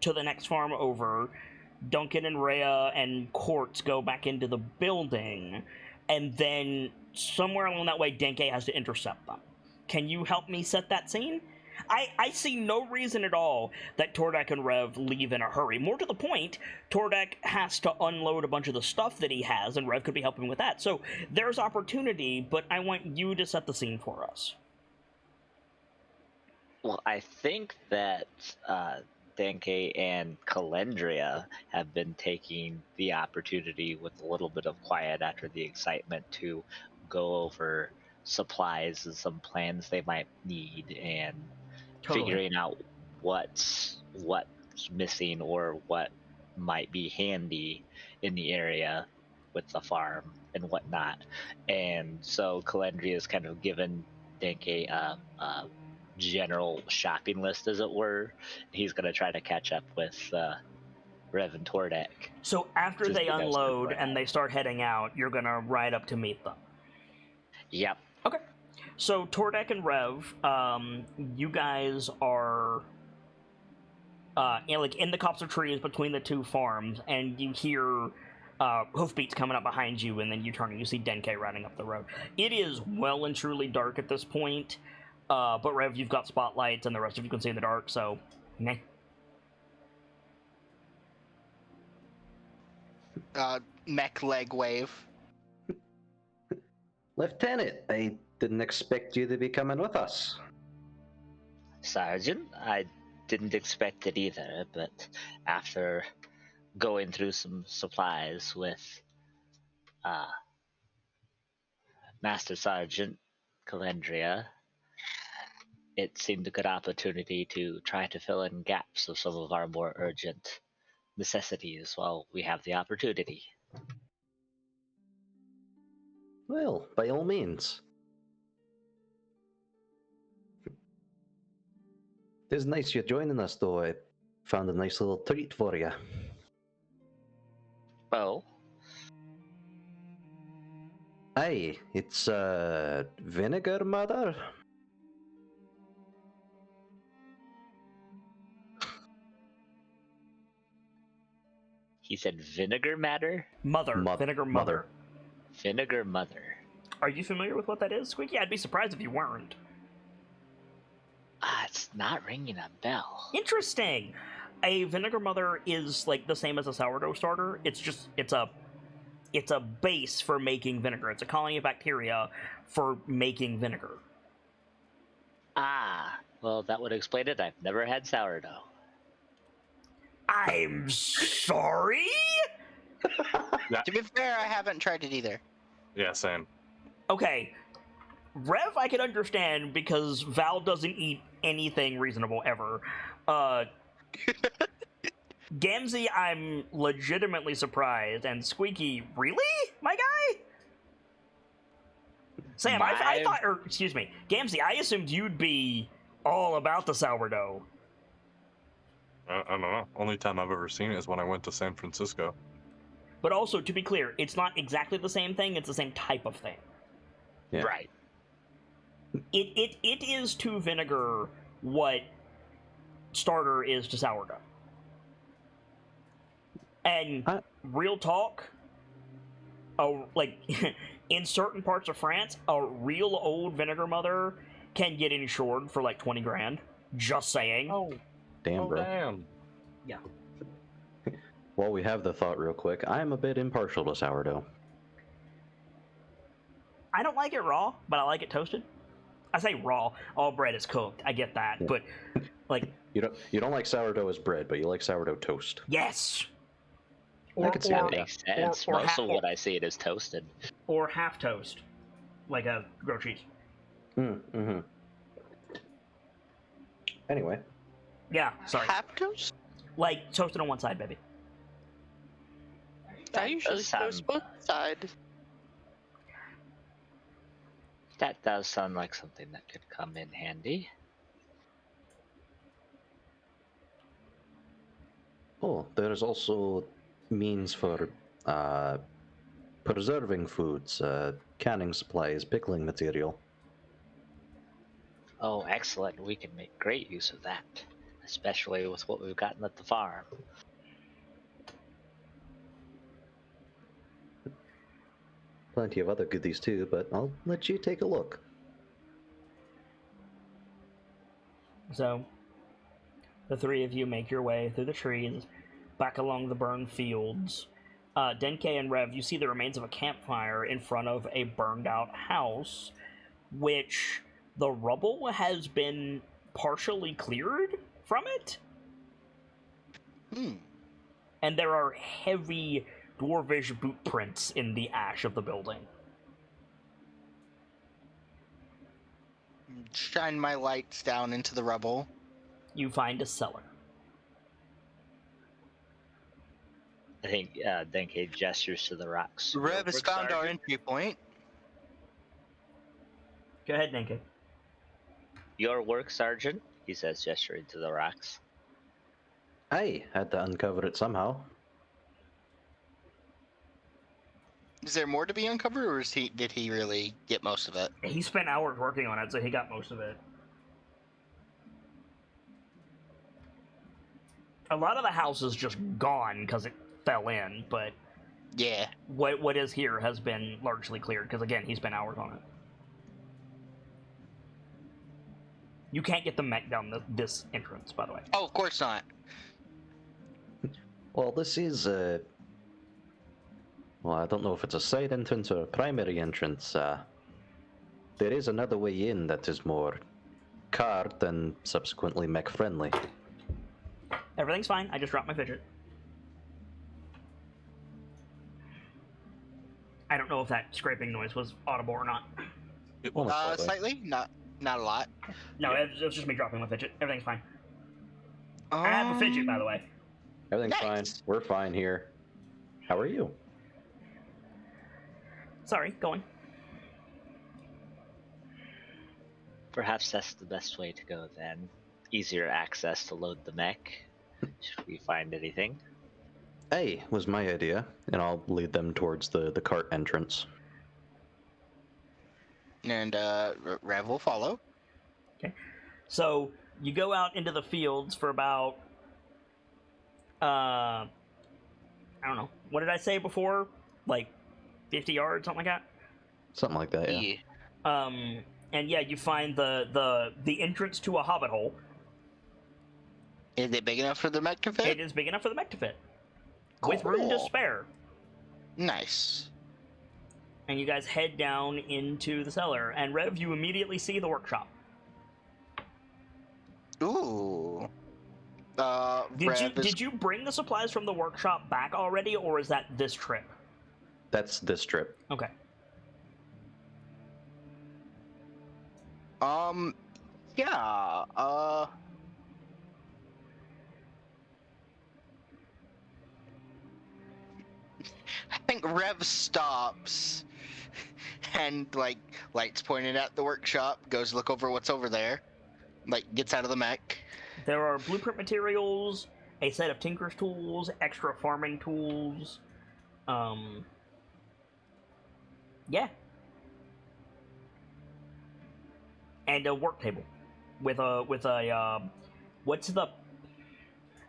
to the next farm over. Duncan and Rhea and Quartz go back into the building, and then somewhere along that way, Denke has to intercept them. Can you help me set that scene? I see no reason at all that Tordek and Rev leave in a hurry. More to the point, Tordek has to unload a bunch of the stuff that he has, and Rev could be helping with that. So there's opportunity, but I want you to set the scene for us. Well, I think that Denke and Calendria have been taking the opportunity with a little bit of quiet after the excitement to go over supplies and some plans they might need and Totally. figuring out what's missing or what might be handy in the area with the farm and whatnot. And so Calendria has kind of given Denke a general shopping list, as it were. He's going to try to catch up with Rev and Tordek. So after Just they because unload they're and they start heading out, you're gonna ride up to meet them. Yep. Okay. So Tordek and Rev, you guys are in the copse of trees between the two farms, and you hear hoofbeats coming up behind you, and then you turn and you see Denke riding up the road. It is well and truly dark at this point, but Rev, you've got spotlights, and the rest of you can see in the dark, so meh. Mech leg wave. Lieutenant, I didn't expect you to be coming with us. Sergeant, I didn't expect it either, but after going through some supplies with Master Sergeant Calendria, it seemed a good opportunity to try to fill in gaps of some of our more urgent necessities while we have the opportunity. Well, by all means. It's nice you're joining us, though. I found a nice little treat for you. Oh, Aye, it's vinegar, mother. he said vinegar matter? Vinegar mother. Vinegar mother. Are you familiar with what that is, Squeaky? I'd be surprised if you weren't. It's not ringing a bell. Interesting. A vinegar mother is like the same as a sourdough starter. It's a base for making vinegar. It's a colony of bacteria for making vinegar. Ah, well, that would explain it. I've never had sourdough. I'm sorry? To be fair, I haven't tried it either. Yeah, same. Okay. Rev, I can understand because Val doesn't eat anything reasonable ever. Gamzee, I'm legitimately surprised. And Squeaky, really? My guy? Sam, I thought, or excuse me, Gamzee, I assumed you'd be all about the sourdough. I don't know. Only time I've ever seen it is when I went to San Francisco. But also, to be clear, it's not exactly the same thing, it's the same type of thing. Yeah. Right. It is to vinegar what starter is to sourdough. And real talk, like in certain parts of France, a real old vinegar mother can get insured for like 20 grand. Just saying. Oh, Damn, bro. damn. Yeah. While we have the thought real quick, I am a bit impartial to sourdough. I don't like it raw, but I like it toasted. I say raw. All bread is cooked. I get that, but like You don't like sourdough as bread, but you like sourdough toast. yes. I could see That that. makes sense. or Most ha- of what I see it is toasted. Or half toast, like a grilled cheese. Mm-hmm. Anyway, Yeah, sorry. Haptos? Like toasted on one side, baby. I usually does sound- toast both sides. That does sound like something that could come in handy. oh, there's also means for preserving foods, canning supplies, pickling material. Oh, excellent. We can make great use of that, especially with what we've gotten at the farm. Plenty of other goodies too, but I'll let you take a look. So, the three of you make your way through the trees, back along the burned fields. Denke and Rev, you see the remains of a campfire in front of a burned-out house, which the rubble has been partially cleared from it. And there are heavy dwarvish boot prints in the ash of the building. Shine my lights down into the rubble. You find a cellar. I think Denke gestures to the rocks. Rev has Work, found our Sergeant. entry point. Go ahead, Denke. Your work, Sergeant, he says, gesturing to the rocks. I had to uncover it somehow. Is there more to be uncovered, or did he really get most of it? He spent hours working on it, so he got most of it. A lot of the house is just gone because it fell in, but Yeah. what is here has been largely cleared, because again, he spent hours on it. You can't get the mech down this entrance, by the way. Oh, of course not. Well, this is well, I don't know if it's a side entrance or a primary entrance. There is another way in that is more card and subsequently mech friendly. Everything's fine, I just dropped my fidget. I don't know if that scraping noise was audible or not. It was Slightly, not a lot. No, it was just me dropping my fidget. Everything's fine. I have a fidget, by the way. Everything's Nice. fine. We're fine here. How are you? Sorry, go on. Perhaps that's the best way to go then. Easier access to load the mech. Should we find anything? Hey, was my idea, and I'll lead them towards the cart entrance. And Rev will follow. Okay. So, you go out into the fields for about... I don't know. What did I say before? Like, 50 yards, something like that? Something like that, yeah. And yeah, you find the entrance to a hobbit hole. Is it big enough for the mech to fit? It is big enough for the mech to fit. With room to Cool. spare. Nice. And you guys head down into the cellar. And Rev, you immediately see the workshop. Ooh. Did you bring the supplies from the workshop back already, or is that this trip? That's this trip. Okay. Yeah, I think Rev stops and, like, lights pointed at the workshop, goes look over what's over there, like, gets out of the mech. There are blueprint materials, a set of tinker's tools, extra farming tools. Yeah. And a work table with a what's the...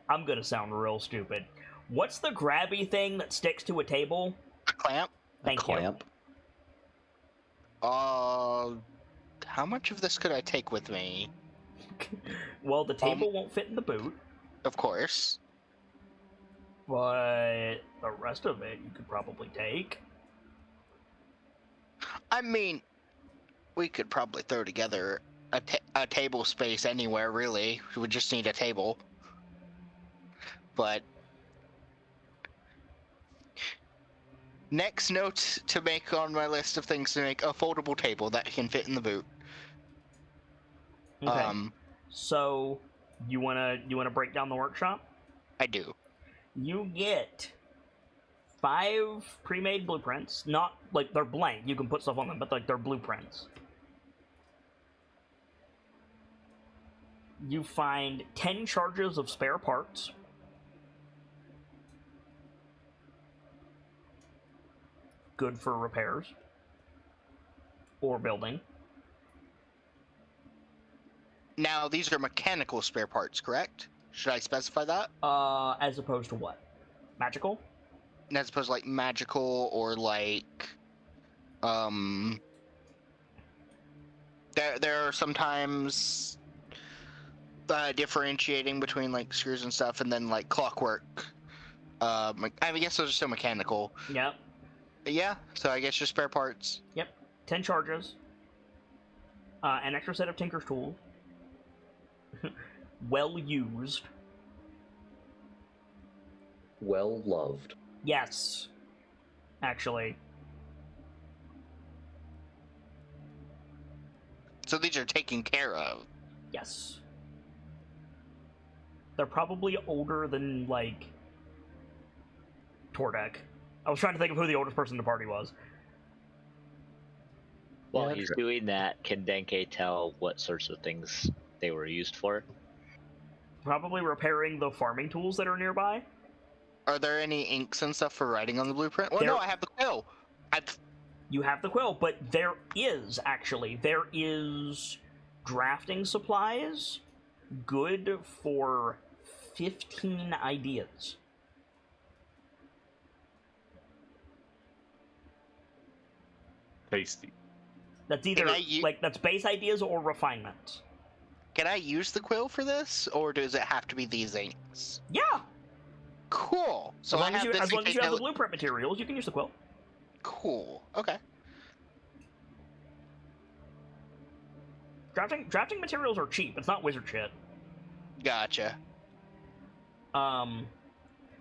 I'm gonna sound real stupid. What's the grabby thing that sticks to a table? A clamp? Thank you. Clamp. How much of this could I take with me? Well, the table won't fit in the boot, Of course. but the rest of it you could probably take. I mean, we could probably throw together a table space anywhere, really. We would just need a table. But next note to make on my list of things to make: a foldable table that can fit in the boot. Okay. So, you wanna break down the workshop? I do. You get 5 pre-made blueprints. Not like they're blank. You can put stuff on them, but like they're blueprints. You find 10 charges of spare parts. Good for repairs or building. Now, these are mechanical spare parts, correct? Should I specify that? As opposed to what? Magical? As opposed to, like, magical or, like, there are sometimes differentiating between like screws and stuff, and then like clockwork. I guess those are still mechanical. Yep. Yeah, so I guess just spare parts. Yep. 10 charges. An extra set of Tinker's tools. Well used. Well loved. Yes. Actually. So these are taken care of. Yes. They're probably older than, like, Tordek. I was trying to think of who the oldest person in the party was. While Yeah, he's true. doing that, can Denke tell what sorts of things they were used for? Probably repairing the farming tools that are nearby. Are there any inks and stuff for writing on the blueprint? Well, There- no, I have the quill. You have the quill, but there is drafting supplies good for 15 ideas. Tasty. That's either Can I that's base ideas or refinement. Can I use the quill for this, or does it have to be these inks? Yeah. Cool. So as I long as have you, this. as long in as you case have I the blueprint materials, you can use the quill. Cool. Okay. Drafting materials are cheap. It's not wizard shit. Gotcha.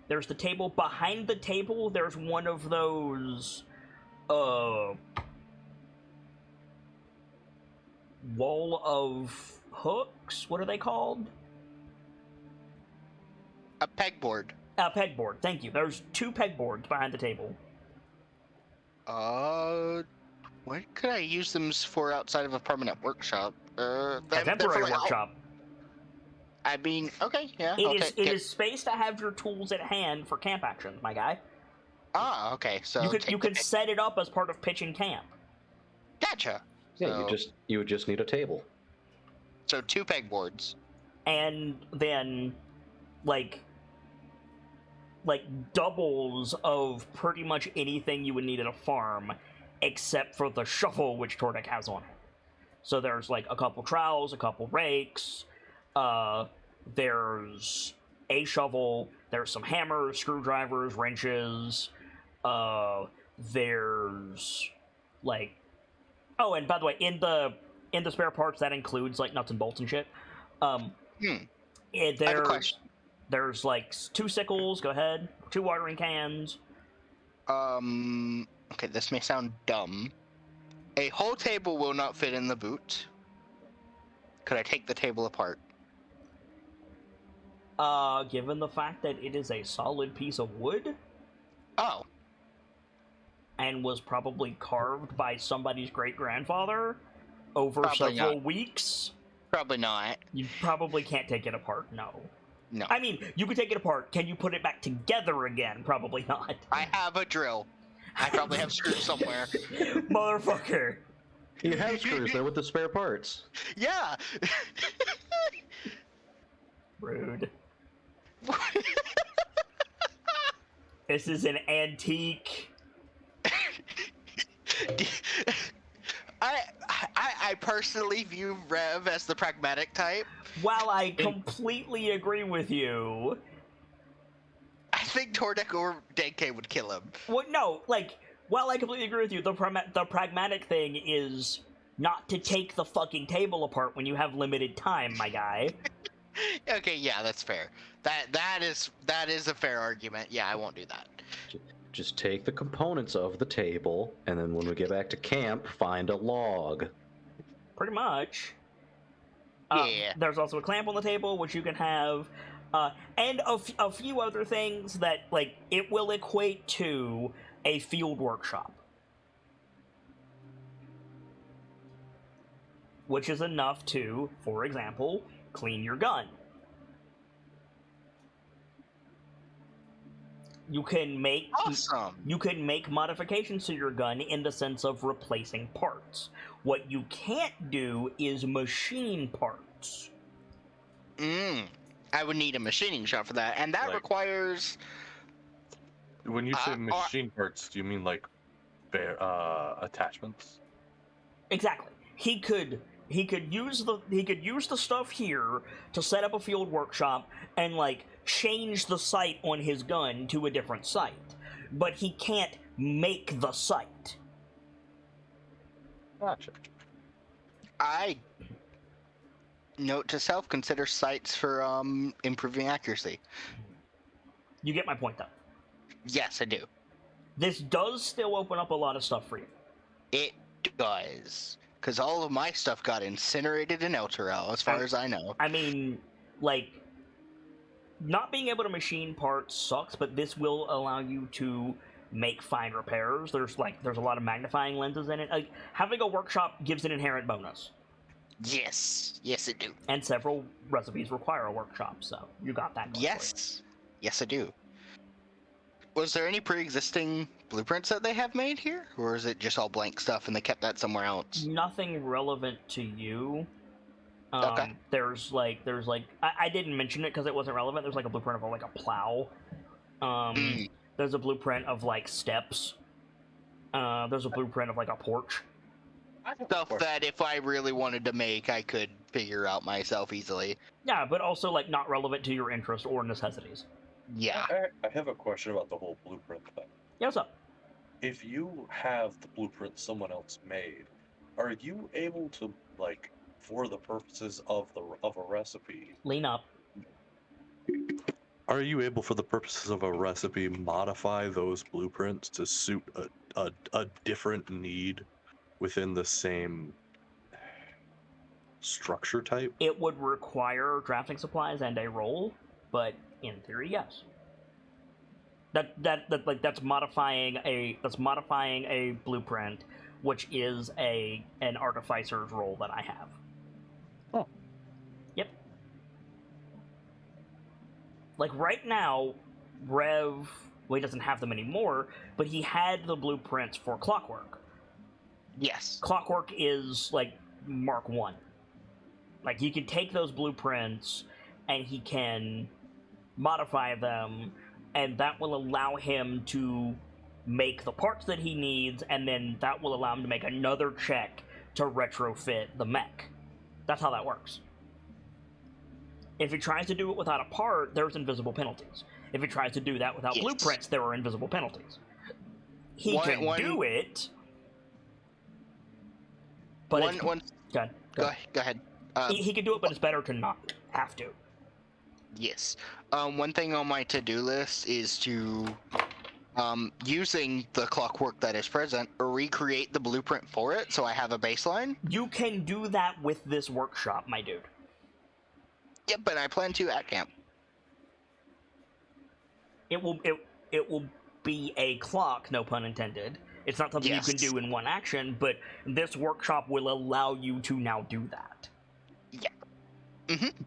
There's the table. Behind the table, there's one of those, wall of hooks? What are they called? A pegboard. Pegboard. Thank you. There's 2 pegboards behind the table. What could I use them for outside of a permanent workshop? A They're temporary for, like, workshop. I mean, okay, yeah. It is space to have your tools at hand for camp actions, my guy. Ah, okay. So You could set it up as part of pitching camp. Gotcha. Yeah, So, you would just need a table. So 2 pegboards. And then, like doubles of pretty much anything you would need at a farm, except for the shovel which Tordek has on it. So there's like a couple trowels, a couple rakes, there's a shovel, there's some hammers, screwdrivers, wrenches, there's like, oh, and by the way, in the spare parts that includes like nuts and bolts and shit. I have a question. There's like 2 sickles, go ahead, 2 watering cans. Okay, this may sound dumb. A whole table will not fit in the boot. Could I take the table apart? Given the fact that it is a solid piece of wood Oh, and was probably carved by somebody's great-grandfather over Probably several not. weeks, probably not. you probably can't take it apart, no. No. I mean, you could take it apart. Can you put it back together again? Probably not. I have a drill. I probably have screws somewhere. Motherfucker. You have screws there with the spare parts. Yeah. Rude. This is an antique. I personally view Rev as the pragmatic type. While I completely agree with you, I think Tordek or Denke would kill him. well, no, like, while I completely agree with you, the pragmatic thing is not to take the fucking table apart when you have limited time, my guy. Okay, yeah, that's fair. That is a fair argument. Yeah, I won't do that. Just take the components of the table, and then when we get back to camp, find a log. Pretty much. Yeah. There's also a clamp on the table, which you can have, and a few other things that, like, it will equate to a field workshop. Which is enough to, for example, clean your gun. You can make Awesome. You can make modifications to your gun in the sense of replacing parts. What you can't do is machine parts. I would need a machining shop for that, and that Like- requires. When you say machine parts, do you mean like attachments? Exactly. He could he could use the stuff here to set up a field workshop and like change the sight on his gun to a different sight, but he can't make the sight. Gotcha. I note to self: consider sights for improving accuracy. You get my point, though. Yes, I do. This does still open up a lot of stuff for you. It does, because all of my stuff got incinerated in Elturel, as far as I know. I mean, like, not being able to machine parts sucks, but this will allow you to make fine repairs. There's a lot of magnifying lenses in it. Like, having a workshop gives an inherent bonus. Yes, yes, it do. And several recipes require a workshop, so you got that going. Yes, yes, I do. Was there any pre-existing blueprints that they have made here, or is it just all blank stuff and they kept that somewhere else? Nothing relevant to you. Okay. There's like I didn't mention it because it wasn't relevant. There's like a blueprint of like a plow. There's a blueprint of like steps. There's a blueprint of like a porch. Stuff that if I really wanted to make, I could figure out myself easily. Yeah, but also like not relevant to your interest or necessities. Yeah. I have a question about the whole blueprint thing. Yeah, what's up? If you have the blueprint someone else made, are you able to, like, for the purposes of a recipe, Lean up. are you able, for the purposes of a recipe, modify those blueprints to suit a different need within the same structure type? It would require drafting supplies and a roll, but in theory, yes. That's modifying a blueprint, which is an artificer's role that I have. Oh. Yep. Like right now, Rev, well, he doesn't have them anymore, but he had the blueprints for Clockwork. Yes. Clockwork is like Mark 1. Like he can take those blueprints and he can modify them, and that will allow him to make the parts that he needs, and then that will allow him to make another check to retrofit the mech. That's how that works. If he tries to do it without a part, there's invisible penalties. If he tries to do that without blueprints, there are invisible penalties. He can do it, but Go ahead. He can do it, but it's better to not have to. Yes. One thing on my to-do list is to, using the clockwork that is present, recreate the blueprint for it so I have a baseline. You can do that with this workshop, my dude. Yep, but I plan to at camp. It will be a clock, no pun intended. It's not something you can do in one action, but this workshop will allow you to now do that. Yeah. Mm-hmm.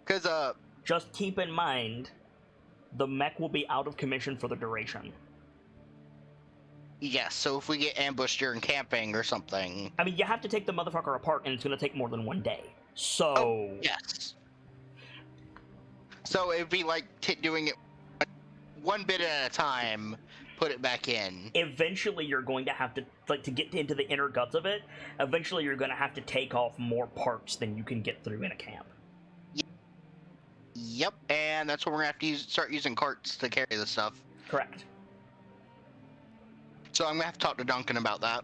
Because, just keep in mind, the mech will be out of commission for the duration. Yes, so if we get ambushed during camping or something... I mean, you have to take the motherfucker apart, and it's going to take more than one day. So... Oh, yes. So it'd be like doing it one bit at a time, put it back in. Eventually you're going to have to, like, to get into the inner guts of it, eventually you're going to have to take off more parts than you can get through in a camp. Yep, and that's when we're going to have to start using carts to carry the stuff. Correct. So I'm going to have to talk to Duncan about that.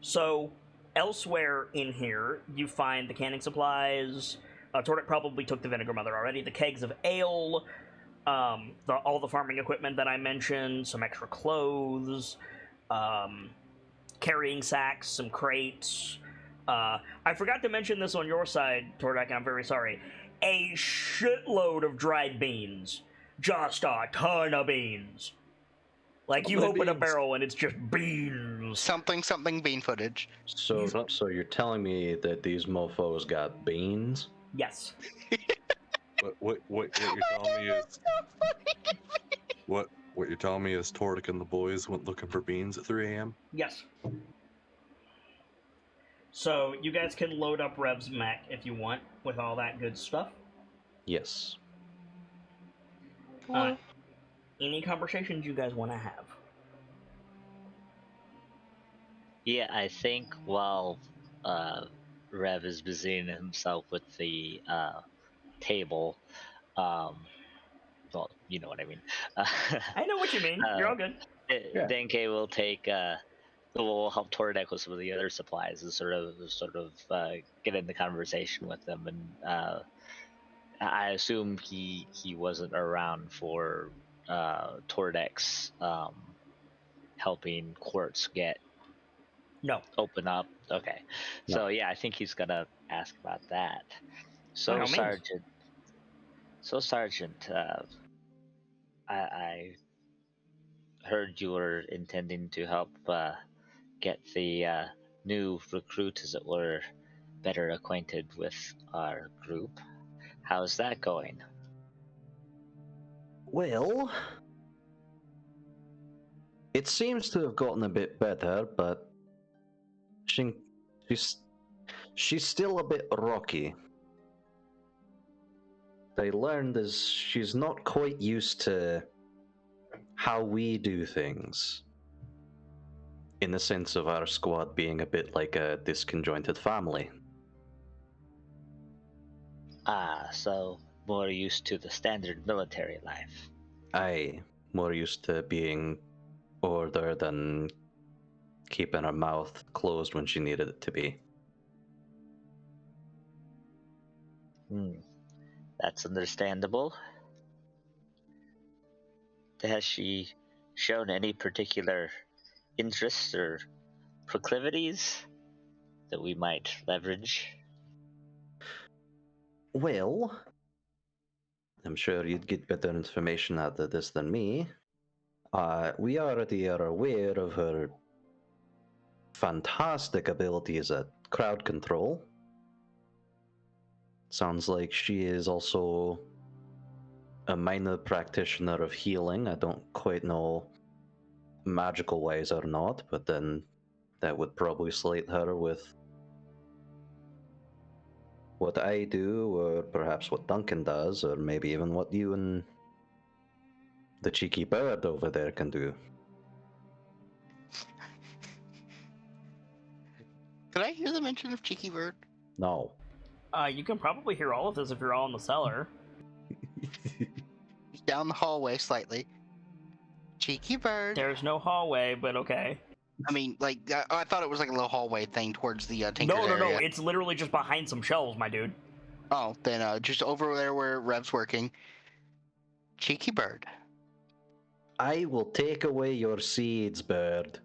So, elsewhere in here, you find the canning supplies. Tordak probably took the vinegar mother already. The kegs of ale, all the farming equipment that I mentioned, some extra clothes, carrying sacks, some crates. I forgot to mention this on your side, Tordak, and I'm very sorry. A shitload of dried beans. Just a ton of beans. Like, you open a barrel and it's just beans. Something bean footage. So you're telling me that these mofos got beans? Yes. What you're telling me is what you're telling me is Tordak and the boys went looking for beans at 3 a.m. Yes. So you guys can load up Rev's mech if you want with all that good stuff. Yes. Any conversations you guys want to have? Yeah, I think while Rev is busying himself with the table, well, you know what I mean. I know what you mean. You're all good. Yeah. Denke will take will help Tordek with some of the other supplies and sort of get in the conversation with them. And I assume he wasn't around for Tordek's helping Quartz get No. open up. Okay, No. so yeah, I think he's gonna ask about that. By all So means. Sergeant, I heard you were intending to help get the new recruit, as it were, better acquainted with our group. How's that going? Well, it seems to have gotten a bit better, but she, she's she's still a bit rocky. I learned is she's not quite used to how we do things. In the sense of our squad being a bit like a disconjointed family. Ah, so more used to the standard military life. I more used to being ordered and keeping her mouth closed when she needed it to be. That's understandable. Has she shown any particular interests or proclivities that we might leverage? Well, I'm sure you'd get better information out of this than me. We already are aware of her fantastic abilities at crowd control. Sounds like she is also a minor practitioner of healing. I don't quite know magical ways or not, but then that would probably slate her with what I do, or perhaps what Duncan does, or maybe even what you and the cheeky bird over there can do. Did I hear the mention of Cheeky Bird? No. You can probably hear all of this if you're all in the cellar. Just down the hallway slightly. Cheeky Bird. There's no hallway, but okay. I mean, like, I thought it was like a little hallway thing towards the Tinker's No, area. it's literally just behind some shelves, my dude. Oh, then just over there where Rev's working. Cheeky Bird. I will take away your seeds, bird.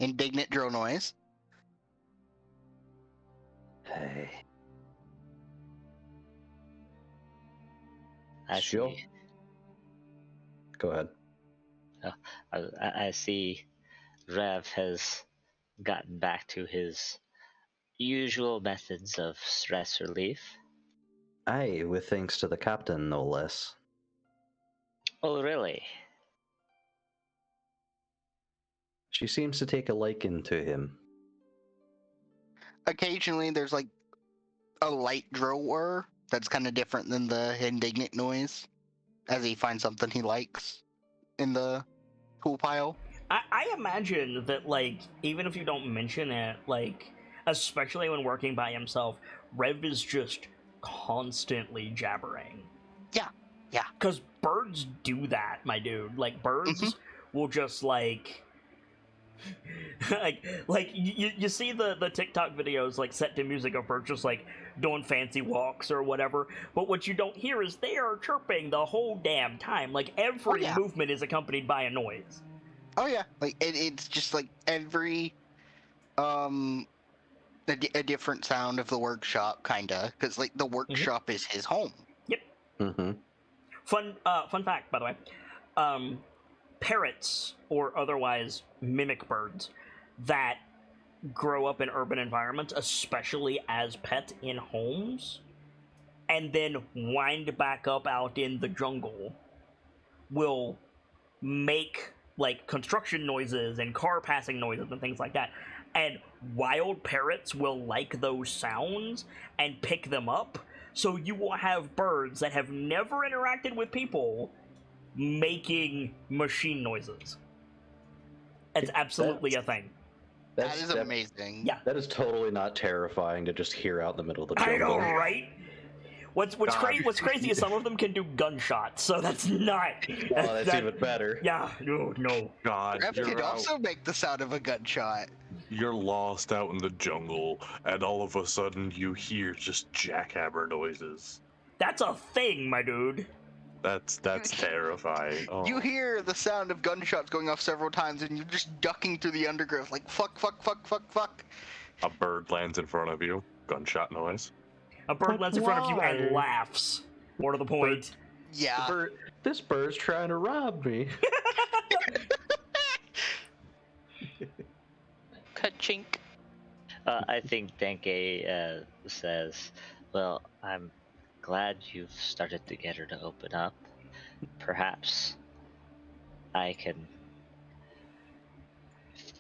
Indignant drill noise. Hey. I Sure. see. Go ahead. I see Rev has gotten back to his usual methods of stress relief. Aye, with thanks to the captain, no less. Oh, really? She seems to take a liking to him. Occasionally there's like a light drill whir that's kind of different than the indignant noise as he finds something he likes in the tool pile. I imagine that, like, even if you don't mention it, like, especially when working by himself, Rev is just constantly jabbering. Yeah. Because birds do that, my dude. Like, birds will just, like... you see the TikTok videos, like, set to music of birds just, like, doing fancy walks or whatever, but what you don't hear is they are chirping the whole damn time. Like, every movement is accompanied by a noise. Oh yeah, like it's just like every a different sound of the workshop, kinda, because like the workshop is his home. Yep. Mm-hmm. Fun fact, by the way. Parrots, or otherwise mimic birds, that grow up in urban environments, especially as pets in homes, and then wind back up out in the jungle, will make, like, construction noises and car passing noises and things like that. And wild parrots will like those sounds and pick them up, so you will have birds that have never interacted with people making machine noises. It's absolutely a thing. That is amazing. Yeah. That is totally not terrifying to just hear out in the middle of the I jungle. know, right? What's crazy is some of them can do gunshots, so that's not. Oh, that's even better. Yeah, no. God, Grab you're could out. also make the sound of a gunshot. You're lost out in the jungle, and all of a sudden you hear just jackhammer noises. That's a thing, my dude. That's terrifying. Oh. You hear the sound of gunshots going off several times, and you're just ducking through the undergrowth like fuck. A bird lands in front of you. Gunshot noise. A bird lands in front of you and why? laughs. More to the point. Yeah. This bird's trying to rob me. Ka-chink. I think Denke says, well, I'm glad you've started to get her to open up. Perhaps I can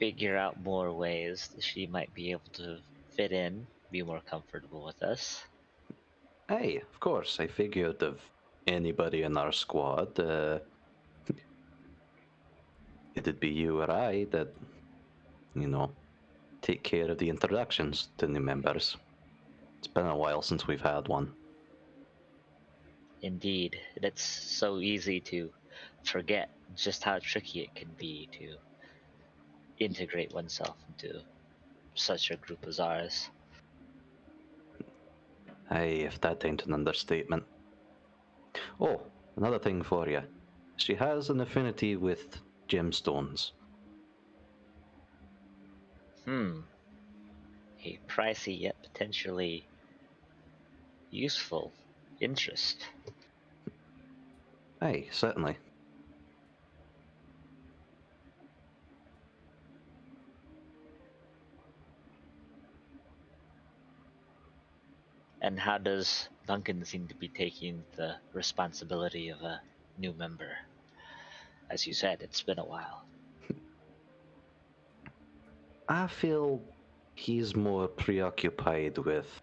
figure out more ways that she might be able to fit in, be more comfortable with us. Hey, of course, I figured if anybody in our squad, it'd be you or I that, take care of the introductions to new members. It's been a while since we've had one. Indeed, it's so easy to forget just how tricky it can be to integrate oneself into such a group as ours. Hey, if that ain't an understatement. Oh, another thing for you. She has an affinity with gemstones. A pricey yet potentially useful interest. Hey, certainly. And how does Duncan seem to be taking the responsibility of a new member? As you said, it's been a while. I feel he's more preoccupied with,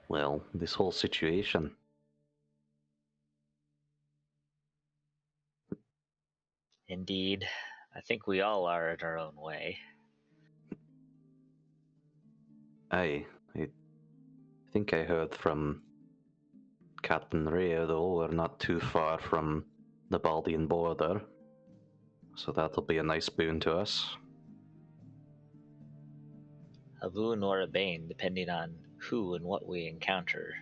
well, this whole situation. Indeed, I think we all are in our own way. I think I heard from Captain Ray, though, we're not too far from the Baldian border. So that'll be a nice boon to us. A boon or a bane, depending on who and what we encounter.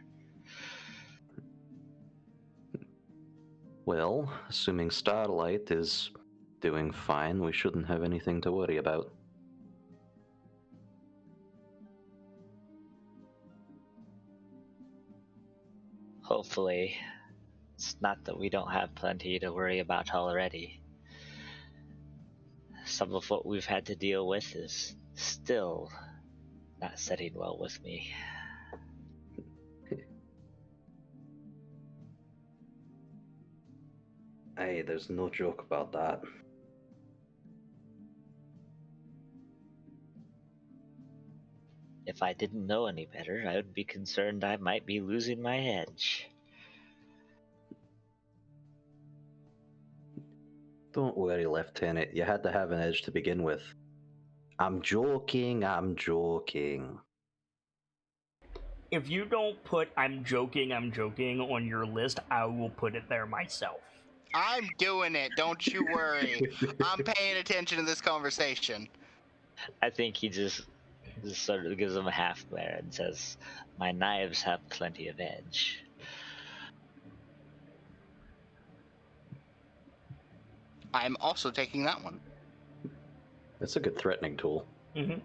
Well, assuming Starlight is doing fine, we shouldn't have anything to worry about. Hopefully, it's not that we don't have plenty to worry about already. Some of what we've had to deal with is still not sitting well with me. Hey, there's no joke about that. If I didn't know any better, I would be concerned I might be losing my edge. Don't worry, Lieutenant. You had to have an edge to begin with. I'm joking. If you don't put I'm joking on your list, I will put it there myself. I'm doing it, don't you worry. I'm paying attention to this conversation. I think he just sort of gives him a half glare and says, "My knives have plenty of edge." I'm also taking that one. It's a good threatening tool. Mm-hmm.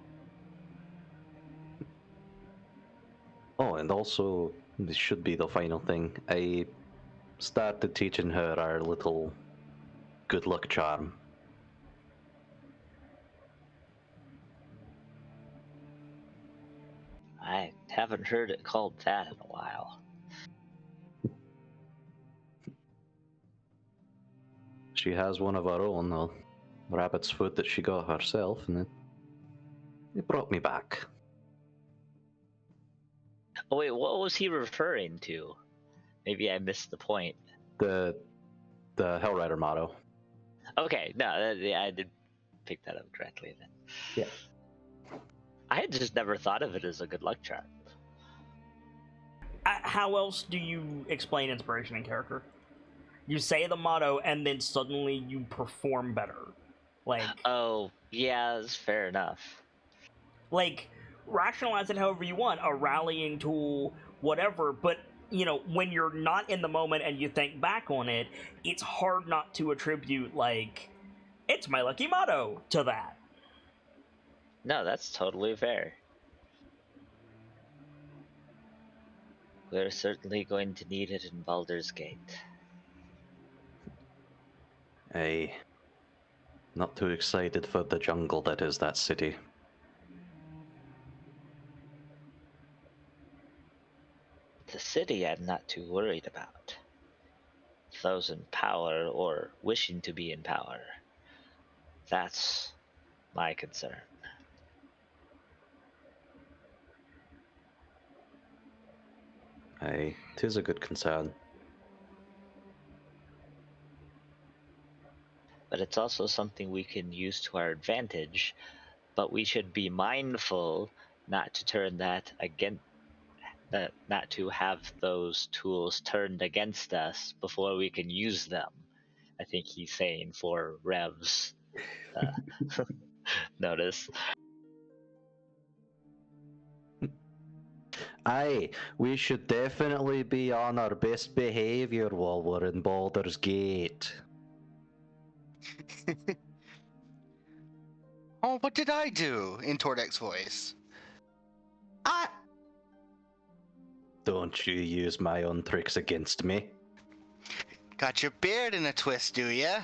Oh, and also, this should be the final thing. I started teaching her our little good luck charm. I haven't heard it called that in a while. She has one of her own, a rabbit's foot that she got herself, and it brought me back. Oh wait, what was he referring to? Maybe I missed the point. The Hellrider motto. Okay, no, yeah, I did pick that up correctly then. Yeah. I had just never thought of it as a good luck charm. How else do you explain inspiration in character? You say the motto, and then suddenly you perform better. Oh, yeah, that's fair enough. Rationalize it however you want, a rallying tool, whatever, but when you're not in the moment and you think back on it, it's hard not to attribute it's my lucky motto to that. No, that's totally fair. We're certainly going to need it in Baldur's Gate. Aye. Not too excited for the jungle that is that city. The city I'm not too worried about. Those in power or wishing to be in power. That's my concern. Aye, 'tis a good concern. But it's also something we can use to our advantage, but we should be mindful not to turn that against not to have those tools turned against us before we can use them. I think he's saying for Rev's notice. Aye, we should definitely be on our best behavior while we're in Baldur's Gate. Oh, what did I do? In Tordek's voice. Don't you use my own tricks against me. Got your beard in a twist, do ya?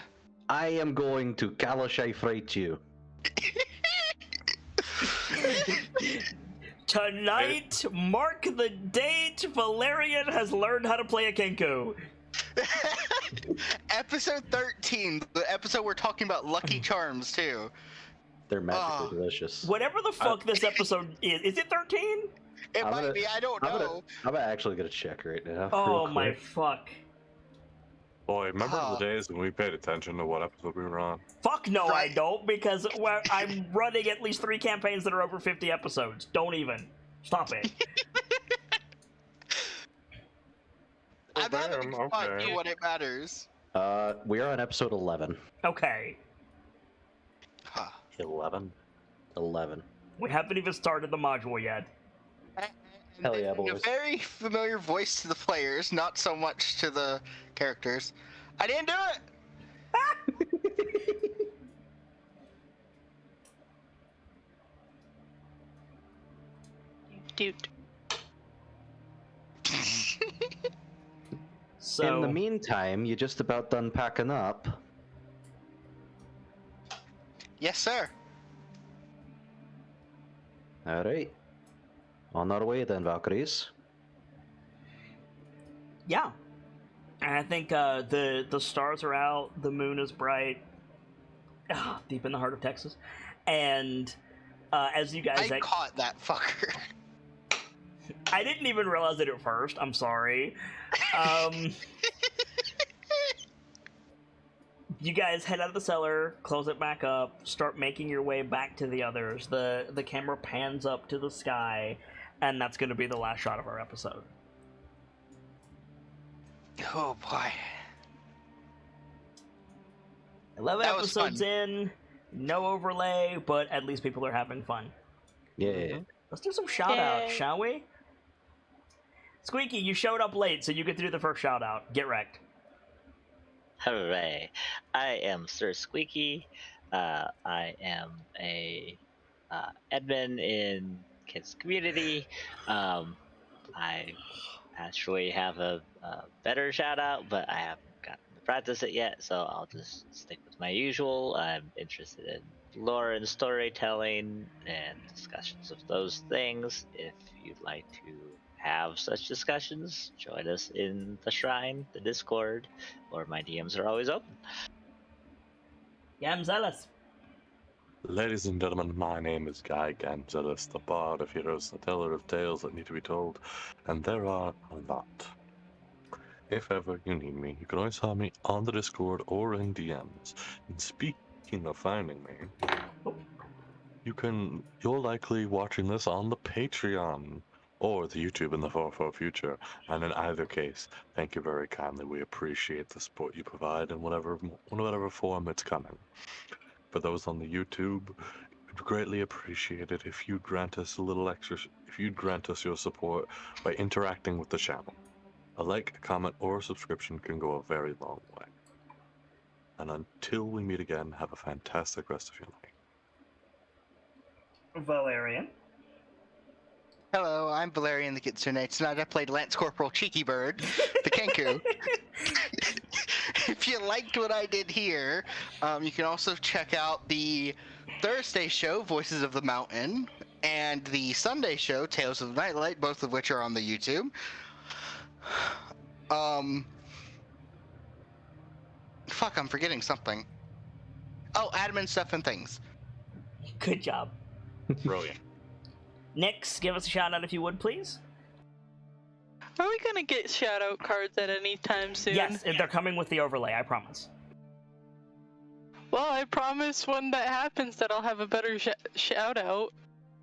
I am going to Dice-Icive you. Tonight, mark the date Valerian has learned how to play a Kenku. Episode 13, the episode we're talking about Lucky Charms, too. They're magically delicious. Whatever the fuck this episode is it 13? It might be, I don't know. I'm actually gonna check right now. Oh real my quick. fuck. Boy, remember the days when we paid attention to what episode we were on? Fuck no, Right. I don't, because I'm running at least 3 campaigns that are over 50 episodes. Don't even. Stop it. I'd rather be damn, fun okay. to what it matters. We're on episode 11. Okay. Huh. 11. 11. We haven't even started the module yet. Hell yeah, A boys. very familiar voice to the players, not so much to the characters. I didn't do it! Dude. So In the meantime, you just about done packing up. Yes, sir. Alright. On our way then, Valkyries. yeah. And I think the stars are out, the moon is bright, deep in the heart of Texas. And as you guys I caught that fucker. I didn't even realize it at first. I'm sorry. You guys head out of the cellar, close it back up, start making your way back to the others. The camera pans up to the sky, and that's going to be the last shot of our episode. Oh boy. 11 That was episodes fun. in, no overlay, but at least people are having fun. Yeah. Let's do some shout-outs, Yay. shall we? Squeaky, you showed up late, so you get to do the first shout-out. Get wrecked. Hooray! I am Sir Squeaky. I am a admin in Kids Community. I actually have a better shout out, but I haven't gotten to practice it yet, so I'll just stick with my usual. I'm interested in lore and storytelling and discussions of those things. If you'd like to have such discussions, join us in the Shrine, the Discord, or my DMs are always open. Yeah, I'm zealous. Ladies and gentlemen, my name is Guy Gangelis, the bard of heroes, the teller of tales that need to be told, and there are a lot. if ever you need me, you can always find me on the Discord or in DMs. And speaking of finding me, you're likely watching this on the Patreon or the YouTube in the far future. And in either case, thank you very kindly. We appreciate the support you provide in whatever form it's coming. For those on the YouTube, we'd greatly appreciate it if you'd grant us a little extra, if you'd grant us your support by interacting with the channel. A like, a comment, or a subscription can go a very long way. And until we meet again, have a fantastic rest of your night. Valerian. Hello, I'm Valerian the Kitsune. Tonight I played Lance Corporal Cheeky Bird, the Kenku. If you liked what I did here, you can also check out the Thursday show, Voices of the Mountain, and the Sunday show, Tales of the Nightlight, both of which are on the YouTube. Fuck, I'm forgetting something. Oh, admin stuff and things. Good job. Brilliant. Nix, give us a shout out if you would, please. Are we gonna get shout out cards at any time soon? Yes, they're coming with the overlay, I promise. Well, I promise when that happens that I'll have a better shout out.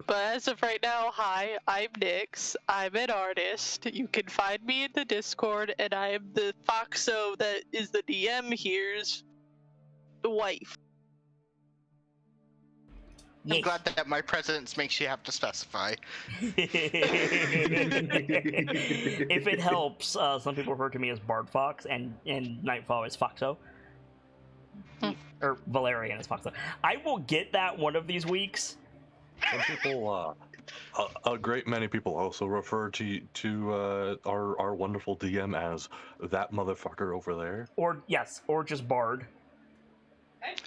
But as of right now, hi, I'm Nix. I'm an artist. You can find me in the Discord, and I am the Foxo that is the DM here's wife. I'm glad that my presence makes you have to specify. If it helps, some people refer to me as Bard Fox, and Nightfall is Foxo. Or Valerian is Foxo. I will get that one of these weeks. Some people, a great many people also refer to our wonderful DM as that motherfucker over there. Or, yes, or just Bard.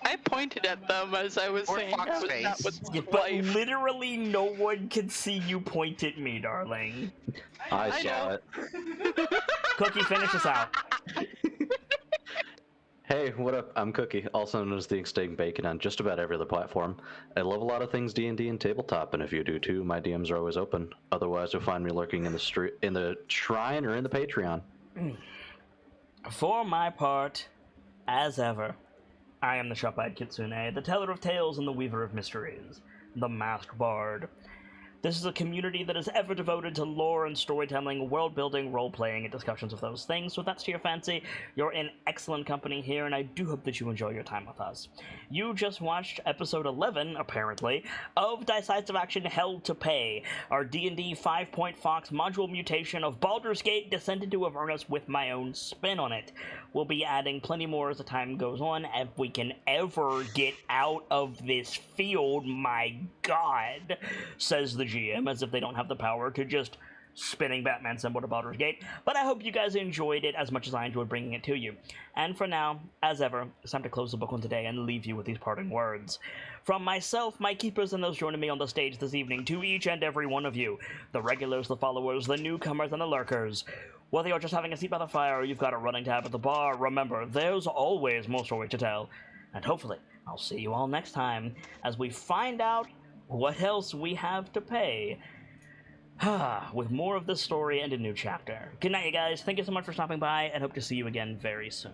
I pointed at them as I was Or saying I was Foxface. not with Yeah, but wife. literally no one can see you point at me, darling. I saw know. it. Cookie, finish us out. Hey, what up? I'm Cookie, also known as the Extinct Bacon on just about every other platform. I love a lot of things D&D and tabletop, and if you do too, my DMs are always open. Otherwise, you'll find me lurking in the shrine or in the Patreon. For my part, as ever, I am the Sharp-Eyed Kitsune, the teller of tales and the weaver of mysteries, the masked bard. This is a community that is ever devoted to lore and storytelling, world-building, role-playing, and discussions of those things. So if that's to your fancy, you're in excellent company here, and I do hope that you enjoy your time with us. You just watched episode 11, apparently, of Dice-Icive Action Held to Pay, our D&D 5-point Fox module mutation of Baldur's Gate descended to Avernus with my own spin on it. We'll be adding plenty more as the time goes on, if we can ever get out of this field, my god, says the GM, as if they don't have the power to just spinning Batman symbol to Baldur's Gate. But I hope you guys enjoyed it as much as I enjoyed bringing it to you. And for now, as ever, it's time to close the book on today and leave you with these parting words. From myself, my keepers, and those joining me on the stage this evening, to each and every one of you, the regulars, the followers, the newcomers, and the lurkers, whether you're just having a seat by the fire or you've got a running tab at the bar, remember, there's always more story to tell. And hopefully, I'll see you all next time as we find out what else we have to pay. With more of this story and a new chapter. Good night, you guys. Thank you so much for stopping by, and hope to see you again very soon.